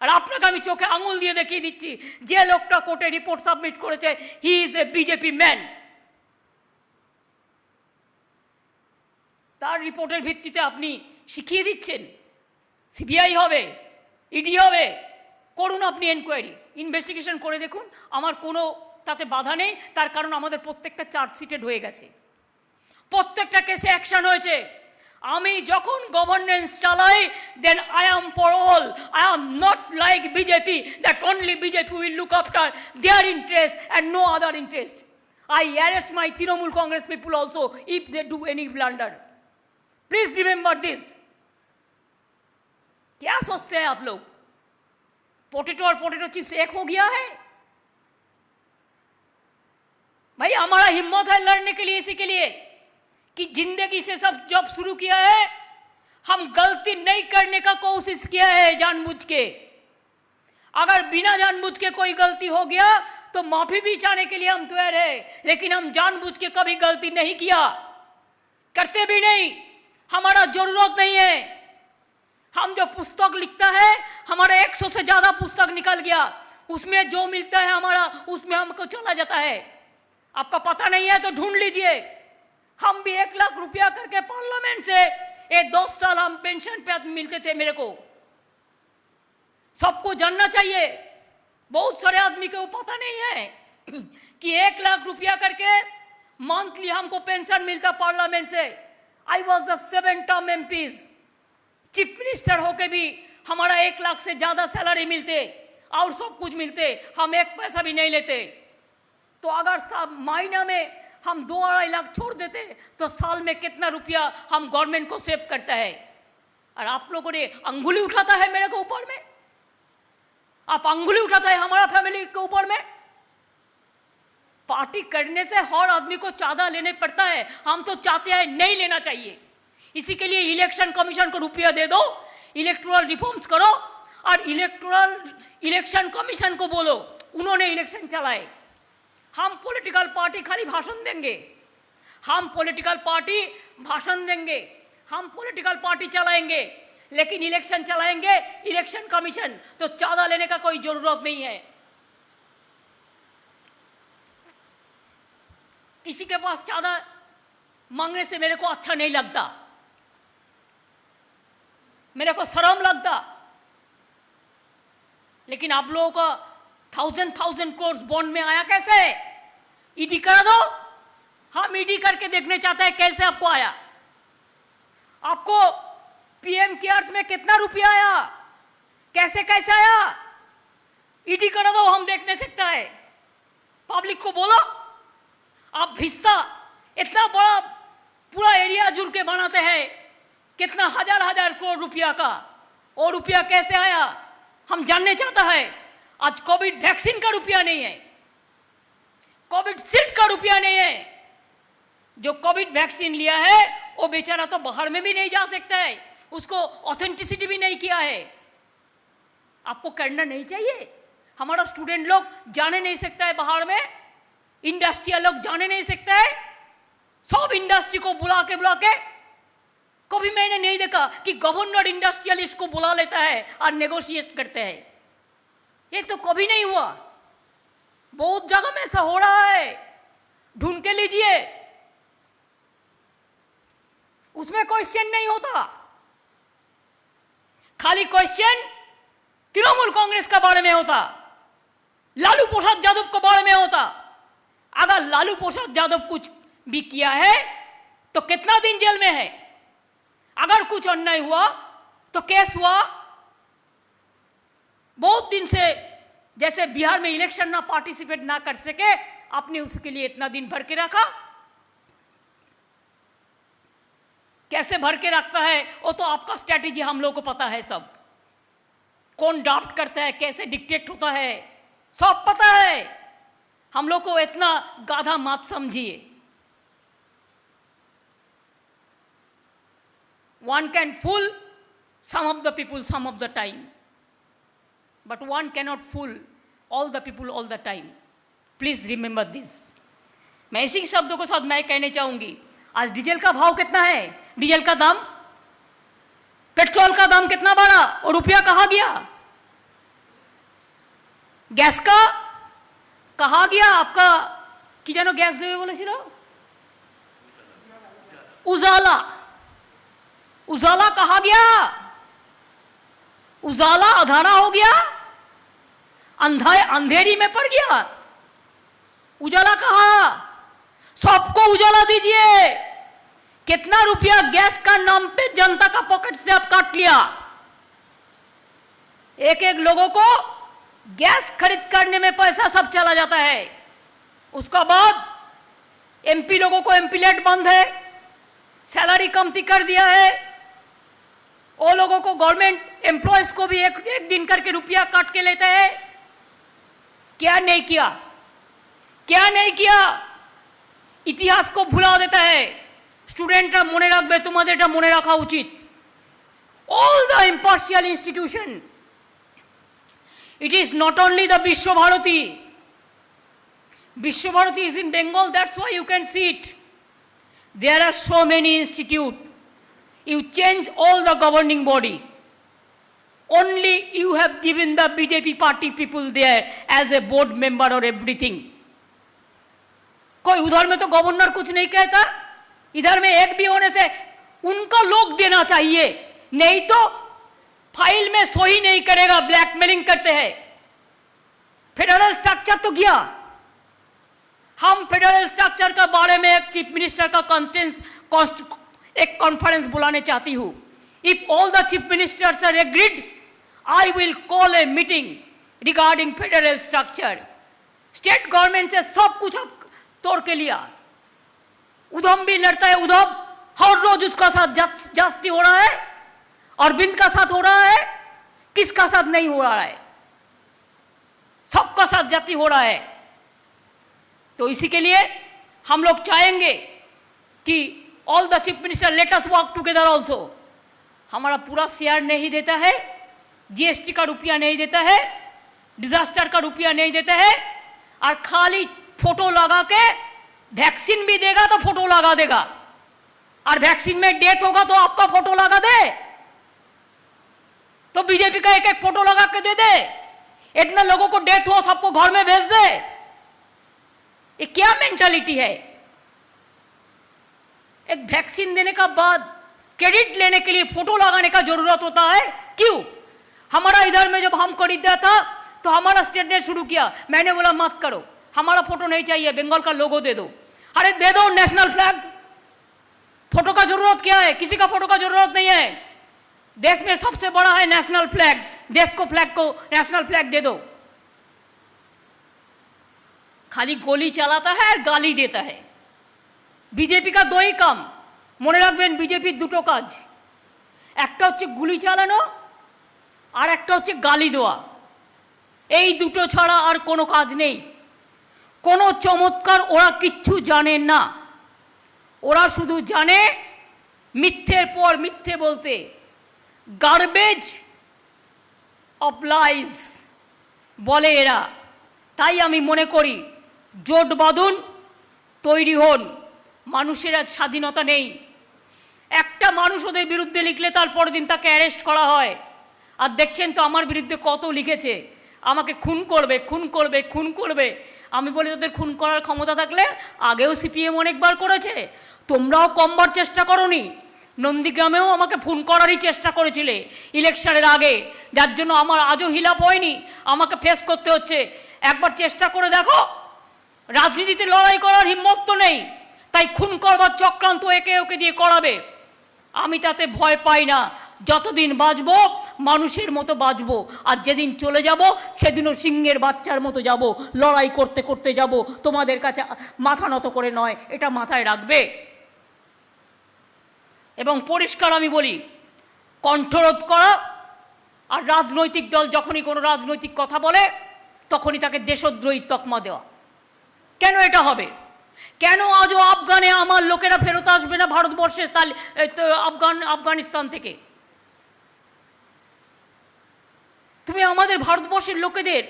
আর আপনাকে আমি চোখে আঙুল দিয়ে দেখিয়ে দিচ্ছি, যে লোকটা কোর্টে রিপোর্ট সাবমিট করেছে, he is a BJP man. তার রিপোর্টের ভিত্তিতে আপনি শিখিয়ে দিচ্ছেন সিবিআই হবে, ইডি হবে, করুন আপনি এনকোয়ারি, ইনভেস্টিগেশন করে দেখুন, আমার কোনো তাতে বাধা নেই। তার কারণ আমাদের প্রত্যেকটা চার্জশিটেড হয়ে গেছে, প্রত্যেকটা কেসে অ্যাকশন হয়েছে। আমি যখন গভর্নেন্স চালাই, then I am for all, I am not like BJP that only BJP will look after their interest and no other interest. I arrest my Trinamool Congress people also if they do any blunder. Please remember this. क्या सोचते हैं आप लोग, potato और potato chips एक हो गया है? भाई हमारा हिम्मत है लड़ने के लिए, इसी के लिए कि जिंदगी से सब जब शुरू किया है, हम गलती नहीं करने का कोशिश किया है जानबूझ के। अगर बिना जानबूझ के कोई गलती हो गया तो माफी भी चाहने के लिए हम तैयार है, लेकिन हम जानबूझ के कभी गलती नहीं किया, करते भी नहीं, हमारा जरूरत नहीं है। हम जो पुस्तक लिखता है, हमारा 100 से ज्यादा पुस्तक निकल गया, उसमें जो मिलता है हमारा, उसमें हमको चला जाता है। आपका पता नहीं है तो ढूंढ लीजिए। हम भी 1 लाख रुपया करके पार्लियामेंट से ये 10 साल हम पेंशन पे मिलते थे मेरे को। सबको जानना चाहिए, बहुत सारे आदमी को पता नहीं है कि 1 लाख रुपया करके मंथली हमको पेंशन मिलता पार्लियामेंट से। I was the 7 term MPs, chief minister होके भी हमारा 1 लाख से ज्यादा सैलरी मिलते और सब कुछ मिलते, हम 1 पैसा भी नहीं लेते। तो अगर सब महीना में हम 2-2.5 लाख छोड़ देते तो साल में कितना रुपया हम गवर्नमेंट को सेव करता है। और आप लोगों ने अंगुली उठाता है मेरे को ऊपर में, आप अंगुली उठाता है हमारा फैमिली के ऊपर में। पार्टी करने से हर आदमी को चांदा लेने पड़ता है, हम तो चाहते हैं नहीं लेना चाहिए। इसी के लिए इलेक्शन कमीशन को रुपया दे दो, इलेक्टोरल रिफॉर्म्स करो, और इलेक्शन कमीशन को बोलो उन्होंने इलेक्शन चलाए। हम पॉलिटिकल पार्टी खाली भाषण देंगे, हम पॉलिटिकल पार्टी भाषण देंगे, हम पॉलिटिकल पार्टी चलाएंगे, लेकिन इलेक्शन चलाएंगे इलेक्शन कमीशन, तो चांदा लेने का कोई जरूरत नहीं है। किसी के पास चांदा मांगने से मेरे को अच्छा नहीं लगता, मेरे को शर्म लगता। लेकिन आप लोगों का 1000 करोड़ बॉन्ड में आया कैसे? ईडी करा दो, हम ईडी करके देखने चाहते हैं कैसे आपको आया। आपको PM केयर्स में कितना रुपया आया, कैसे कैसे आया? ईडी करा दो, हम देखने सकता है। पब्लिक को बोलो, आप भिस्ता इतना बड़ा पूरा एरिया जुड़ के बनाते हैं, कितना हजार करोड़ रुपया का, और रुपया कैसे आया हम जानने चाहता है। आज कोविड वैक्सीन का रुपया नहीं है, कोविड शील्ड का रुपया नहीं है। जो कोविड वैक्सीन लिया है वो बेचारा तो बाहर में भी नहीं जा सकता है, उसको ऑथेंटिसिटी भी नहीं किया है। आपको करना नहीं चाहिए। हमारा स्टूडेंट लोग जाने नहीं सकता है बाहर में, इंडस्ट्रियल लोग जाने नहीं सकता है। सब इंडस्ट्री को बुला के कभी मैंने नहीं देखा कि गवर्नर इंडस्ट्रियलिस्ट को बुला लेता है और नेगोशिएट करते हैं। ये तो कभी नहीं हुआ, बहुत जगह में ऐसा हो रहा है, ढूंढ के लीजिए। उसमें क्वेश्चन नहीं होता, खाली क्वेश्चन तृणमूल कांग्रेस के बारे में होता, लालू प्रसाद यादव के बारे में होता। अगर लालू प्रसाद यादव कुछ भी किया है तो कितना दिन जेल में है? अगर कुछ अन्याय हुआ तो केस हुआ। बहुत दिन से जैसे बिहार में इलेक्शन ना पार्टिसिपेट ना कर सके, आपने उसके लिए इतना दिन भर के रखा। कैसे भर के रखता है वो तो आपका स्ट्रैटेजी हम लोग को पता है, सब कौन ड्राफ्ट करता है, कैसे डिक्टेट होता है, सब पता है। हम लोग को इतना गाधा मत समझिए। One can fool some of the people some of the time, but one cannot fool all the people all the time. Please remember this. मैं इसी शब्दों के साथ मैं कहने चाहूँगी, आज डीजल का भाव कितना है, डीजल का दाम, पेट्रोल का दाम कितना बढ़ा और रुपया कहाँ गया, गैस का कहाँ गया आपका, कि जानो गैस देवे बोले सिरो, उजाला, उजाला कहाँ गया, उजाला अधारा हो गया, अंधेरी में पड़ गया, उजाला कहाँ, सबको उजाला दीजिए। कितना रुपया गैस का नाम पे जनता का पॉकेट से आप काट लिया, एक एक लोगों को गैस खरीद करने में पैसा सब चला जाता है। उसका बाद एमपी लोगों को एमपीलेट बंद है, सैलरी कमती कर दिया है, वो लोगों को गवर्नमेंट एम्प्लॉयज को भी एक दिन करके रुपया काट के लेते हैं। क्या नहीं किया, क्या नहीं किया, इतिहास को भुला देता है। स्टूडेंटরা মনে রাখবে, তোমাদের এটা মনে রাখা উচিত। All the impartial institution, it is not only the Vishwabharati. Vishwabharati is in Bengal, that's why you can see it. There are so many institutes. You change all the governing body. Only you have given the BJP party people there as a board member or everything. कोई उधर में तो governor कुछ नहीं कहता, इधर में एक भी होने से उनका लोग देना चाहिए, नहीं तो फाइल में सही नहीं करेगा, ब्लैकमेलिंग करते हैं। फेडरल स्ट्रक्चर तो गया। हम फेडरल स्ट्रक्चर के बारे में एक चीफ मिनिस्टर का एक कॉन्फ्रेंस बुलाने चाहती हूँ। If all the chief ministers are agreed, I will call a meeting regarding federal structure. State government से सब कुछ तोड़ के लिया। उधम भी लड़ता है, उधम हर रोज उसका साथ जास्ती हो रहा है, अरविंद का साथ हो रहा है, किसका साथ नहीं हो रहा है, सबका साथ जाति हो रहा है। तो इसी के लिए हम लोग चाहेंगे कि all the chief minister let us work together also. हमारा पूरा शेयर नहीं देता है, जीएसटी का रुपया नहीं देता है, डिजास्टर का रुपया नहीं देता है, और खाली फोटो लगा के वैक्सीन भी देगा तो फोटो लगा देगा, और वैक्सीन में डेथ होगा तो आपका फोटो लगा दे, तो बीजेपी का एक एक फोटो लगा के दे दे। इतने लोगों को डेथ हो सबको घर में भेज दे। ये क्या मेंटालिटी है? एक वैक्सीन देने का बाद क्रेडिट लेने के लिए फोटो लगाने का जरूरत होता है, क्यों? हमारा इधर में जब हम खरीदा था तो हमारा स्टेट ने शुरू किया, मैंने बोला मत करो, हमारा फोटो नहीं चाहिए, बंगाल का लोगो दे दो। अरे दे दो नेशनल फ्लैग, फोटो का जरूरत क्या है? किसी का फोटो का जरूरत नहीं है। देश में सबसे बड़ा है नेशनल फ्लैग, देश को फ्लैग को नेशनल फ्लैग दे दो। खाली गोली चलाता है और गाली देता है। बीजेपी का दो ही काम মনে রাখবেন, बीजेपी দুটো কাজ, একটা হচ্ছে গুলি চালানো আর একটা হচ্ছে গালি দেওয়া। এই দুটো ছাড়া আর কোনো কাজ নেই। কোনো চমৎকার ওরা কিচ্ছু জানে না, ওরা শুধু জানে মিথ্যের পর মিথ্যে বলতে। গার্বেজ অফ লাইজ বলে এরা। তাই আমি মনে করি জোট বাঁধুন, তৈরি হন। মানুষের আজ স্বাধীনতা নেই। একটা মানুষ ওদের বিরুদ্ধে লিখলে তারপর দিন তাকে অ্যারেস্ট করা হয়। আর দেখছেন তো আমার বিরুদ্ধে কত লিখেছে, আমাকে খুন করবে, খুন করবে, খুন করবে। আমি বলি তোদের খুন করার ক্ষমতা থাকলে আগেও সিপিএম অনেকবার করেছে, তোমরাও কমবার চেষ্টা করোনি। নন্দীগ্রামেও আমাকে খুন করারই চেষ্টা করেছিলে ইলেকশনের আগে, যার জন্য আমার আজও হিলাপ হয়নি, আমাকে ফেস করতে হচ্ছে। একবার চেষ্টা করে দেখো। রাজনীতিতে লড়াই করার হিম্মত তো নেই, তাই খুন করবার চক্রান্ত একে ওকে দিয়ে করাবে। আমি তাতে ভয় পাই না। যতদিন বাঁচব মানুষের মতো বাঁচব, আর যেদিন চলে যাব সেদিনও সিংহের বাচ্চার মতো যাব, লড়াই করতে করতে যাব, তোমাদের কাছে মাথা নত করে নয়। এটা মাথায় রাখবে। এবং পরিষ্কার আমি বলি, কণ্ঠরোধ করা আর রাজনৈতিক দল যখনই কোনো রাজনৈতিক কথা বলে তখনই তাকে দেশদ্রোহী তকমা দেওয়া। কেন এটা হবে? কেন আজও আফগানে আমার লোকেরা ফেরত আসবে না ভারতবর্ষে আফগানিস্তান থেকে? তুমি তুমি আমাদের ভারতবর্ষের লোকেদের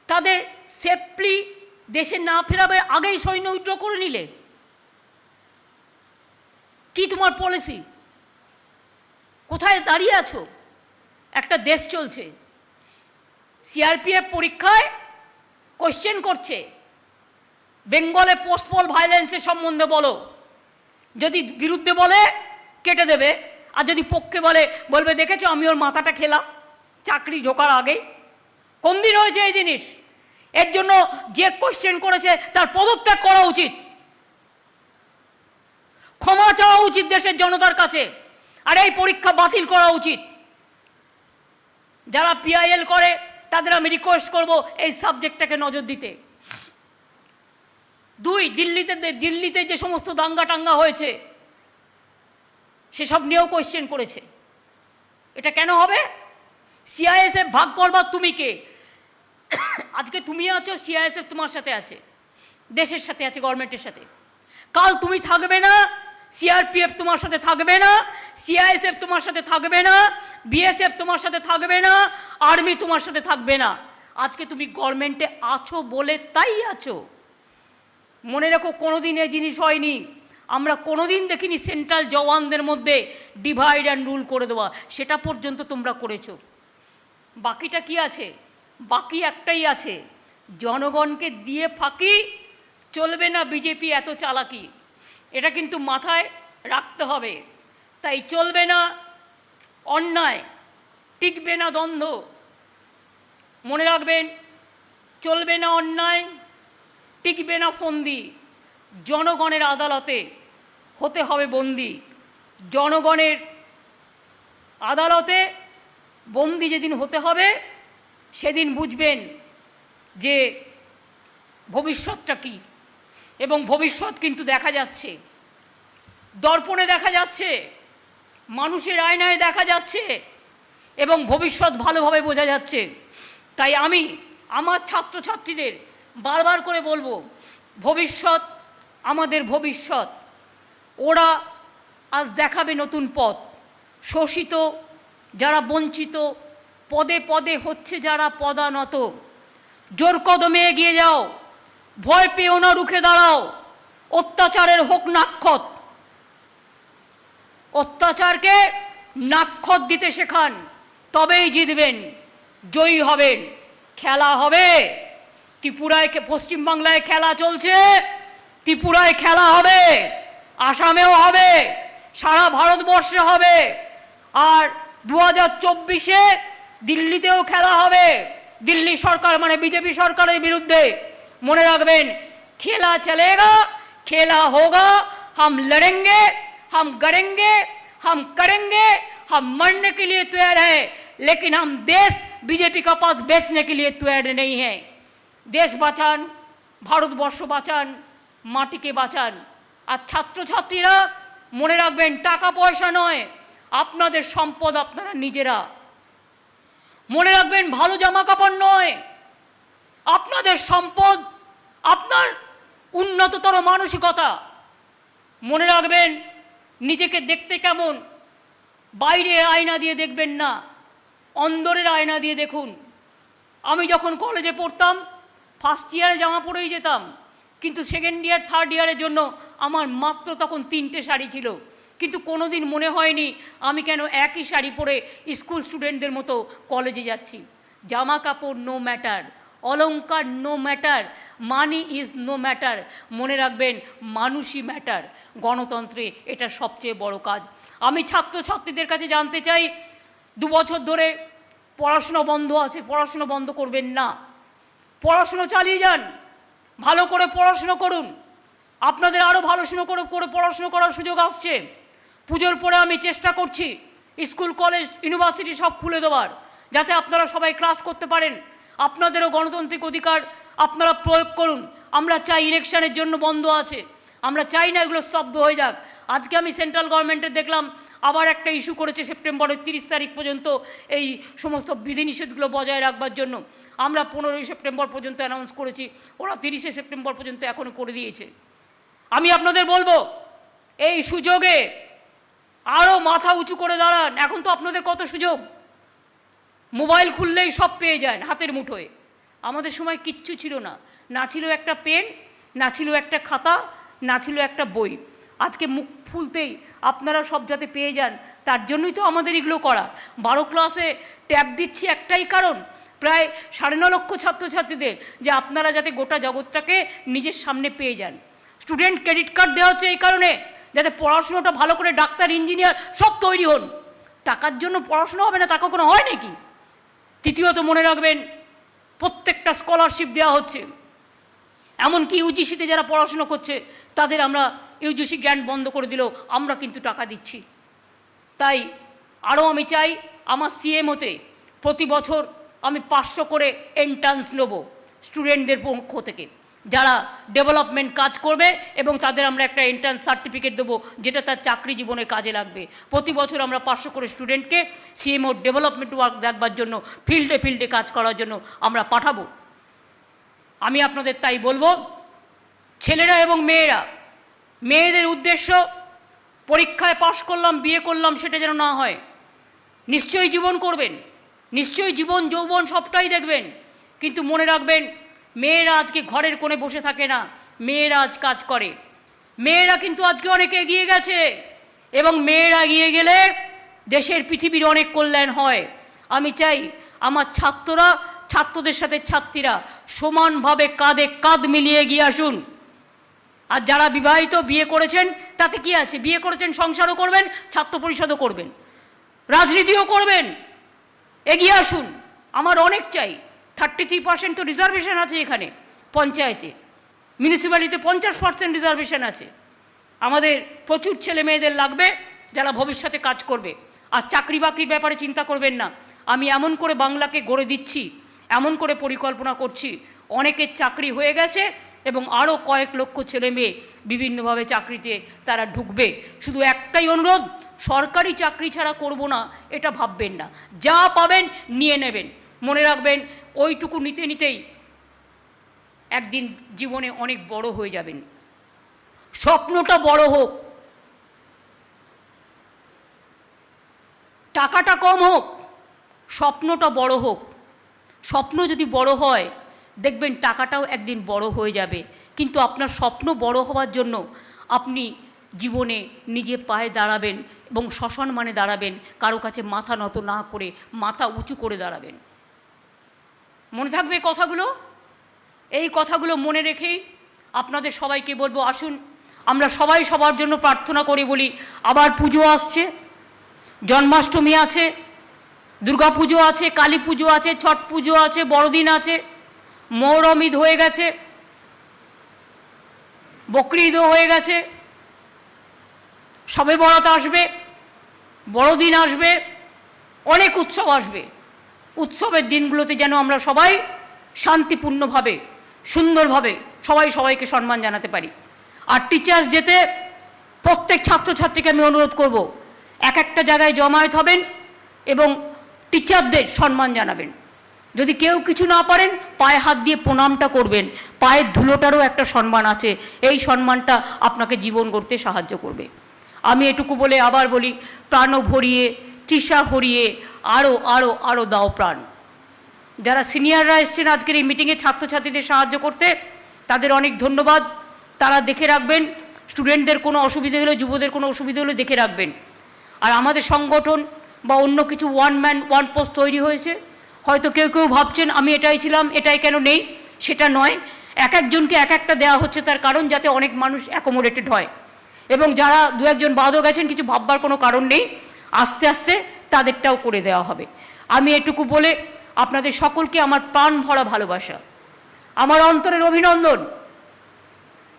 তাদের সেফলি দেশে না ফেরাবার আগেই সৈন্য উইথড্র করে নিলে। কি তোমার পলিসি? কোথায় দাঁড়িয়ে আছো? একটা দেশ চলছে, সিআরপিএফ পরীক্ষায় কোশ্চেন করছে, বেঙ্গলে পোস্টপল ভায়োলেন্সের সম্বন্ধে বলো, যদি বিরুদ্ধে বলে কেটে দেবে, আর যদি পক্ষে বলবে দেখেছো আমি ওর মাথাটা খেলাম চাকরি ঢোকার আগে। কোন দিন হয়েছে এই জিনিস? এর জন্য যে কোশ্চেন করেছে তার পদত্যাগ করা উচিত, ক্ষমা চাওয়া উচিত দেশের জনতার কাছে, আর এই পরীক্ষা বাতিল করা উচিত। যারা পিআইএল করে তাদের আমি রিকোয়েস্ট করব এই সাবজেক্টটাকে নজর দিতে। 2, দিল্লিতে যে সমস্ত দাঙ্গা টাঙ্গা হয়েছে সেসব নিয়েও কোয়েশ্চেন করেছে। এটা কেন হবে? সিআইএসএফ ভাগ করবার তুমি কে? আজকে তুমি আছো, সিআইএসএফ তোমার সাথে আছে, দেশের সাথে আছে, গভর্নমেন্টের সাথে। কাল তুমি থাকবে না, সিআরপিএফ তোমার সাথে থাকবে না, সিআইএসএফ তোমার সাথে থাকবে না, বিএসএফ তোমার সাথে থাকবে না, আর্মি তোমার সাথে থাকবে না। আজকে তুমি গভর্নমেন্টে আছো বলে তাই আছো। মনে রেখো, কোনোদিন এই জিনিস হয়নি। আমরা কোনোদিন দেখিনি সেন্ট্রাল জওয়ানদের মধ্যে ডিভাইড অ্যান্ড রুল করে দেওয়া, সেটা পর্যন্ত তোমরা করেছো। বাকিটা কি আছে? বাকি একটাই আছে, জনগণকে দিয়ে ফাঁকি চলবে না। বিজেপি এত চালাকি, এটা কিন্তু মাথায় রাখতে হবে। তাই চলবে না অন্যায়, টিকবে না দ্বন্দ্ব। মনে রাখবেন, চলবে না অন্যায়, টিকবে না ফন্দি। জনগণের আদালতে হতে হবে বন্দি। জনগণের আদালতে বন্দি যেদিন হতে হবে সেদিন বুঝবেন যে ভবিষ্যৎটা কী। এবং ভবিষ্যৎ কিন্তু দেখা যাচ্ছে, দর্পণে দেখা যাচ্ছে, মানুষের আয়নায় দেখা যাচ্ছে, এবং ভবিষ্যৎ ভালোভাবে বোঝা যাচ্ছে। তাই আমি আমার ছাত্রছাত্রীদের বারবার করে বলবো, ভবিষ্যৎ আমাদের ভবিষ্যৎ। ওরা আজ দেখাবে নতুন পথ। শোষিত যারা, বঞ্চিত, পদে পদে হচ্ছে যারা পদানত, জোর কদমে এগিয়ে যাও, ভয় পেও না, রুখে দাঁড়াও। অত্যাচারের হোক নাক্ষত, অত্যাচারকে নাক্ষত দিতে শেখান, তবেই জিতবেন, জয়ী হবেন। খেলা হবে, ত্রিপুরায়, পশ্চিমবাংলায় খেলা চলছে, ত্রিপুরায় খেলা হবে, আসামেও হবে, সারা ভারতবর্ষে হবে, আর 2024-এ দিল্লিতেও খেলা হবে। দিল্লি সরকার মানে বিজেপি সরকারের বিরুদ্ধে। মনে রাখবেন, खेला चलेगा, खेला होगा, हम लड़ेंगे, हम गड़ेंगे, हम करेंगे, हम मरने के लिए तैयार है, लेकिन हम देश बीजेपी का पास बेचने के लिए तैयार नहीं है। देश বাঁচান, ভারতবর্ষ বাঁচান, মাটিকে বাঁচান। আর ছাত্রছাত্রীরা মনে রাখবেন, টাকা পয়সা নয়, আপনাদের সম্পদ আপনারা নিজেরা। মনে রাখবেন, ভালো জামা কাপড় নয়, আপনাদের সম্পদ আপনার উন্নততর মানসিকতা। মনে রাখবেন, নিজেকে দেখতে কেমন বাইরের আয়না দিয়ে দেখবেন না, অন্দরের আয়না দিয়ে দেখুন। আমি যখন কলেজে পড়তাম ফার্স্ট ইয়ারে জামা পরেই যেতাম, কিন্তু সেকেন্ড ইয়ার থার্ড ইয়ারের জন্য আমার মাত্র তখন 3টে শাড়ি ছিল, কিন্তু কোনো দিন মনে হয়নি আমি কেন একই শাড়ি পরে স্কুল স্টুডেন্টদের মতো কলেজে যাচ্ছি। জামা কাপড় নো ম্যাটার, অলংকার no matter, money is no matter. মনে রাখবেন, মানুষই ম্যাটার। গণতন্ত্রে এটা সবচেয়ে বড় কাজ। আমি ছাত্রছাত্রীদের কাছে জানতে চাই, 2 বছর ধরে পড়াশুনো বন্ধ আছে, পড়াশুনো বন্ধ করবেন না, পড়াশুনো চালিয়ে যান, ভালো করে পড়াশুনো করুন। আপনাদের আরও ভালো করে পড়াশুনো করার সুযোগ আসছে। পুজোর পরে আমি চেষ্টা করছি স্কুল, কলেজ, ইউনিভার্সিটি সব খুলে দেওয়ার, যাতে আপনারা সবাই ক্লাস করতে পারেন। আপনাদেরও গণতান্ত্রিক অধিকার আপনারা প্রয়োগ করুন। আমরা চাই, ইলেকশনের জন্য বন্ধ আছে, আমরা চাই না এগুলো স্তব্ধ হয়ে যাক। আজকে আমি সেন্ট্রাল গভর্নমেন্টের দেখলাম আবার একটা ইস্যু করেছে সেপ্টেম্বরের 30 তারিখ পর্যন্ত এই সমস্ত বিধিনিষেধগুলো বজায় রাখবার জন্য। আমরা 15ই সেপ্টেম্বর পর্যন্ত অ্যানাউন্স করেছি, ওরা 30শে সেপ্টেম্বর পর্যন্ত এখনও করে দিয়েছে। আমি আপনাদের বলবো, এই সুযোগে আরও মাথা উঁচু করে দাঁড়ান। এখন তো আপনাদের কত সুযোগ, মোবাইল খুললেই সব পেয়ে যান হাতের মুঠোয়। আমাদের সময় কিচ্ছু ছিল না, না ছিল একটা পেন, না ছিল একটা খাতা, না ছিল একটা বই। আজকে মুখ খুলতেই আপনারা সব যাতে পেয়ে যান, তার জন্যই তো আমাদের এগুলো করা। 12 ক্লাসে ট্যাব দিচ্ছি একটাই কারণ, প্রায় 9.5 লক্ষ ছাত্রছাত্রীদের, যে আপনারা যাতে গোটা জগৎটাকে নিজের সামনে পেয়ে যান। স্টুডেন্ট ক্রেডিট কার্ড দেওয়া হচ্ছে এই কারণে, যাতে পড়াশুনোটা ভালো করে ডাক্তার, ইঞ্জিনিয়ার সব তৈরি হন। টাকার জন্য পড়াশুনো হবে না, টাকা কোনো হয় নাকি? তৃতীয়ত মনে রাখবেন, প্রত্যেকটা স্কলারশিপ দেওয়া হচ্ছে। এমনকি ইউজিসিতে যারা পড়াশুনো করছে তাদের আমরা ইউজিসি গ্র্যান্ট বন্ধ করে দিলেও আমরা কিন্তু টাকা দিচ্ছি। তাই আরও আমি চাই আমার সিএমওতে প্রতি বছর আমি 500 করে এন্ট্রান্স নেব স্টুডেন্টদের পক্ষ থেকে, যারা ডেভেলপমেন্ট কাজ করবে, এবং তাদের আমরা একটা এন্ট্রান্স সার্টিফিকেট দেবো যেটা তার চাকরি জীবনে কাজে লাগবে। প্রতি বছর আমরা 500 করে স্টুডেন্টকে সিএমও ডেভেলপমেন্ট ওয়ার্ক দেখবার জন্য, ফিল্ডে ফিল্ডে কাজ করার জন্য আমরা পাঠাবো। আমি আপনাদের তাই বলবো, ছেলেরা এবং মেয়েরা, মেয়েদের উদ্দেশ্য পরীক্ষায় পাশ করলাম, বিয়ে করলাম সেটা যেন না হয়। নিশ্চয়ই জীবন করবেন, নিশ্চয়ই জীবন যৌবন সবটাই দেখবেন, কিন্তু মনে রাখবেন মেয়েরা আজকে ঘরের কোণে বসে থাকে না, মেয়েরা আজ কাজ করে। মেয়েরা কিন্তু আজকে অনেক এগিয়ে গেছে, এবং মেয়েরা এগিয়ে গেলে দেশের, পৃথিবীর অনেক কল্যাণ হয়। আমি চাই আমার ছাত্ররা, ছাত্রদের সাথে ছাত্রীরা সমানভাবে কাঁধে কাঁধ মিলিয়ে এগিয়ে আসুন। আর যারা বিবাহিত, বিয়ে করেছেন, তাতে কি আছে? বিয়ে করেছেন, সংসারও করবেন, ছাত্র পরিষদও করবেন, রাজনীতিও করবেন। এগিয়ে আসুন। আমার অনেক চাই। 33% তো রিজার্ভেশন আছে এখানে, পঞ্চায়েতে, মিউনিসিপ্যালিটিতে 50% রিজার্ভেশন আছে। আমাদের প্রচুর ছেলে মেয়েদের লাগবে যারা ভবিষ্যতে কাজ করবে। আর চাকরি বাকরির ব্যাপারে চিন্তা করবেন না। আমি এমন করে বাংলাকে গড়ে দিচ্ছি, এমন করে পরিকল্পনা করছি, অনেকের চাকরি হয়ে গেছে, এবং আরও কয়েক লক্ষ ছেলে মেয়ে বিভিন্নভাবে চাকরিতে তারা ঢুকবে। শুধু একটাই অনুরোধ, সরকারি চাকরি ছাড়া করব না এটা ভাববেন না। যা পাবেন নিয়ে নেবেন। মনে রাখবেন, ওইটুকু নিতে নিতেই একদিন জীবনে অনেক বড় হয়ে যাবেন। স্বপ্নটা বড় হোক, টাকাটা কম হোক, স্বপ্নটা বড় হোক। স্বপ্ন যদি বড় হয়, দেখবেন টাকাটাও একদিন বড় হয়ে যাবে। কিন্তু আপনার স্বপ্ন বড় হওয়ার জন্য আপনি জীবনে নিজে পায়ে দাঁড়াবেন, এবং সসম্মানে দাঁড়াবেন, কারো কাছে মাথা নত না করে মাথা উঁচু করে দাঁড়াবেন। মনে থাকবে কথাগুলো? এই কথাগুলো মনে রেখেই আপনাদের সবাইকে বলবো, আসুন আমরা সবাই সবার জন্য প্রার্থনা করে বলি। আবার পুজো আসছে, জন্মাষ্টমী আছে, দুর্গা পুজো আছে, কালী পুজো আছে, ছট পুজো আছে, বড়দিন আছে, মহরম ঈদ হয়ে গেছে, বকরি ঈদও হয়ে গেছে, শবে বরাত আসবে, বড়দিন আসবে, অনেক উৎসব আসবে। উৎসবের দিনগুলোতে যেন আমরা সবাই শান্তিপূর্ণভাবে, সুন্দরভাবে সবাই সবাইকে সম্মান জানাতে পারি। আর টিচার্স ডেতে প্রত্যেক ছাত্রছাত্রীকে আমি অনুরোধ করব, এক একটা জায়গায় জমায়েত হবেন এবং টিচারদের সম্মান জানাবেন। যদি কেউ কিছু না পারেন, পায়ে হাত দিয়ে প্রণামটা করবেন। পায়ের ধুলোটারও একটা সম্মান আছে, এই সম্মানটা আপনাকে জীবন গড়তে সাহায্য করবে। আমি এটুকু বলে আবার বলি, প্রাণ ভরিয়ে, তৃষা হরিয়ে, আরও আরও আরও দাও প্রাণ। যারা সিনিয়ররা এসছেন আজকের এই মিটিংয়ে ছাত্রছাত্রীদের সাহায্য করতে, তাদের অনেক ধন্যবাদ। তারা দেখে রাখবেন, স্টুডেন্টদের কোনো অসুবিধা হলে, যুবদের কোনো অসুবিধা হলে দেখে রাখবেন। আর আমাদের সংগঠন বা অন্য কিছু ওয়ান ম্যান ওয়ান পোস্ট তৈরি হয়েছে। হয়তো কেউ কেউ ভাবছেন আমি এটাই ছিলাম, এটাই কেন নেই, সেটা নয়। এক একজনকে এক একটা দেওয়া হচ্ছে, তার কারণ যাতে অনেক মানুষ অ্যাকোমোডেটেড হয়, এবং যারা দু একজন বাদও গেছেন, কিছু ভাববার কোনো কারণ নেই, আস্তে আস্তে তাদেরটাও করে দেওয়া হবে। আমি এটুকু বলে আপনাদের সকলকে আমার প্রাণ ভরা ভালোবাসা, আমার অন্তরের অভিনন্দন।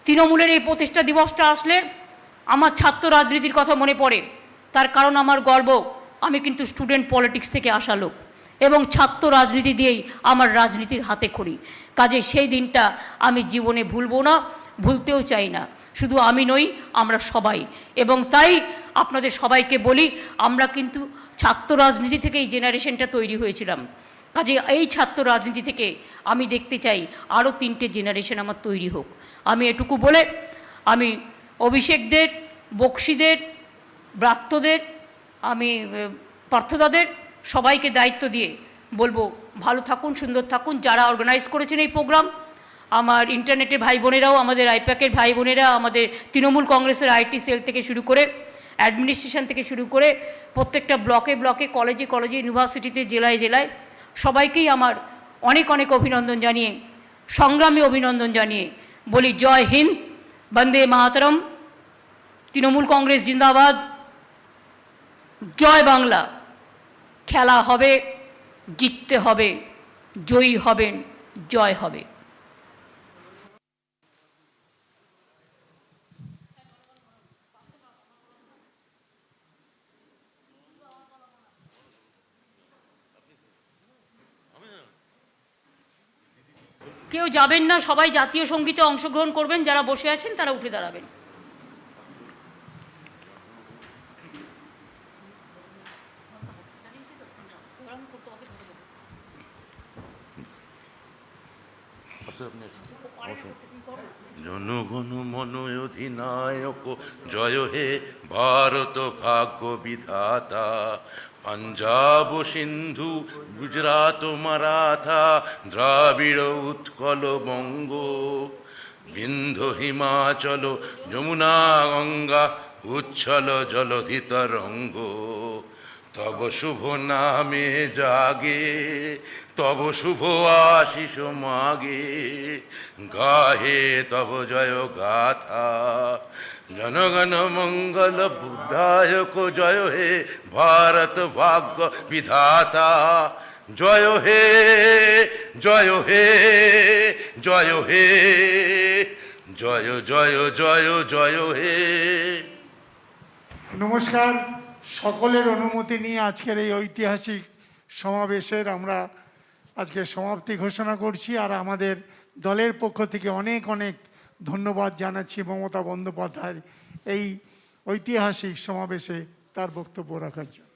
তৃণমূলের এই প্রতিষ্ঠা দিবসটা আসলে আমার ছাত্র রাজনীতির কথা মনে পড়ে। তার কারণ আমার গর্ব, আমি কিন্তু স্টুডেন্ট পলিটিক্স থেকে আসা লোক, এবং ছাত্র রাজনীতি দিয়েই আমার রাজনীতির হাতে খড়ি। কাজে সেই দিনটা আমি জীবনে ভুলবো না, ভুলতেও চাই না। শুধু আমি নই, আমরা সবাই। এবং তাই আপনাদের সবাইকে বলি, আমরা কিন্তু ছাত্র রাজনীতি থেকে এই জেনারেশনটা তৈরি হয়েছিলাম। কাজে এই ছাত্র রাজনীতি থেকে আমি দেখতে চাই আরও 3টে জেনারেশন আমার তৈরি হোক। আমি এটুকু বলে আমি অভিষেকদের, বক্সিদের, ব্রাত্যদের, আমি পার্থদাদের সবাইকে দায়িত্ব দিয়ে বলবো ভালো থাকুন, সুন্দর থাকুন। যারা অর্গানাইজ করেছেন এই প্রোগ্রাম, আমার ইন্টারনেটের ভাই বোনেরাও, আমাদের আইপ্যাকের ভাই বোনেরা, আমাদের তৃণমূল কংগ্রেসের আইটি সেল থেকে শুরু করে, অ্যাডমিনিস্ট্রেশন থেকে শুরু করে, প্রত্যেকটা ব্লকে ব্লকে, কলেজে কলেজে, ইউনিভার্সিটিতে, জেলায় জেলায় সবাইকেই আমার অনেক অনেক অভিনন্দন জানিয়ে, সংগ্রামী অভিনন্দন জানিয়ে বলি জয় হিন্দ, বন্দে মাতরম, তৃণমূল কংগ্রেস জিন্দাবাদ, জয় বাংলা। খেলা হবে, জিততে হবে, জয়ী হবেন, জয় হবে। কেউ যাবেন না, সবাই জাতীয় সঙ্গীতে অংশগ্রহণ করবেন। যারা বসে আছেন তারা উঠে দাঁড়াবেন। জনগণ মন অধিনায়ক জয় হে ভারত ভাগ্য বিধাতা, পাঞ্জাব সিন্ধু গুজরাট মারাঠা দ্রাবিড় উৎকল বঙ্গ, বিন্ধ্য হিমাচল যমুনা গঙ্গা উচ্ছল জলধি তরঙ্গ, তব শুভ নামে জাগে তব শুভ আশিস মাগে, গাহে তব জয় গাথা, জনগণ মঙ্গল বুদ্ধায়ক জয় হে ভারত ভাগ্য বিধাতা, জয় হে জয় হে জয় হে জয় জয় জয় জয় হে। নমস্কার, সকলের অনুমতি নিয়ে আজকের এই ঐতিহাসিক সমাবেশের আমরা আজকে সমাপ্তি ঘোষণা করছি। আর আমাদের দলের পক্ষ থেকে অনেক অনেক ধন্যবাদ জানাচ্ছি মমতা বন্দ্যোপাধ্যায় এই ঐতিহাসিক সমাবেশে তার বক্তব্য রাখার জন্য।